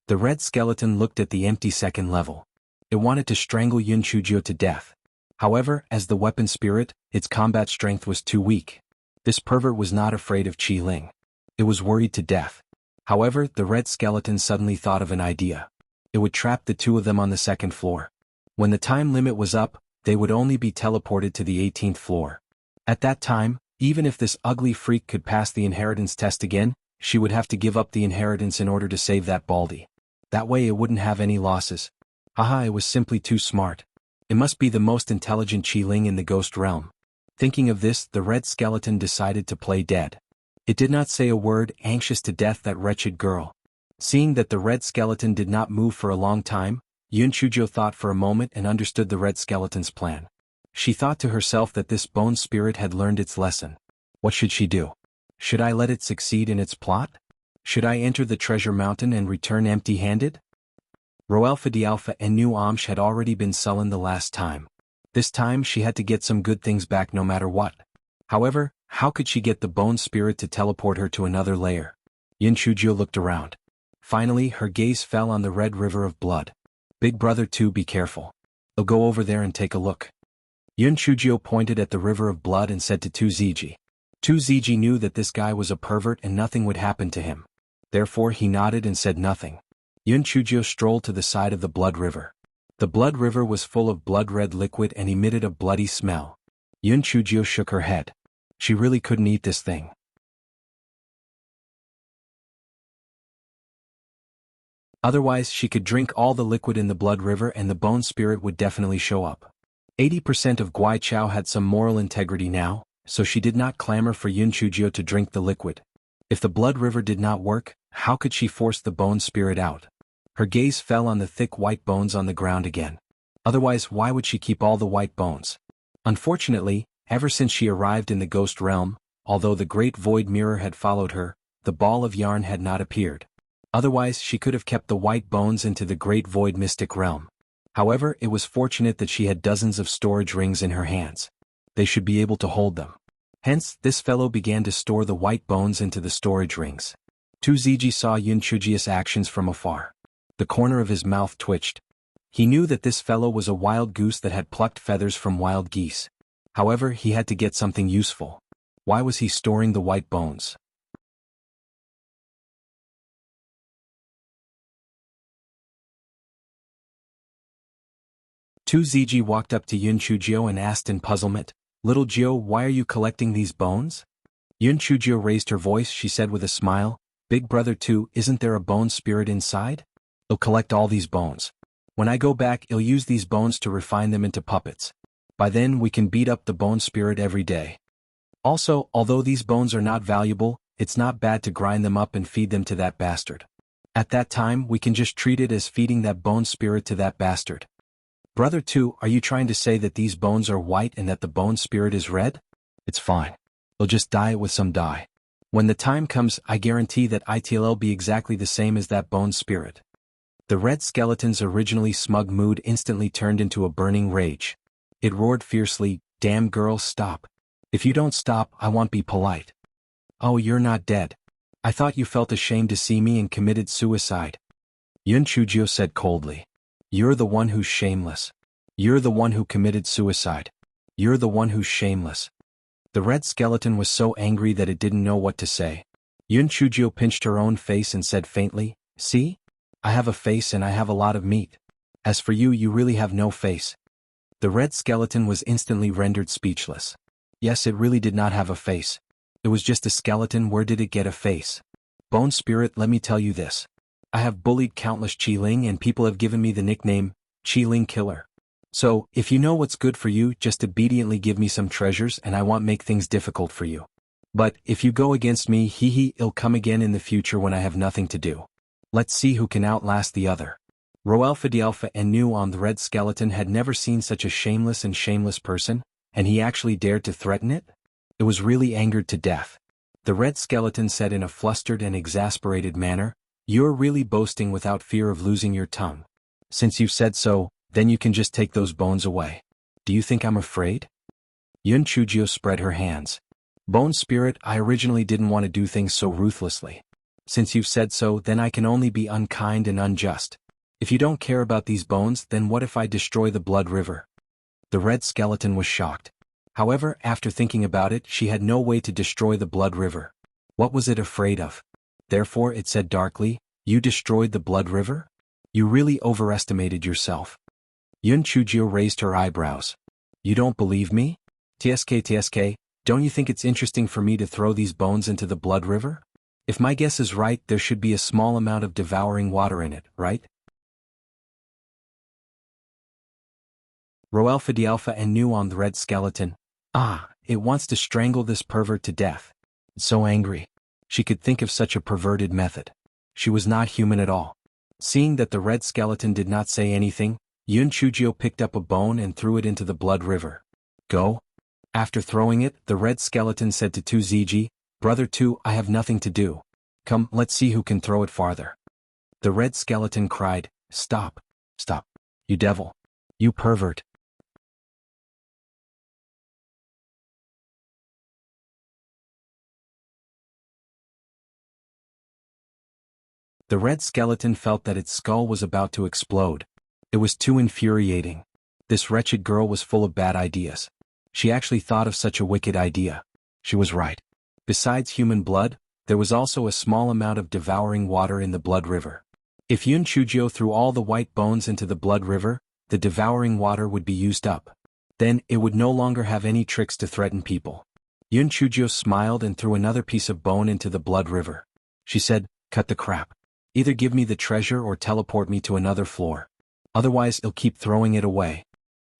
The red skeleton looked at the empty second level. It wanted to strangle Yun Chujio to death. However, as the weapon spirit, its combat strength was too weak. This pervert was not afraid of Qi Ling. It was worried to death. However, the red skeleton suddenly thought of an idea. It would trap the two of them on the second floor. When the time limit was up, they would only be teleported to the 18th floor. At that time, even if this ugly freak could pass the inheritance test again, she would have to give up the inheritance in order to save that baldy. That way it wouldn't have any losses. Haha, it was simply too smart. It must be the most intelligent Qi Ling in the ghost realm. Thinking of this, the red skeleton decided to play dead. It did not say a word, anxious to death, that wretched girl. Seeing that the red skeleton did not move for a long time, Yun Chujio thought for a moment and understood the red skeleton's plan. She thought to herself that this bone spirit had learned its lesson. What should she do? Should I let it succeed in its plot? Should I enter the treasure mountain and return empty-handed? Roalpha Dialpha and Nu Amsh had already been sullen the last time. This time she had to get some good things back no matter what. However, how could she get the bone spirit to teleport her to another layer? Yun Chujio looked around. Finally, her gaze fell on the red river of blood. Big brother 2, be careful. I'll go over there and take a look. Yun Chujio pointed at the river of blood and said to 2ZG. 2ZG knew that this guy was a pervert and nothing would happen to him. Therefore he nodded and said nothing. Yun Chujio strolled to the side of the blood river. The blood river was full of blood-red liquid and emitted a bloody smell. Yun Chujio shook her head. She really couldn't eat this thing. Otherwise she could drink all the liquid in the blood river and the bone spirit would definitely show up. 80% of Guai Chao had some moral integrity now, so she did not clamor for Yun Chujio to drink the liquid. If the blood river did not work, how could she force the bone spirit out? Her gaze fell on the thick white bones on the ground again. Otherwise, why would she keep all the white bones? Unfortunately, ever since she arrived in the ghost realm, although the great void mirror had followed her, the ball of yarn had not appeared. Otherwise she could have kept the white bones into the great void mystic realm. However, it was fortunate that she had dozens of storage rings in her hands. They should be able to hold them. Hence, this fellow began to store the white bones into the storage rings. 2ZG saw Yun Chujio's actions from afar. The corner of his mouth twitched. He knew that this fellow was a wild goose that had plucked feathers from wild geese. However, he had to get something useful. Why was he storing the white bones? 2ZG walked up to Yun Chujio and asked in puzzlement, "Little Jio, why are you collecting these bones?" Yun Chujio raised her voice. She said with a smile, "Big brother 2, isn't there a bone spirit inside? He'll collect all these bones. When I go back, he'll use these bones to refine them into puppets. By then we can beat up the bone spirit every day. Also, although these bones are not valuable, it's not bad to grind them up and feed them to that bastard. At that time we can just treat it as feeding that bone spirit to that bastard." "Brother 2, are you trying to say that these bones are white and that the bone spirit is red? It's fine. He'll just dye it with some dye. When the time comes, I guarantee that it'll be exactly the same as that bone spirit." The red skeleton's originally smug mood instantly turned into a burning rage. It roared fiercely, "Damn girl, stop. If you don't stop, I won't be polite." "Oh, you're not dead. I thought you felt ashamed to see me and committed suicide." Yun Chujio said coldly. "You're the one who's shameless. You're the one who committed suicide. You're the one who's shameless." The red skeleton was so angry that it didn't know what to say. Yun Chujio pinched her own face and said faintly, "See? I have a face and I have a lot of meat. As for you, you really have no face." The red skeleton was instantly rendered speechless. Yes, it really did not have a face. It was just a skeleton. Where did it get a face? "Bone spirit, let me tell you this. I have bullied countless Qiling and people have given me the nickname, Qiling Killer. So, if you know what's good for you, just obediently give me some treasures and I won't make things difficult for you. But, if you go against me, it'll come again in the future when I have nothing to do. Let's see who can outlast the other." Roelfa and knew on the red skeleton had never seen such a shameless person, and he actually dared to threaten it? It was really angered to death. The red skeleton said in a flustered and exasperated manner, "You're really boasting without fear of losing your tongue. Since you've said so, then you can just take those bones away. Do you think I'm afraid?" Yun Chujio spread her hands. "Bone spirit, I originally didn't want to do things so ruthlessly. Since you've said so, then I can only be unkind and unjust. If you don't care about these bones, then what if I destroy the blood river?" The red skeleton was shocked. However, after thinking about it, she had no way to destroy the blood river. What was it afraid of? Therefore it said darkly, "You destroyed the blood river? You really overestimated yourself." Yun Chujio raised her eyebrows. "You don't believe me? TSK, don't you think it's interesting for me to throw these bones into the blood river? If my guess is right, there should be a small amount of devouring water in it, right?" Roelfa and knew on the red skeleton. It wants to strangle this pervert to death. It's so angry. She could think of such a perverted method. She was not human at all. Seeing that the red skeleton did not say anything, Yun Chujio picked up a bone and threw it into the blood river. "Go." After throwing it, the red skeleton said to 2ZG, "Brother 2, I have nothing to do. Come, let's see who can throw it farther." The red skeleton cried, "Stop. Stop. You devil. You pervert." The red skeleton felt that its skull was about to explode. It was too infuriating. This wretched girl was full of bad ideas. She actually thought of such a wicked idea. She was right. Besides human blood, there was also a small amount of devouring water in the blood river. If Yun Chujio threw all the white bones into the blood river, the devouring water would be used up. Then, it would no longer have any tricks to threaten people. Yun Chujio smiled and threw another piece of bone into the blood river. She said, "Cut the crap. Either give me the treasure or teleport me to another floor. Otherwise I'll keep throwing it away."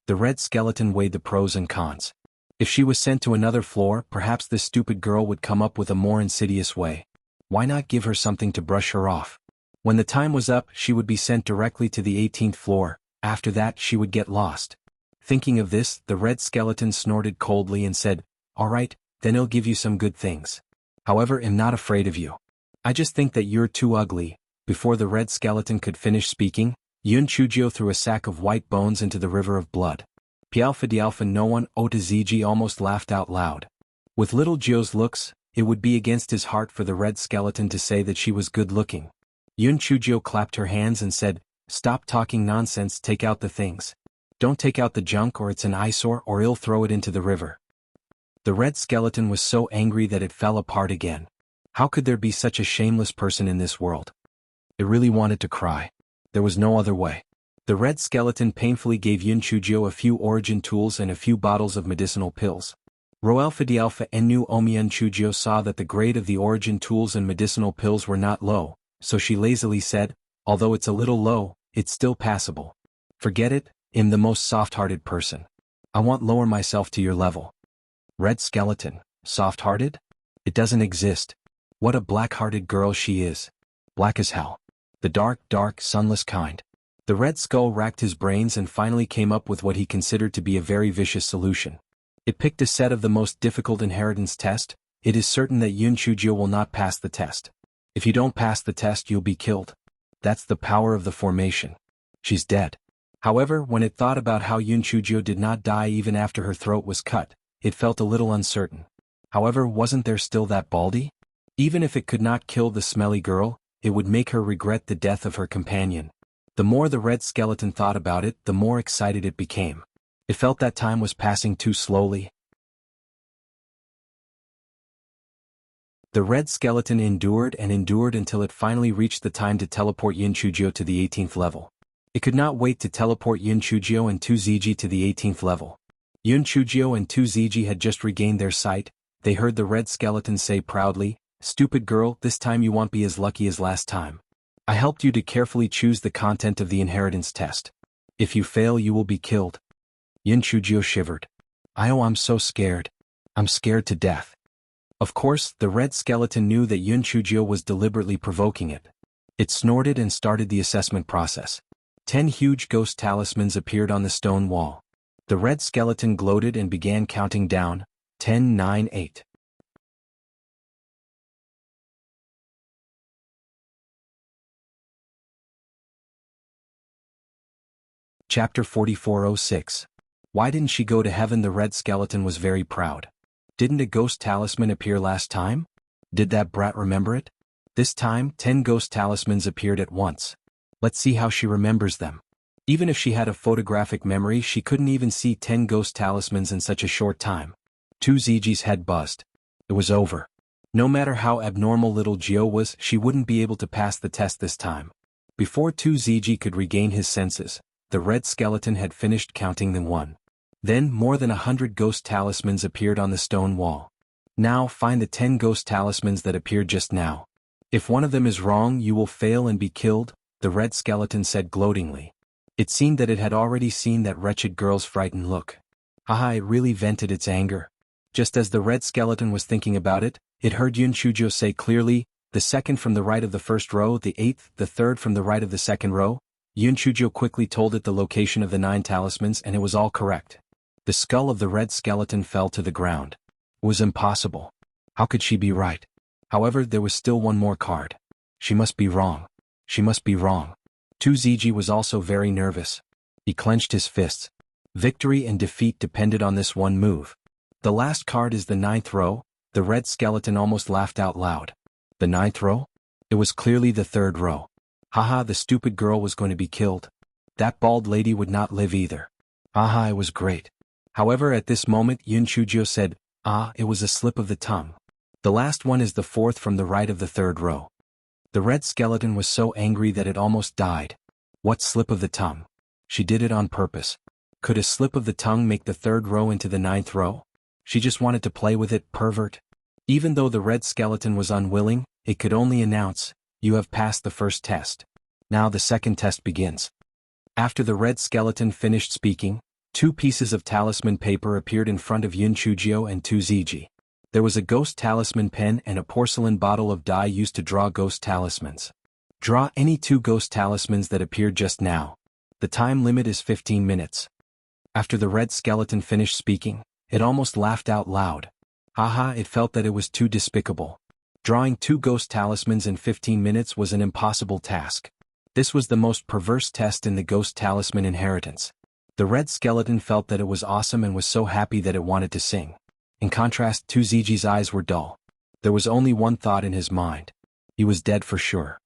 The red skeleton weighed the pros and cons. If she was sent to another floor, perhaps this stupid girl would come up with a more insidious way. Why not give her something to brush her off? When the time was up, she would be sent directly to the 18th floor. After that, she would get lost. Thinking of this, the red skeleton snorted coldly and said, "All right, then I'll give you some good things. However, I'm not afraid of you. I just think that you're too ugly." Before the red skeleton could finish speaking, Yun Chujio threw a sack of white bones into the river of blood. Pialpha Dialpha no one Ota Ziji almost laughed out loud. With little Jio's looks, it would be against his heart for the red skeleton to say that she was good-looking. Yun Chujio clapped her hands and said, "Stop talking nonsense, take out the things. Don't take out the junk or it's an eyesore or I'll throw it into the river." The red skeleton was so angry that it fell apart again. How could there be such a shameless person in this world? It really wanted to cry. There was no other way. The red skeleton painfully gave Yun Chujio a few origin tools and a few bottles of medicinal pills. Roalpha Dialpha Nu Omian Chujio saw that the grade of the origin tools and medicinal pills were not low, so she lazily said, "Although it's a little low, it's still passable. Forget it, I'm the most soft-hearted person. I won't lower myself to your level." Red skeleton, soft-hearted? It doesn't exist. What a black-hearted girl she is. Black as hell. The dark, sunless kind. The red skull racked his brains and finally came up with what he considered to be a very vicious solution. It picked a set of the most difficult inheritance test. It is certain that Yun Chujio will not pass the test. If you don't pass the test, you'll be killed. That's the power of the formation. She's dead. However, when it thought about how Yun Chujio did not die even after her throat was cut, it felt a little uncertain. However, wasn't there still that Baldy? Even if it could not kill the smelly girl, it would make her regret the death of her companion. The more the red skeleton thought about it, the more excited it became. It felt that time was passing too slowly. The red skeleton endured and endured until it finally reached the time to teleport Yun Chujio to the 18th level. It could not wait to teleport Yun Chujio and 2ZG to the 18th level. Yun Chujio and 2ZG had just regained their sight. They heard the red skeleton say proudly, "Stupid girl, this time you won't be as lucky as last time. I helped you to carefully choose the content of the inheritance test. If you fail, you will be killed." Yun Chujio shivered. I'm so scared. I'm scared to death." Of course, the red skeleton knew that Yun Chujio was deliberately provoking it. It snorted and started the assessment process. 10 huge ghost talismans appeared on the stone wall. The red skeleton gloated and began counting down. 10, 9, 8. Chapter 4406. Why didn't she go to heaven? The red skeleton was very proud. Didn't a ghost talisman appear last time? Did that brat remember it? This time, 10 ghost talismans appeared at once. Let's see how she remembers them. Even if she had a photographic memory, she couldn't even see 10 ghost talismans in such a short time. 2ZG's head buzzed. It was over. No matter how abnormal little Gio was, she wouldn't be able to pass the test this time. Before 2ZG could regain his senses, the red skeleton had finished counting them one. Then more than 100 ghost talismans appeared on the stone wall. Now find the 10 ghost talismans that appeared just now. If one of them is wrong, you will fail and be killed, the red skeleton said gloatingly. It seemed that it had already seen that wretched girl's frightened look. Haha, it really vented its anger. Just as the red skeleton was thinking about it, it heard Yun Chujio say clearly, "The second from the right of the first row, the 8th, the third from the right of the second row." Yun Chujio quickly told it the location of the 9 talismans and it was all correct. The skull of the red skeleton fell to the ground. It was impossible. How could she be right? However, there was still one more card. She must be wrong. She must be wrong. 2ZG was also very nervous. He clenched his fists. Victory and defeat depended on this one move. The last card is the 9th row. The red skeleton almost laughed out loud. The 9th row? It was clearly the 3rd row. Haha, the stupid girl was going to be killed. That bald lady would not live either. Haha, it was great. However, at this moment Yun Chujio said, it was a slip of the tongue. The last one is the fourth from the right of the third row. The red skeleton was so angry that it almost died. What slip of the tongue? She did it on purpose. Could a slip of the tongue make the third row into the ninth row? She just wanted to play with it, pervert. Even though the red skeleton was unwilling, it could only announce, "You have passed the first test. Now the second test begins." After the red skeleton finished speaking, 2 pieces of talisman paper appeared in front of Yun Chujio and 2ZG. There was a ghost talisman pen and a porcelain bottle of dye used to draw ghost talismans. Draw any 2 ghost talismans that appeared just now. The time limit is 15 minutes. After the red skeleton finished speaking, it almost laughed out loud. Haha, it felt that it was too despicable. Drawing 2 ghost talismans in 15 minutes was an impossible task. This was the most perverse test in the ghost talisman inheritance. The red skeleton felt that it was awesome and was so happy that it wanted to sing. In contrast, 2ZG's eyes were dull. There was only one thought in his mind. He was dead for sure.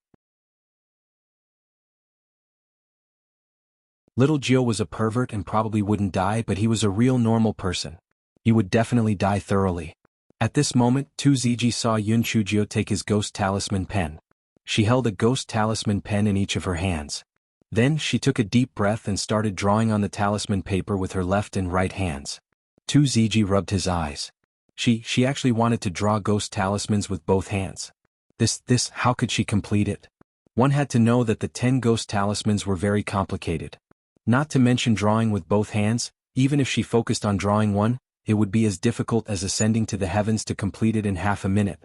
Little Gio was a pervert and probably wouldn't die, but he was a real normal person. He would definitely die thoroughly. At this moment, 2ZG saw Yun Chujio take his ghost talisman pen. She held a ghost talisman pen in each of her hands. Then she took a deep breath and started drawing on the talisman paper with her left and right hands. 2ZG rubbed his eyes. She actually wanted to draw ghost talismans with both hands. How could she complete it? One had to know that the 10 ghost talismans were very complicated. Not to mention drawing with both hands, even if she focused on drawing one, it would be as difficult as ascending to the heavens to complete it in half a minute.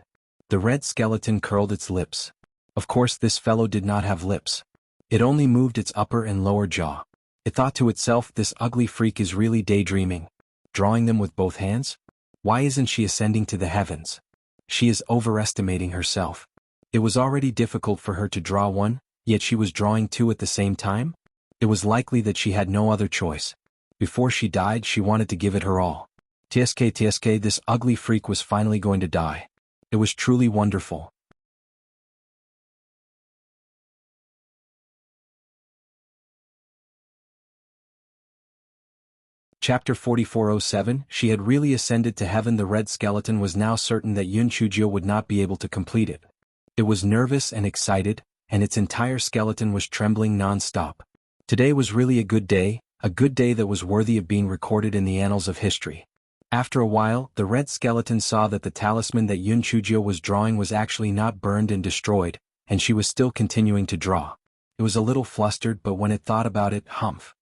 The red skeleton curled its lips. Of course, this fellow did not have lips. It only moved its upper and lower jaw. It thought to itself, this ugly freak is really daydreaming. Drawing them with both hands? Why isn't she ascending to the heavens? She is overestimating herself. It was already difficult for her to draw one, yet she was drawing 2 at the same time? It was likely that she had no other choice. Before she died, she wanted to give it her all. TSK, this ugly freak was finally going to die. It was truly wonderful. Chapter 4407. She had really ascended to heaven. The red skeleton was now certain that Yun Chujio would not be able to complete it. It was nervous and excited, and its entire skeleton was trembling non-stop. Today was really a good day that was worthy of being recorded in the annals of history. After a while, the red skeleton saw that the talisman that Yun Chujio was drawing was actually not burned and destroyed, and she was still continuing to draw. It was a little flustered, but when it thought about it, humph.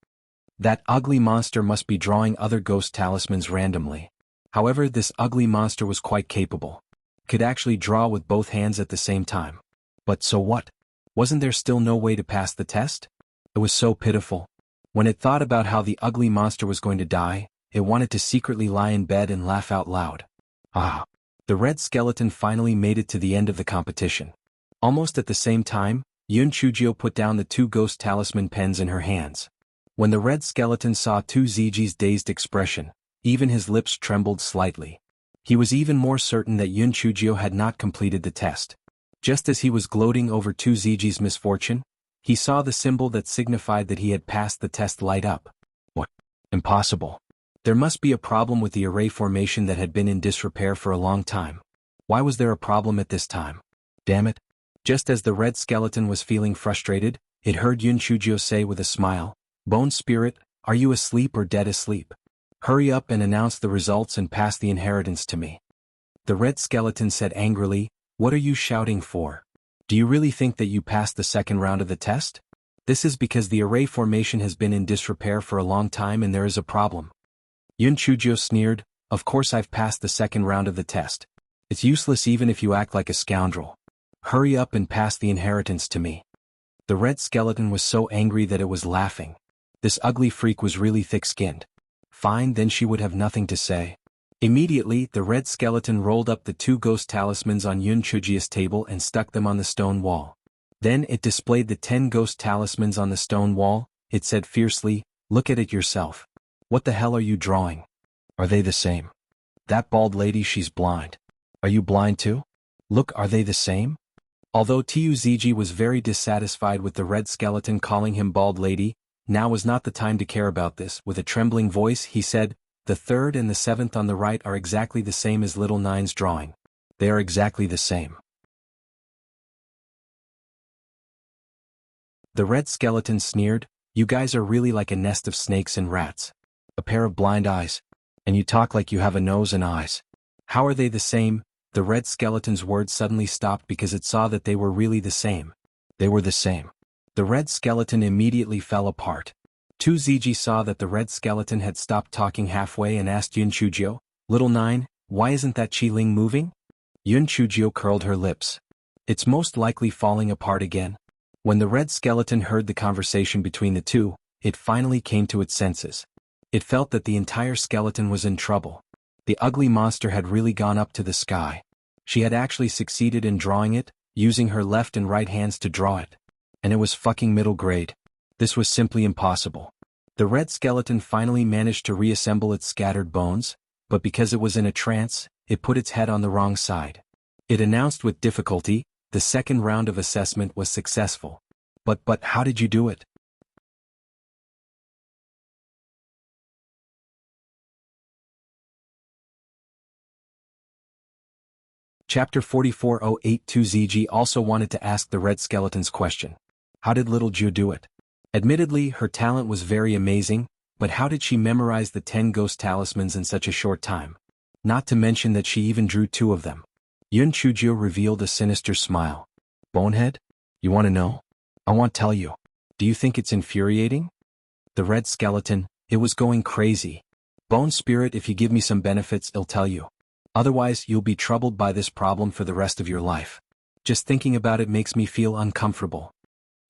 That ugly monster must be drawing other ghost talismans randomly. However, this ugly monster was quite capable. Could actually draw with both hands at the same time. But so what? Wasn't there still no way to pass the test? It was so pitiful. When it thought about how the ugly monster was going to die, it wanted to secretly lie in bed and laugh out loud. Ah! The red skeleton finally made it to the end of the competition. Almost at the same time, Yun Chujio put down the 2 ghost talisman pens in her hands. When the red skeleton saw 2ZG's dazed expression, even his lips trembled slightly. He was even more certain that Yun Chujio had not completed the test. Just as he was gloating over 2ZG's misfortune, he saw the symbol that signified that he had passed the test light up. What? Impossible. There must be a problem with the array formation that had been in disrepair for a long time. Why was there a problem at this time? Damn it. Just as the red skeleton was feeling frustrated, it heard Yun Chujio say with a smile, "Bone Spirit, are you asleep or dead asleep? Hurry up and announce the results and pass the inheritance to me." The red skeleton said angrily, "What are you shouting for? Do you really think that you passed the second round of the test? This is because the array formation has been in disrepair for a long time and there is a problem." Yun Chujio sneered, "Of course I've passed the second round of the test. It's useless even if you act like a scoundrel. Hurry up and pass the inheritance to me." The red skeleton was so angry that it was laughing. This ugly freak was really thick-skinned. Fine, then she would have nothing to say. Immediately, the red skeleton rolled up the 2 ghost talismans on Yun Chujio's table and stuck them on the stone wall. Then it displayed the 10 ghost talismans on the stone wall. It said fiercely, "Look at it yourself. What the hell are you drawing? Are they the same? That bald lady, she's blind. Are you blind too? Look, are they the same?" Although TUZG was very dissatisfied with the red skeleton calling him bald lady, now was not the time to care about this. With a trembling voice, he said, "The 3rd and the 7th on the right are exactly the same as little Nine's drawing. They are exactly the same. The red skeleton sneered, "You guys are really like a nest of snakes and rats. A pair of blind eyes. And you talk like you have a nose and eyes. How are they the same?" The red skeleton's words suddenly stopped because it saw that they were really the same. They were the same. The red skeleton immediately fell apart. 2ZG saw that the red skeleton had stopped talking halfway and asked Yun Chujio, "Little Nine, why isn't that Qiling moving?" Yun Chujio curled her lips. "It's most likely falling apart again." When the red skeleton heard the conversation between the two, it finally came to its senses. It felt that the entire skeleton was in trouble. The ugly monster had really gone up to the sky. She had actually succeeded in drawing it, using her left and right hands to draw it. And it was fucking middle grade. This was simply impossible. The red skeleton finally managed to reassemble its scattered bones, but because it was in a trance, it put its head on the wrong side. It announced with difficulty, "The second round of assessment was successful." But how did you do it?" Chapter 44082ZG also wanted to ask the red skeleton's question. How did little Ju do it? Admittedly, her talent was very amazing, but how did she memorize the 10 ghost talismans in such a short time? Not to mention that she even drew 2 of them. Yun Chujio revealed a sinister smile. "Bonehead? You want to know? I won't tell you. Do you think it's infuriating?" The red skeleton, "It was going crazy. Bone spirit, if you give me some benefits, I'll tell you. Otherwise, you'll be troubled by this problem for the rest of your life. Just thinking about it makes me feel uncomfortable."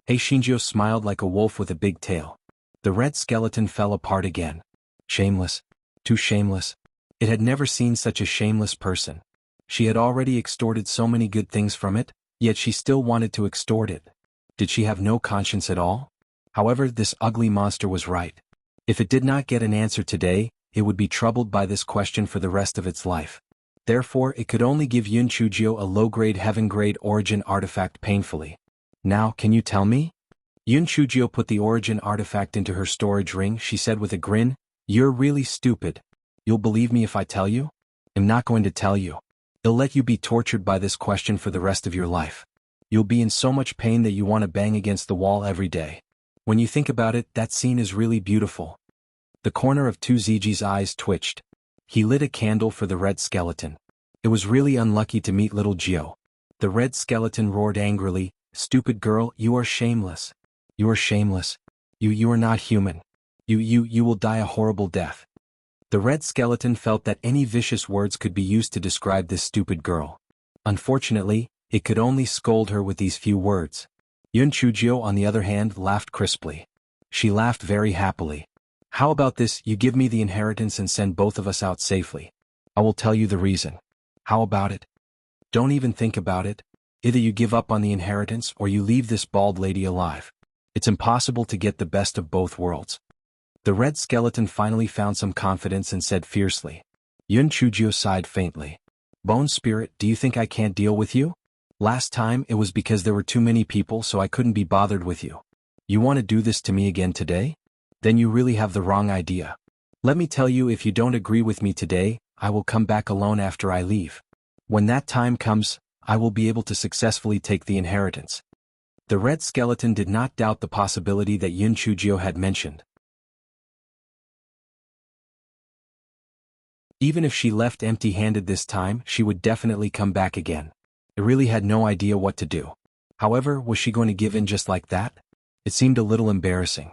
Shinjo smiled like a wolf with a big tail. The red skeleton fell apart again. Shameless. Too shameless. It had never seen such a shameless person. She had already extorted so many good things from it, yet she still wanted to extort it. Did she have no conscience at all? However, this ugly monster was right. If it did not get an answer today, it would be troubled by this question for the rest of its life. Therefore, it could only give Yun Chujio a low-grade heaven-grade origin artifact painfully. "Now, can you tell me?" Yun Chujio put the origin artifact into her storage ring. She said with a grin, "You're really stupid. You'll believe me if I tell you?" "I'm not going to tell you. I'll let you be tortured by this question for the rest of your life. You'll be in so much pain that you want to bang against the wall every day. When you think about it, that scene is really beautiful." The corner of 2ZG's eyes twitched. He lit a candle for the red skeleton. It was really unlucky to meet little Gio. The red skeleton roared angrily, "Stupid girl, you are shameless. You are shameless. You are not human. You will die a horrible death." The red skeleton felt that any vicious words could be used to describe this stupid girl. Unfortunately, it could only scold her with these few words. Yun Chujio, on the other hand, laughed crisply. She laughed very happily. "How about this, you give me the inheritance and send both of us out safely. I will tell you the reason. How about it? Don't even think about it. Either you give up on the inheritance or you leave this bald lady alive. It's impossible to get the best of both worlds." The red skeleton finally found some confidence and said fiercely. Yun Chujio sighed faintly. "Bone spirit, do you think I can't deal with you? Last time it was because there were too many people, so I couldn't be bothered with you. You want to do this to me again today? Then you really have the wrong idea. Let me tell you, if you don't agree with me today, I will come back alone after I leave. When that time comes, I will be able to successfully take the inheritance." The red skeleton did not doubt the possibility that Yun Chujio had mentioned. Even if she left empty-handed this time, she would definitely come back again. It really had no idea what to do. However, was she going to give in just like that? It seemed a little embarrassing.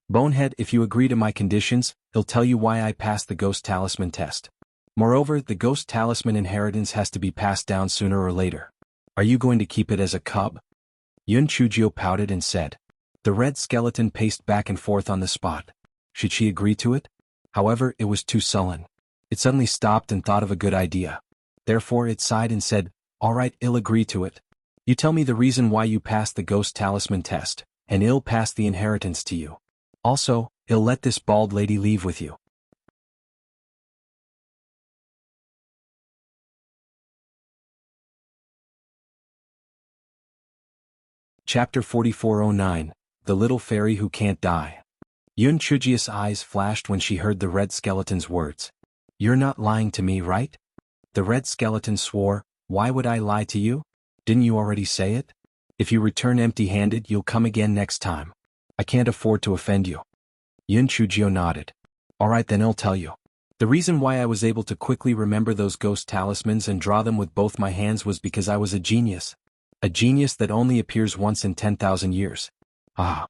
"Bonehead, if you agree to my conditions, I'll tell you why I passed the ghost talisman test. Moreover, the ghost talisman inheritance has to be passed down sooner or later. Are you going to keep it as a cub?" Yun Chujio pouted and said. The red skeleton paced back and forth on the spot. Should she agree to it? However, it was too sullen. It suddenly stopped and thought of a good idea. Therefore it sighed and said, "All right, I'll agree to it. You tell me the reason why you passed the ghost talisman test, and I'll pass the inheritance to you. Also, I'll let this bald lady leave with you." Chapter 4409, The Little Fairy Who Can't Die. Yun Chujio's eyes flashed when she heard the red skeleton's words. "You're not lying to me, right?" The red skeleton swore, Why would I lie to you? Didn't you already say it? If you return empty-handed, you'll come again next time. I can't afford to offend you. Yun Chujio nodded. All right, then I'll tell you. The reason why I was able to quickly remember those ghost talismans and draw them with both my hands was because I was a genius. A genius that only appears once in 10,000 years. Ah.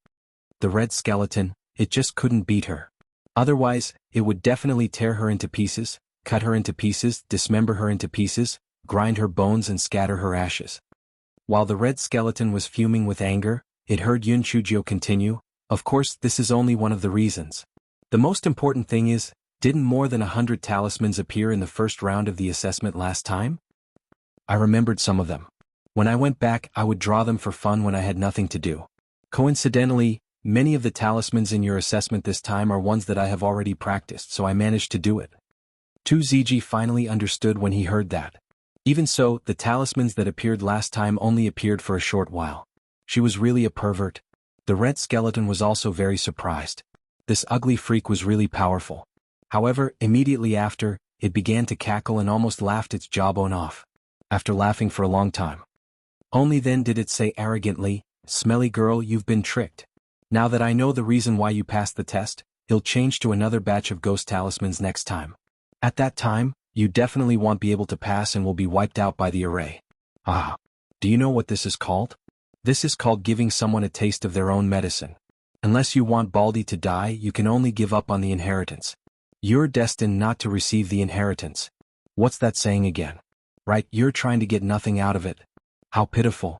The red skeleton, it just couldn't beat her. Otherwise, it would definitely tear her into pieces, cut her into pieces, dismember her into pieces, grind her bones and scatter her ashes. While the red skeleton was fuming with anger, it heard Yun Chujio continue, of course this is only one of the reasons. The most important thing is, didn't more than 100 talismans appear in the first round of the assessment last time? I remembered some of them. When I went back, I would draw them for fun when I had nothing to do. Coincidentally, many of the talismans in your assessment this time are ones that I have already practiced, so I managed to do it. 2ZG finally understood when he heard that. Even so, the talismans that appeared last time only appeared for a short while. She was really a pervert. The red skeleton was also very surprised. This ugly freak was really powerful. However, immediately after, it began to cackle and almost laughed its jawbone off. After laughing for a long time. Only then did it say arrogantly, "Smelly girl, you've been tricked. Now that I know the reason why you passed the test, he'll change to another batch of ghost talismans next time. At that time, you definitely won't be able to pass and will be wiped out by the array." Ah. Do you know what this is called? This is called giving someone a taste of their own medicine. Unless you want Baldi to die, you can only give up on the inheritance. You're destined not to receive the inheritance. What's that saying again? Right, you're trying to get nothing out of it. How pitiful.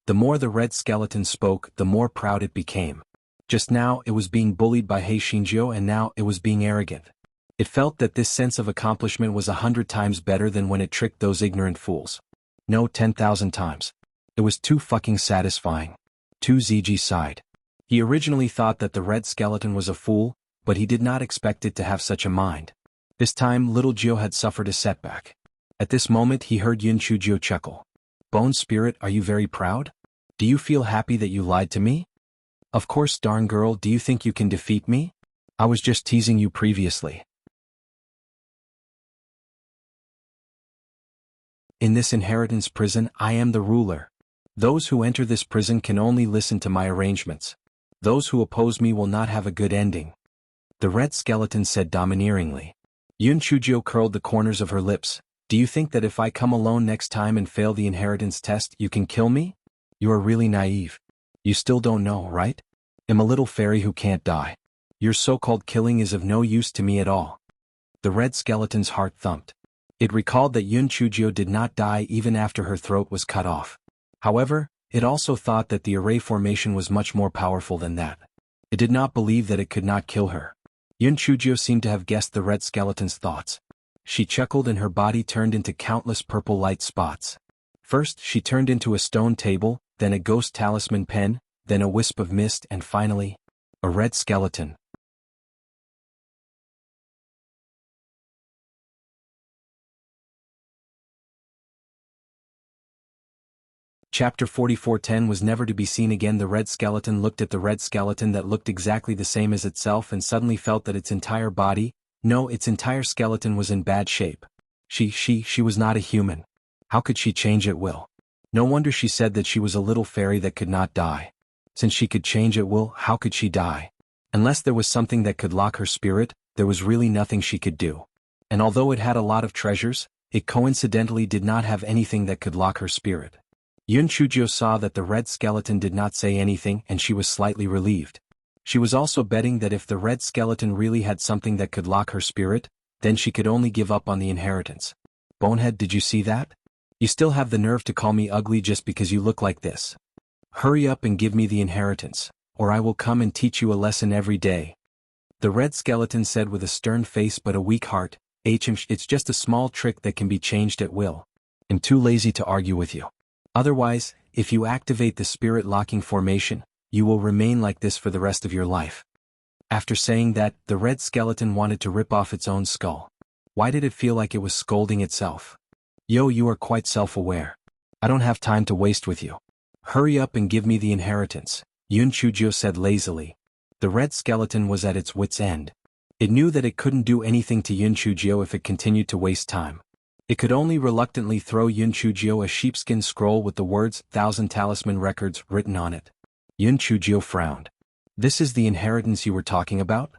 The more the red skeleton spoke, the more proud it became. Just now, it was being bullied by Hei Shinjo and now it was being arrogant. It felt that this sense of accomplishment was 100 times better than when it tricked those ignorant fools. No, 10,000 times. It was too fucking satisfying. 2ZG sighed. He originally thought that the red skeleton was a fool, but he did not expect it to have such a mind. This time, little Gio had suffered a setback. At this moment he heard Yun Chujio chuckle. Bone Spirit, are you very proud? Do you feel happy that you lied to me? Of course, darn girl, do you think you can defeat me? I was just teasing you previously. In this inheritance prison, I am the ruler. Those who enter this prison can only listen to my arrangements. Those who oppose me will not have a good ending. The red skeleton said domineeringly. Yun Chujio curled the corners of her lips. Do you think that if I come alone next time and fail the inheritance test, you can kill me? You are really naive. You still don't know, right? I'm a little fairy who can't die. Your so-called killing is of no use to me at all. The red skeleton's heart thumped. It recalled that Yun Chujio did not die even after her throat was cut off. However, it also thought that the array formation was much more powerful than that. It did not believe that it could not kill her. Yun Chujio seemed to have guessed the red skeleton's thoughts. She chuckled and her body turned into countless purple light spots. First, she turned into a stone table, then a ghost talisman pen, then a wisp of mist and finally, a red skeleton. Chapter 44:10 was never to be seen again. The red skeleton looked at the red skeleton that looked exactly the same as itself and suddenly felt that its entire body, no, its entire skeleton was in bad shape. She was not a human. How could she change at will? No wonder she said that she was a little fairy that could not die. Since she could change at will, how could she die? Unless there was something that could lock her spirit, there was really nothing she could do. And although it had a lot of treasures, it coincidentally did not have anything that could lock her spirit. Yun Chujio saw that the red skeleton did not say anything and she was slightly relieved. She was also betting that if the red skeleton really had something that could lock her spirit, then she could only give up on the inheritance. Bonehead, did you see that? You still have the nerve to call me ugly just because you look like this. Hurry up and give me the inheritance, or I will come and teach you a lesson every day. The red skeleton said with a stern face but a weak heart, it's just a small trick that can be changed at will. I'm too lazy to argue with you. Otherwise, if you activate the spirit locking formation, you will remain like this for the rest of your life. After saying that, the red skeleton wanted to rip off its own skull. Why did it feel like it was scolding itself? Yo, you are quite self-aware. I don't have time to waste with you. Hurry up and give me the inheritance, Yun Chujio said lazily. The red skeleton was at its wit's end. It knew that it couldn't do anything to Yun Chujio if it continued to waste time. It could only reluctantly throw Yun Chujio a sheepskin scroll with the words "Thousand Talisman Records" written on it. Yun Chujio frowned. This is the inheritance you were talking about?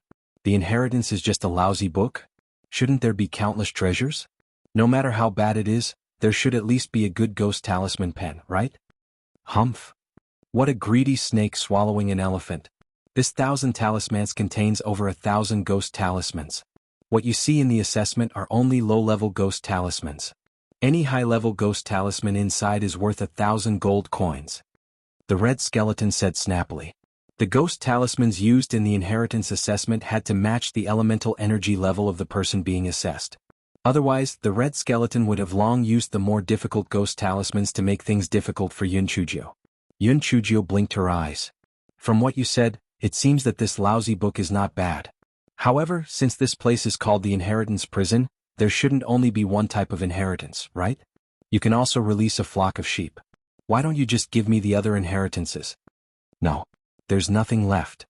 The inheritance is just a lousy book? Shouldn't there be countless treasures? No matter how bad it is, there should at least be a good ghost talisman pen, right? Humph. What a greedy snake swallowing an elephant. This 1,000 talismans contains over 1,000 ghost talismans. What you see in the assessment are only low-level ghost talismans. Any high-level ghost talisman inside is worth 1,000 gold coins. The red skeleton said snappily. The ghost talismans used in the inheritance assessment had to match the elemental energy level of the person being assessed. Otherwise, the red skeleton would have long used the more difficult ghost talismans to make things difficult for Yun Chujio. Yun Chujio blinked her eyes. From what you said, it seems that this lousy book is not bad. However, since this place is called the Inheritance Prison, there shouldn't only be one type of inheritance, right? You can also release a flock of sheep. Why don't you just give me the other inheritances? No. There's nothing left.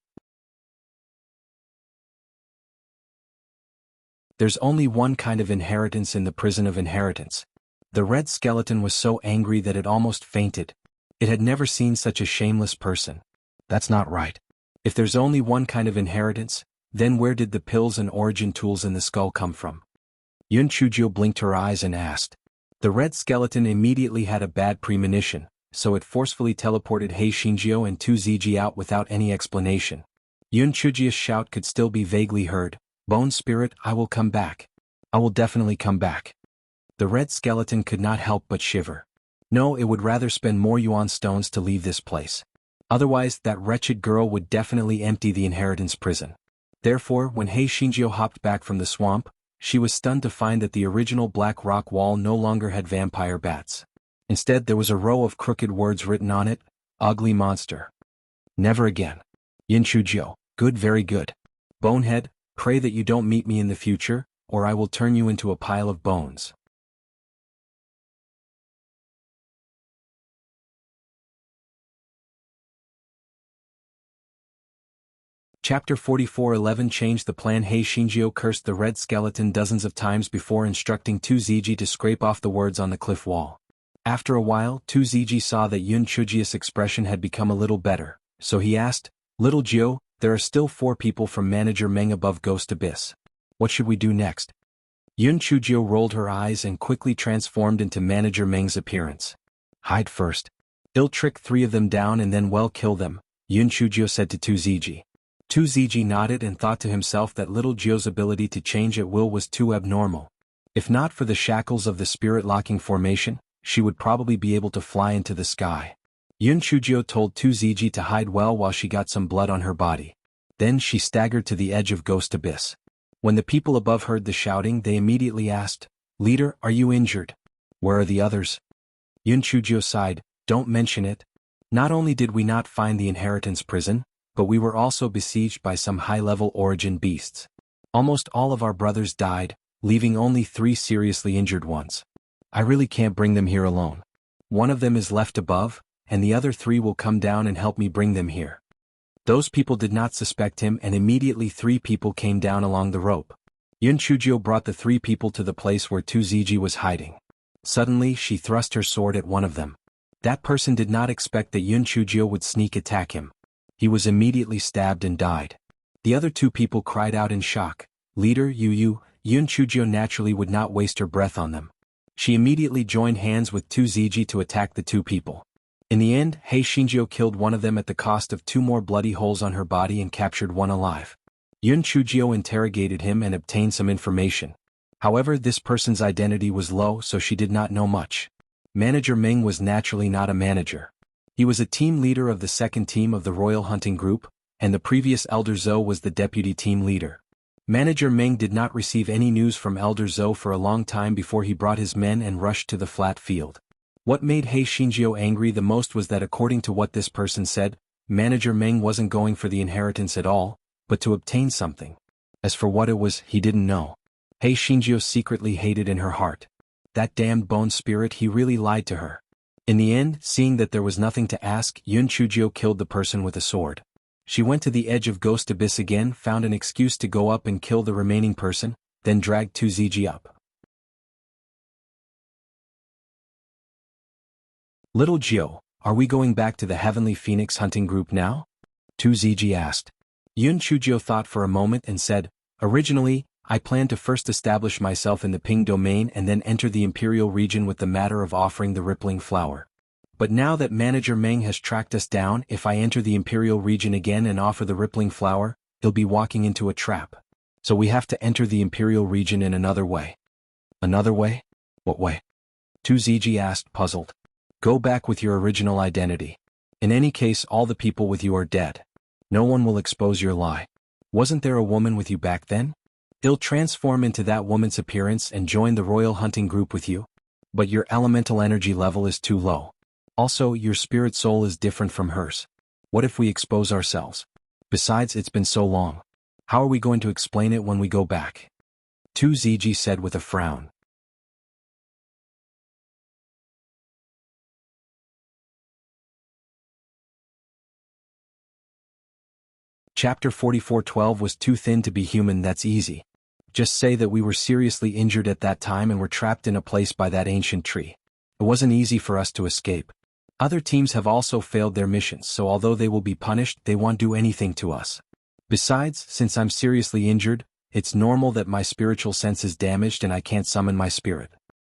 There's only one kind of inheritance in the prison of inheritance. The red skeleton was so angry that it almost fainted. It had never seen such a shameless person. That's not right. If there's only one kind of inheritance, then where did the pills and origin tools in the skull come from? Yun Chujio blinked her eyes and asked. The red skeleton immediately had a bad premonition, so it forcefully teleported Hei Shinjio and 2ZG out without any explanation. Yun Chujio's shout could still be vaguely heard, "Bone Spirit, I will come back. I will definitely come back." The red skeleton could not help but shiver. No, it would rather spend more yuan stones to leave this place. Otherwise, that wretched girl would definitely empty the inheritance prison. Therefore, when Hei Shinjio hopped back from the swamp, she was stunned to find that the original black rock wall no longer had vampire bats. Instead, there was a row of crooked words written on it, "Ugly monster. Never again." Yun Chujio, good, very good. Bonehead, pray that you don't meet me in the future, or I will turn you into a pile of bones. Chapter 44:11 Changed the plan. Hei Shinjio cursed the red skeleton dozens of times before instructing 2ZG to scrape off the words on the cliff wall. After a while, 2ZG saw that Yun Chujio's expression had become a little better, so he asked, "Little Jio, there are still 4 people from Manager Meng above Ghost Abyss. What should we do next?" Yun Chujio rolled her eyes and quickly transformed into Manager Meng's appearance. "Hide first. I'll trick 3 of them down and then kill them," Yun Chujio said to 2ZG. 2ZG nodded and thought to himself that little Jio's ability to change at will was too abnormal. If not for the shackles of the spirit-locking formation, she would probably be able to fly into the sky. Yun Chujio told 2ZG to hide well while she got some blood on her body. Then she staggered to the edge of Ghost Abyss. When the people above heard the shouting, they immediately asked, "Leader, are you injured? Where are the others?" Yun Chujio sighed, "Don't mention it. Not only did we not find the inheritance prison, but we were also besieged by some high-level origin beasts. Almost all of our brothers died, leaving only 3 seriously injured ones. I really can't bring them here alone. One of them is left above, and the other 3 will come down and help me bring them here." Those people did not suspect him, and immediately 3 people came down along the rope. Yun Chujio brought the 3 people to the place where 2ZG was hiding. Suddenly, she thrust her sword at one of them. That person did not expect that Yun Chujio would sneak attack him. He was immediately stabbed and died. The other 2 people cried out in shock, "Leader, Yun Chujio naturally would not waste her breath on them. She immediately joined hands with 2ZG to attack the 2 people. In the end, Hei Shinjio killed one of them at the cost of 2 more bloody holes on her body and captured one alive. Yun Chujio interrogated him and obtained some information. However, this person's identity was low, so she did not know much. Manager Meng was naturally not a manager. He was a team leader of the 2nd team of the Royal Hunting Group, and the previous Elder Zhou was the deputy team leader. Manager Meng did not receive any news from Elder Zhou for a long time before he brought his men and rushed to the flat field. What made Hei Shinjio angry the most was that according to what this person said, Manager Meng wasn't going for the inheritance at all, but to obtain something. As for what it was, he didn't know. Hei Shinjio secretly hated in her heart. That damned bone spirit, he really lied to her. In the end, seeing that there was nothing to ask, Yun Chujio killed the person with a sword. She went to the edge of Ghost Abyss again, found an excuse to go up and kill the remaining person, then dragged 2ZG up. Little Jiu, are we going back to the Heavenly Phoenix hunting group now? Tu Ziji asked. Yun Chujio thought for a moment and said, originally, I planned to first establish myself in the Ping domain and then enter the Imperial region with the matter of offering the rippling flower. But now that Manager Meng has tracked us down, if I enter the Imperial region again and offer the rippling flower, he'll be walking into a trap. So we have to enter the Imperial region in another way. Another way? What way? Tu Ziji asked, puzzled. Go back with your original identity. In any case, all the people with you are dead. No one will expose your lie. Wasn't there a woman with you back then? He'll transform into that woman's appearance and join the royal hunting group with you. But your elemental energy level is too low. Also, your spirit soul is different from hers. What if we expose ourselves? Besides, it's been so long. How are we going to explain it when we go back? Tu Ziji said with a frown. Chapter 44:12 was too thin to be human. That's easy. Just say that we were seriously injured at that time and were trapped in a place by that ancient tree. It wasn't easy for us to escape. Other teams have also failed their missions, so although they will be punished, they won't do anything to us. Besides, since I'm seriously injured, it's normal that my spiritual sense is damaged and I can't summon my spirit.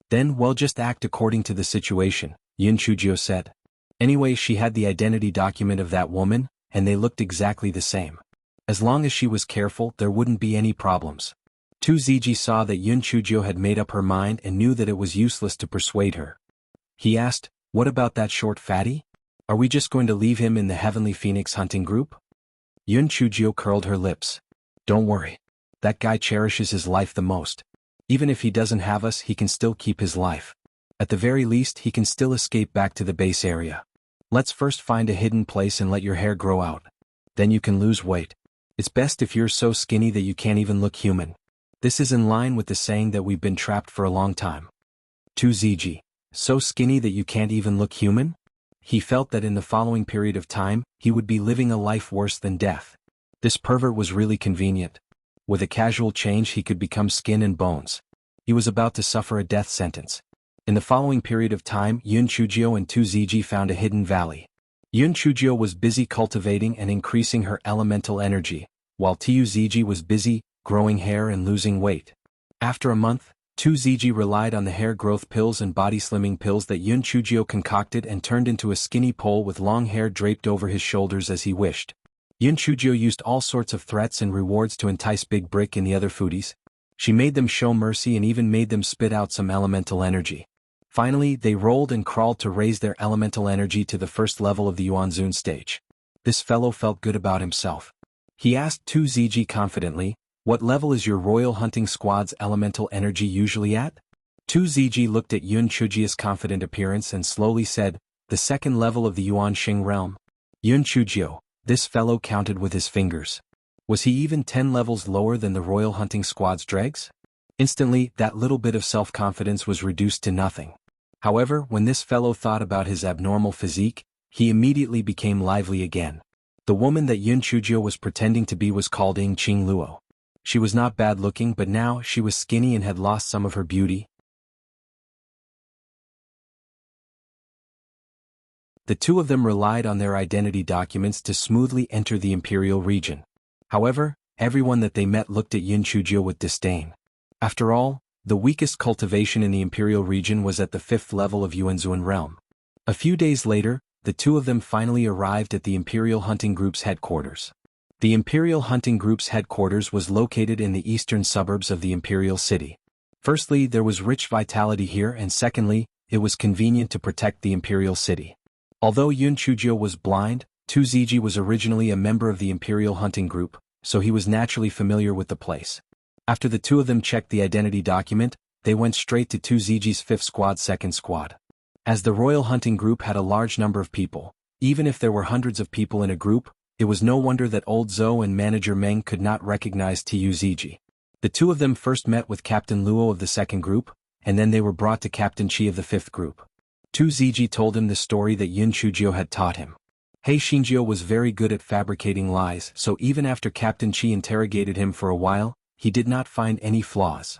Then, well, just act according to the situation, Yun Chujio said. Anyway, she had the identity document of that woman, and they looked exactly the same. As long as she was careful, there wouldn't be any problems. Tu Ziji saw that Yun Chujio had made up her mind and knew that it was useless to persuade her. He asked, what about that short fatty? Are we just going to leave him in the Heavenly Phoenix hunting group? Yun Chujio curled her lips. Don't worry. That guy cherishes his life the most. Even if he doesn't have us, he can still keep his life. At the very least, he can still escape back to the base area. Let's first find a hidden place and let your hair grow out. Then you can lose weight. It's best if you're so skinny that you can't even look human. This is in line with the saying that we've been trapped for a long time. Tu Ziji. So skinny that you can't even look human? He felt that in the following period of time, he would be living a life worse than death. This pervert was really convenient. With a casual change he could become skin and bones. He was about to suffer a death sentence. In the following period of time, Yun Chujio and Tu Ziji found a hidden valley. Yun Chujio was busy cultivating and increasing her elemental energy, while Tu Ziji was busy growing hair and losing weight. After a month, Tu Ziji relied on the hair growth pills and body slimming pills that Yun Chujio concocted and turned into a skinny pole with long hair draped over his shoulders as he wished. Yun Chujio used all sorts of threats and rewards to entice Big Brick and the other foodies. She made them show mercy and even made them spit out some elemental energy. Finally, they rolled and crawled to raise their elemental energy to the first level of the Yuanzun stage. This fellow felt good about himself. He asked Tu Ziji confidently, what level is your royal hunting squad's elemental energy usually at? Tu Ziji looked at Yun Chujio's confident appearance and slowly said, the second level of the Yuanxing realm. Yun Chujio, this fellow counted with his fingers. Was he even 10 levels lower than the royal hunting squad's dregs? Instantly, that little bit of self-confidence was reduced to nothing. However, when this fellow thought about his abnormal physique, he immediately became lively again. The woman that Yun Chujio was pretending to be was called Ying Qing Luo. She was not bad looking, but now she was skinny and had lost some of her beauty. The two of them relied on their identity documents to smoothly enter the Imperial region. However, everyone that they met looked at Yun Chujio with disdain. After all, the weakest cultivation in the Imperial region was at the 5th level of Yuanzun realm. A few days later, the two of them finally arrived at the Imperial Hunting Group's headquarters. The Imperial Hunting Group's headquarters was located in the eastern suburbs of the Imperial City. Firstly, there was rich vitality here, and secondly, it was convenient to protect the Imperial City. Although Yun Chujio was blind, Tu Ziji was originally a member of the Imperial Hunting Group, so he was naturally familiar with the place. After the two of them checked the identity document, they went straight to Tu Ziji's 5th squad, 2nd squad. As the Royal Hunting Group had a large number of people, even if there were hundreds of people in a group, it was no wonder that Old Zhou and Manager Meng could not recognize Tu Ziji. The two of them first met with Captain Luo of the 2nd group, and then they were brought to Captain Qi of the 5th group. Tu Ziji told him the story that Yun Chujio had taught him. He Xinjiu was very good at fabricating lies, so even after Captain Qi interrogated him for a while, he did not find any flaws.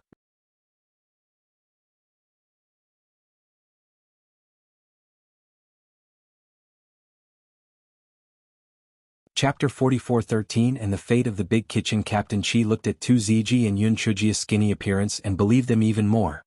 Chapter 44:13 And the Fate of the Big Kitchen. Captain Chi looked at Tu Ziji and Yun Chujia's skinny appearance and believed them even more.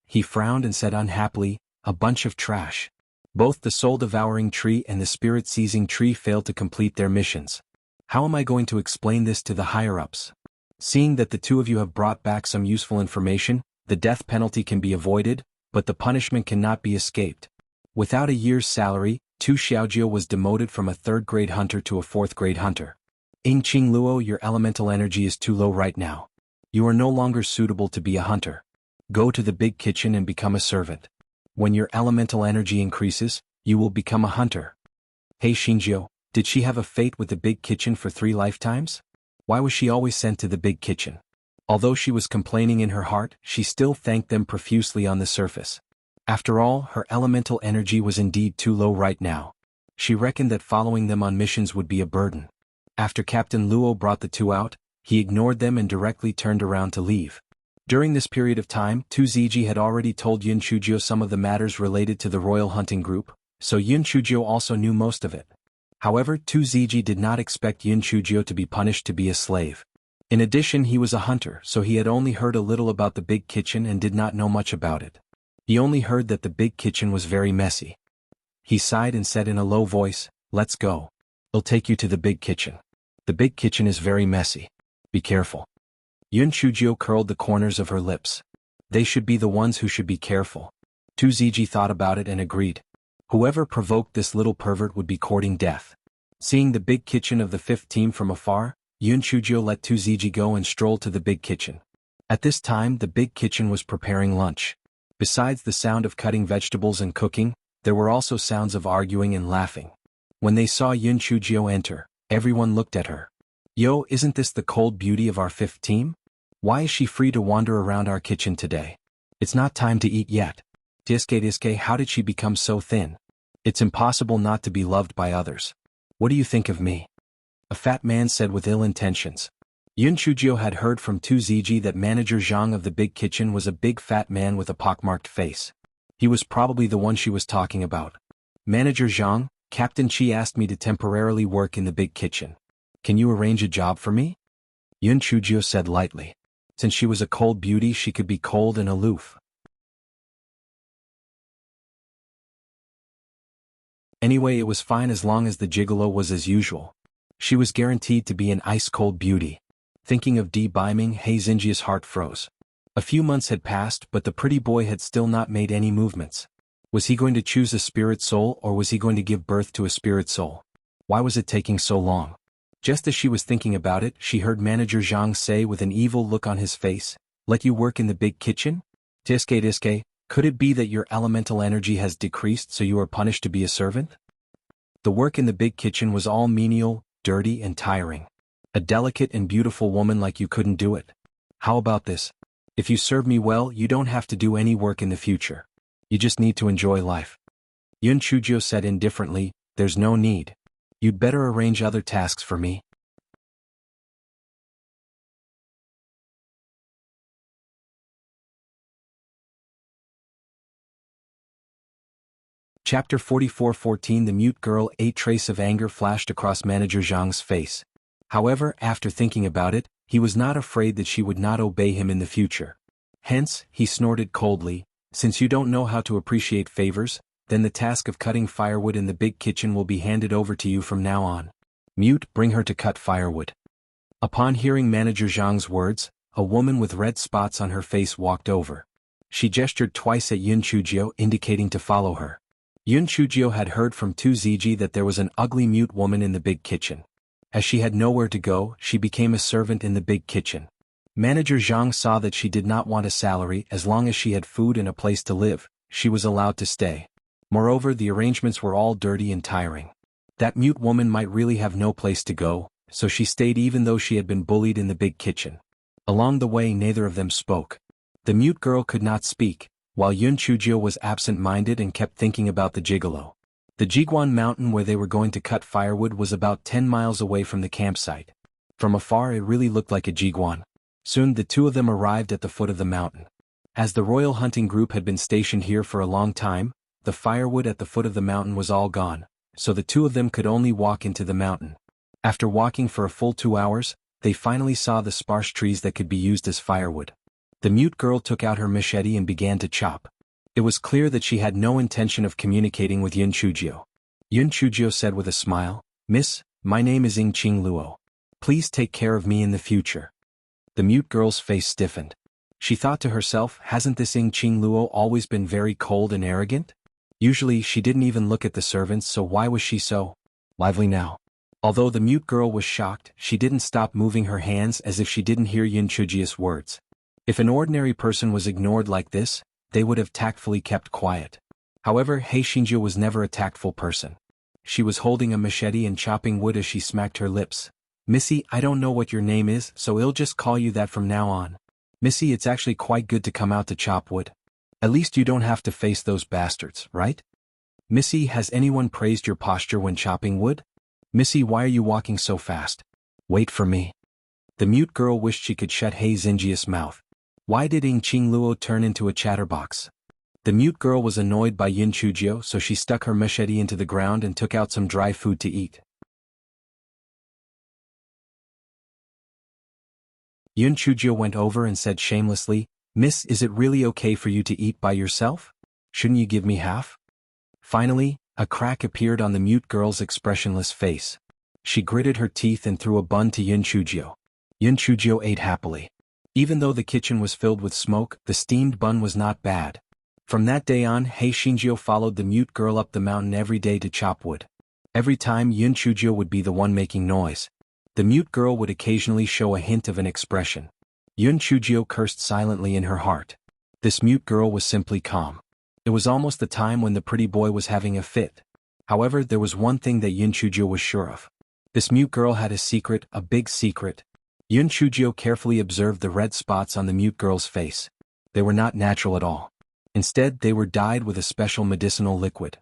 He frowned and said unhappily, "A bunch of trash." Both the soul-devouring tree and the spirit-seizing tree failed to complete their missions. How am I going to explain this to the higher-ups? Seeing that the two of you have brought back some useful information, the death penalty can be avoided, but the punishment cannot be escaped. Without a year's salary, Tu Xiaojiu was demoted from a third-grade hunter to a fourth-grade hunter. Qing Luo, your elemental energy is too low right now. You are no longer suitable to be a hunter. Go to the big kitchen and become a servant. When your elemental energy increases, you will become a hunter. Hey Xingjiu, did she have a fate with the big kitchen for 3 lifetimes? Why was she always sent to the big kitchen? Although she was complaining in her heart, she still thanked them profusely on the surface. After all, her elemental energy was indeed too low right now. She reckoned that following them on missions would be a burden. After Captain Luo brought the two out, he ignored them and directly turned around to leave. During this period of time, Tu Ziji had already told Yun Chujiu some of the matters related to the royal hunting group, so Yun Chujiu also knew most of it. However, Tu Ziji did not expect Yun Chujiu to be punished to be a slave. In addition, he was a hunter, so he had only heard a little about the big kitchen and did not know much about it. He only heard that the big kitchen was very messy. He sighed and said in a low voice, "Let's go. I'll take you to the big kitchen. The big kitchen is very messy. Be careful." Yun Chujiu curled the corners of her lips. They should be the ones who should be careful. Tu Ziji thought about it and agreed. Whoever provoked this little pervert would be courting death. Seeing the big kitchen of the 5th team from afar, Yun Chujiu let Tu Ziji go and stroll to the big kitchen. At this time, the big kitchen was preparing lunch. Besides the sound of cutting vegetables and cooking, there were also sounds of arguing and laughing. When they saw Yun Chujiu enter, everyone looked at her. "Yo, isn't this the cold beauty of our 5th team? Why is she free to wander around our kitchen today? It's not time to eat yet. Diske, how did she become so thin? It's impossible not to be loved by others. What do you think of me?" A fat man said with ill intentions. Yun Chujiu had heard from Tu Ziji that Manager Zhang of the big kitchen was a big fat man with a pockmarked face. He was probably the one she was talking about. "Manager Zhang, Captain Chi asked me to temporarily work in the big kitchen. Can you arrange a job for me?" Yun Chujiu said lightly. Since she was a cold beauty, she could be cold and aloof. Anyway, it was fine as long as the gigolo was as usual. She was guaranteed to be an ice-cold beauty. Thinking of Beiming, He Xingjia's heart froze. A few months had passed, but the pretty boy had still not made any movements. Was he going to choose a spirit soul, or was he going to give birth to a spirit soul? Why was it taking so long? Just as she was thinking about it, she heard Manager Zhang say with an evil look on his face, "Let you work in the big kitchen? Diske, could it be that your elemental energy has decreased so you are punished to be a servant?" The work in the big kitchen was all menial, dirty and tiring. A delicate and beautiful woman like you couldn't do it. How about this? If you serve me well, you don't have to do any work in the future. You just need to enjoy life. Yun Chujiu said indifferently, "There's no need. You'd better arrange other tasks for me." Chapter 44:14 The mute girl. A trace of anger flashed across Manager Zhang's face. However, after thinking about it, he was not afraid that she would not obey him in the future. Hence, he snorted coldly, "Since you don't know how to appreciate favors, then the task of cutting firewood in the big kitchen will be handed over to you from now on. Mute, bring her to cut firewood." Upon hearing Manager Zhang's words, a woman with red spots on her face walked over. She gestured twice at Yun Chujiu, indicating to follow her. Yun Chujiu had heard from Tu Ziji that there was an ugly mute woman in the big kitchen. As she had nowhere to go, she became a servant in the big kitchen. Manager Zhang saw that she did not want a salary. As long as she had food and a place to live, she was allowed to stay. Moreover, the arrangements were all dirty and tiring. That mute woman might really have no place to go, so she stayed even though she had been bullied in the big kitchen. Along the way, neither of them spoke. The mute girl could not speak, while Yun Chujiu was absent-minded and kept thinking about the gigolo. The Jiguan mountain where they were going to cut firewood was about 10 miles away from the campsite. From afar it really looked like a Jiguan. Soon the two of them arrived at the foot of the mountain. As the royal hunting group had been stationed here for a long time, the firewood at the foot of the mountain was all gone, so the two of them could only walk into the mountain. After walking for a full 2 hours, they finally saw the sparse trees that could be used as firewood. The mute girl took out her machete and began to chop. It was clear that she had no intention of communicating with Yun Chujio. Yun Chujio said with a smile, "Miss, my name is Qing Luo. Please take care of me in the future." The mute girl's face stiffened. She thought to herself, hasn't this Qing Luo always been very cold and arrogant? Usually she didn't even look at the servants, so why was she so lively now? Although the mute girl was shocked, she didn't stop moving her hands as if she didn't hear Yun Chujio's words. If an ordinary person was ignored like this, they would have tactfully kept quiet. However, Hei Xinjiu was never a tactful person. She was holding a machete and chopping wood as she smacked her lips. "Missy, I don't know what your name is, so I'll just call you that from now on. Missy, it's actually quite good to come out to chop wood. At least you don't have to face those bastards, right? Missy, has anyone praised your posture when chopping wood? Missy, why are you walking so fast? Wait for me." The mute girl wished she could shut Hei Xinjiu's mouth. Why did Qing Luo turn into a chatterbox? The mute girl was annoyed by Yun Chujio, so she stuck her machete into the ground and took out some dry food to eat. Yun Chujio went over and said shamelessly, "Miss, is it really okay for you to eat by yourself? Shouldn't you give me half?" Finally, a crack appeared on the mute girl's expressionless face. She gritted her teeth and threw a bun to Yun Chujio. Yun Chujio ate happily. Even though the kitchen was filled with smoke, the steamed bun was not bad. From that day on, Hei Xinjiu followed the mute girl up the mountain every day to chop wood. Every time Yun Chujio would be the one making noise. The mute girl would occasionally show a hint of an expression. Yun Chujio cursed silently in her heart. This mute girl was simply calm. It was almost the time when the pretty boy was having a fit. However, there was one thing that Yun Chujio was sure of. This mute girl had a secret, a big secret. Yun Chujio carefully observed the red spots on the mute girl's face. They were not natural at all. Instead, they were dyed with a special medicinal liquid.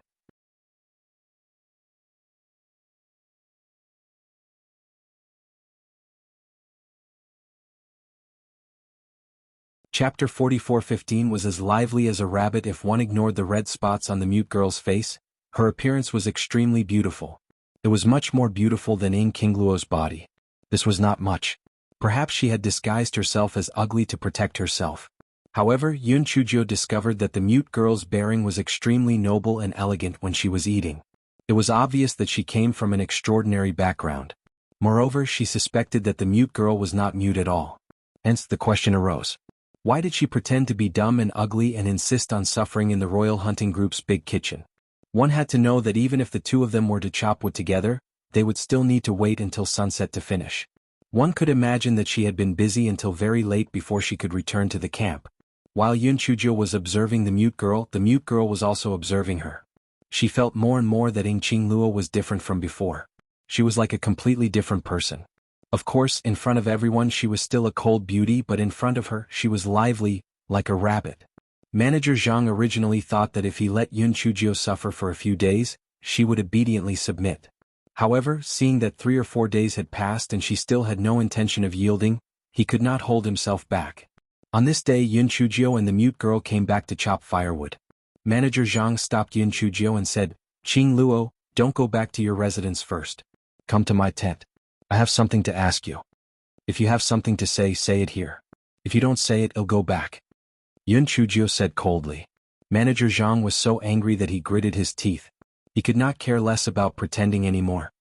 Chapter 44:15 was as lively as a rabbit if one ignored the red spots on the mute girl's face. Her appearance was extremely beautiful. It was much more beautiful than Qing Luo's body. This was not much. Perhaps she had disguised herself as ugly to protect herself. However, Yun Chujio discovered that the mute girl's bearing was extremely noble and elegant when she was eating. It was obvious that she came from an extraordinary background. Moreover, she suspected that the mute girl was not mute at all. Hence the question arose. Why did she pretend to be dumb and ugly and insist on suffering in the royal hunting group's big kitchen? One had to know that even if the two of them were to chop wood together, they would still need to wait until sunset to finish. One could imagine that she had been busy until very late before she could return to the camp. While Yun Chujio was observing the mute girl was also observing her. She felt more and more that Qing Luo was different from before. She was like a completely different person. Of course, in front of everyone she was still a cold beauty, but in front of her she was lively, like a rabbit. Manager Zhang originally thought that if he let Yun Chujio suffer for a few days, she would obediently submit. However, seeing that 3 or 4 days had passed and she still had no intention of yielding, he could not hold himself back. On this day Yun Chujio and the mute girl came back to chop firewood. Manager Zhang stopped Yun Chujio and said, "Qing Luo, don't go back to your residence first. Come to my tent. I have something to ask you. If you have something to say it here. If you don't say it, I'll go back." Yun Chujio said coldly. Manager Zhang was so angry that he gritted his teeth. He could not care less about pretending anymore.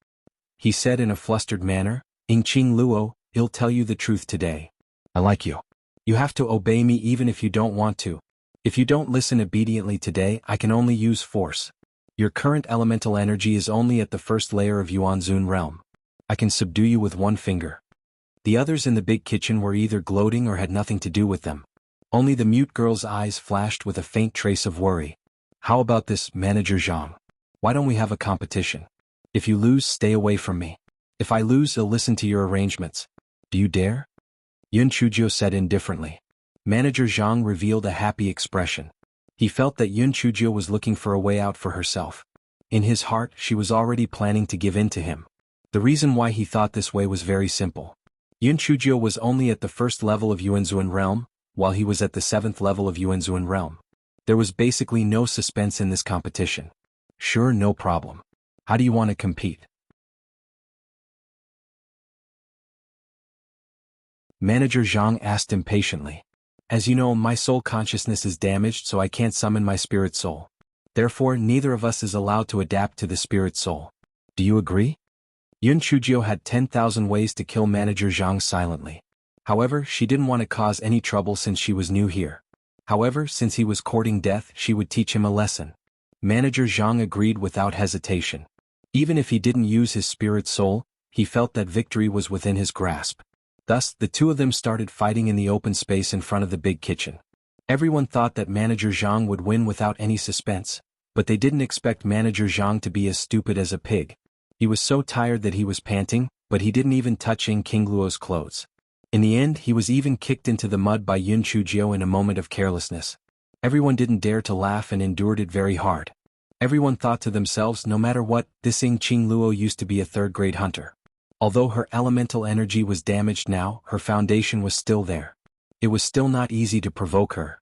He said in a flustered manner, "Qing Luo, I'll tell you the truth today. I like you. You have to obey me even if you don't want to. If you don't listen obediently today, I can only use force. Your current elemental energy is only at the first layer of Yuanzun realm. I can subdue you with one finger." The others in the big kitchen were either gloating or had nothing to do with them. Only the mute girl's eyes flashed with a faint trace of worry. "How about this, Manager Zhang? Why don't we have a competition? If you lose, stay away from me. If I lose, I'll listen to your arrangements. Do you dare?" Yun Chujio said indifferently. Manager Zhang revealed a happy expression. He felt that Yun Chujio was looking for a way out for herself. In his heart, she was already planning to give in to him. The reason why he thought this way was very simple. Yun Chujio was only at the first level of Yuanzun realm, while he was at the 7th level of Yuanzun realm. There was basically no suspense in this competition. "Sure, no problem. How do you want to compete?" Manager Zhang asked impatiently. As you know, my soul consciousness is damaged, so I can't summon my spirit soul. Therefore, neither of us is allowed to adapt to the spirit soul. Do you agree? Yun Chujio had 10,000 ways to kill Manager Zhang silently. However, she didn't want to cause any trouble since she was new here. However, since he was courting death, she would teach him a lesson. Manager Zhang agreed without hesitation. Even if he didn't use his spirit soul, he felt that victory was within his grasp. Thus, the two of them started fighting in the open space in front of the big kitchen. Everyone thought that Manager Zhang would win without any suspense, but they didn't expect Manager Zhang to be as stupid as a pig. He was so tired that he was panting, but he didn't even touch King Luo's clothes. In the end, he was even kicked into the mud by Yun Chujio in a moment of carelessness. Everyone didn't dare to laugh and endured it very hard. Everyone thought to themselves, no matter what, this King Luo used to be a third-grade hunter. Although her elemental energy was damaged now, her foundation was still there. It was still not easy to provoke her.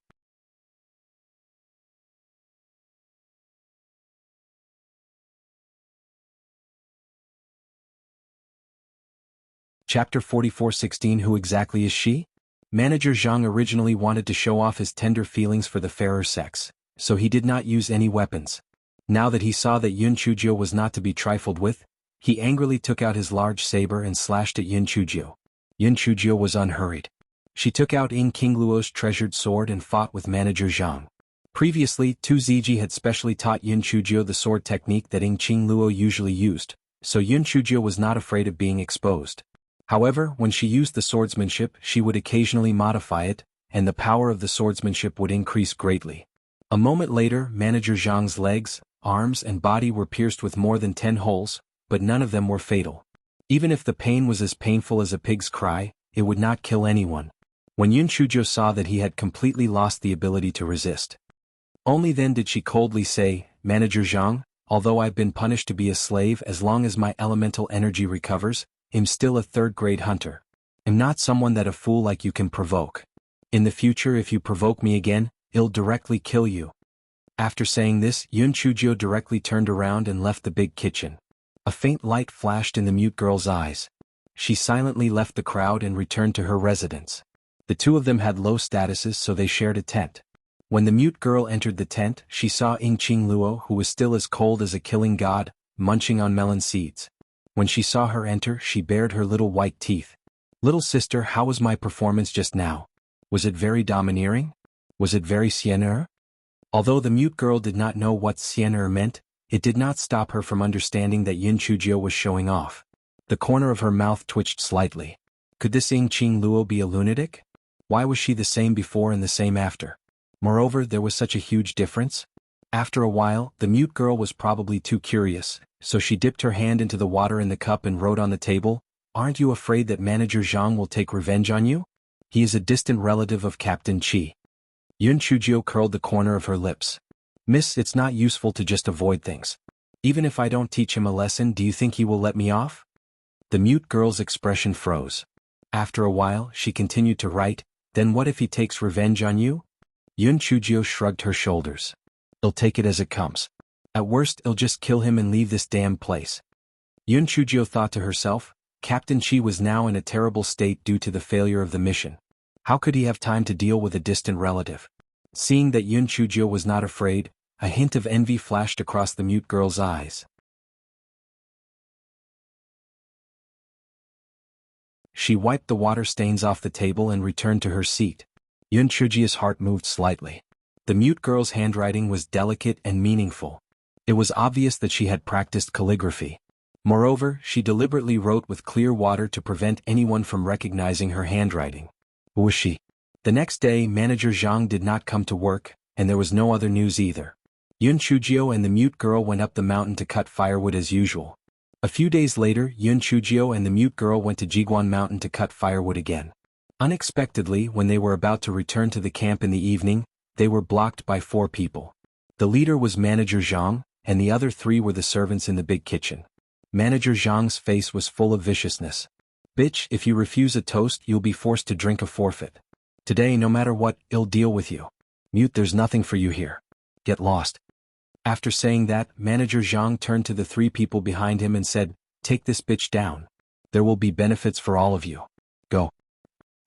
Chapter 44:16 Who exactly is she? Manager Zhang originally wanted to show off his tender feelings for the fairer sex, so he did not use any weapons. Now that he saw that Yun Chujio was not to be trifled with, he angrily took out his large saber and slashed at Yun Chujio. Yun Chujio was unhurried. She took out King Luo's treasured sword and fought with Manager Zhang. Previously, Tu Ziji had specially taught Yun Chujio the sword technique that King Luo usually used, so Yun Chujio was not afraid of being exposed. However, when she used the swordsmanship, she would occasionally modify it, and the power of the swordsmanship would increase greatly. A moment later, Manager Zhang's legs, arms and body were pierced with more than 10 holes, but none of them were fatal. Even if the pain was as painful as a pig's cry, it would not kill anyone. When Yun Chujio saw that he had completely lost the ability to resist, only then did she coldly say, Manager Zhang, although I've been punished to be a slave as long as my elemental energy recovers, I'm still a third-grade hunter. I'm not someone that a fool like you can provoke. In the future, if you provoke me again, I'll directly kill you. After saying this, Yun Chujio directly turned around and left the big kitchen. A faint light flashed in the mute girl's eyes. She silently left the crowd and returned to her residence. The two of them had low statuses, so they shared a tent. When the mute girl entered the tent, she saw King Luo, who was still as cold as a killing god, munching on melon seeds. When she saw her enter, she bared her little white teeth. Little sister, how was my performance just now? Was it very domineering? Was it very sienner? Although the mute girl did not know what sienner meant, it did not stop her from understanding that Yun Chujio was showing off. The corner of her mouth twitched slightly. Could this King Luo be a lunatic? Why was she the same before and the same after? Moreover, there was such a huge difference. After a while, the mute girl was probably too curious, so she dipped her hand into the water in the cup and wrote on the table, Aren't you afraid that Manager Zhang will take revenge on you? He is a distant relative of Captain Qi. Yun Chujio curled the corner of her lips. Miss, it's not useful to just avoid things. Even if I don't teach him a lesson, do you think he will let me off? The mute girl's expression froze. After a while, she continued to write, Then what if he takes revenge on you? Yun Chujio shrugged her shoulders. I'll take it as it comes. At worst, I'll just kill him and leave this damn place. Yun Chujio thought to herself, Captain Qi was now in a terrible state due to the failure of the mission. How could he have time to deal with a distant relative? Seeing that Yun Chujio was not afraid, a hint of envy flashed across the mute girl's eyes. She wiped the water stains off the table and returned to her seat. Yun Chujio's heart moved slightly. The mute girl's handwriting was delicate and meaningful. It was obvious that she had practiced calligraphy. Moreover, she deliberately wrote with clear water to prevent anyone from recognizing her handwriting. Who was she? The next day, Manager Zhang did not come to work, and there was no other news either. Yun Chujio and the mute girl went up the mountain to cut firewood as usual. A few days later, Yun Chujio and the mute girl went to Jiguan Mountain to cut firewood again. Unexpectedly, when they were about to return to the camp in the evening, they were blocked by 4 people. The leader was Manager Zhang, and the other 3 were the servants in the big kitchen. Manager Zhang's face was full of viciousness. Bitch, if you refuse a toast, you'll be forced to drink a forfeit. Today, no matter what, I'll deal with you. Mute, there's nothing for you here. Get lost. After saying that, Manager Zhang turned to the 3 people behind him and said, Take this bitch down. There will be benefits for all of you. Go.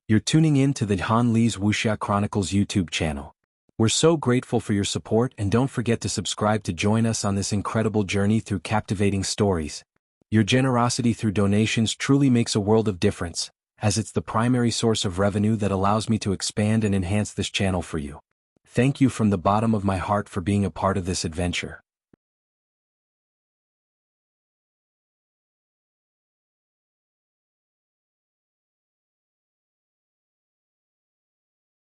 You're tuning in to the Han Lee's Wuxia Chronicles YouTube channel. We're so grateful for your support, and don't forget to subscribe to join us on this incredible journey through captivating stories. Your generosity through donations truly makes a world of difference, as it's the primary source of revenue that allows me to expand and enhance this channel for you. Thank you from the bottom of my heart for being a part of this adventure.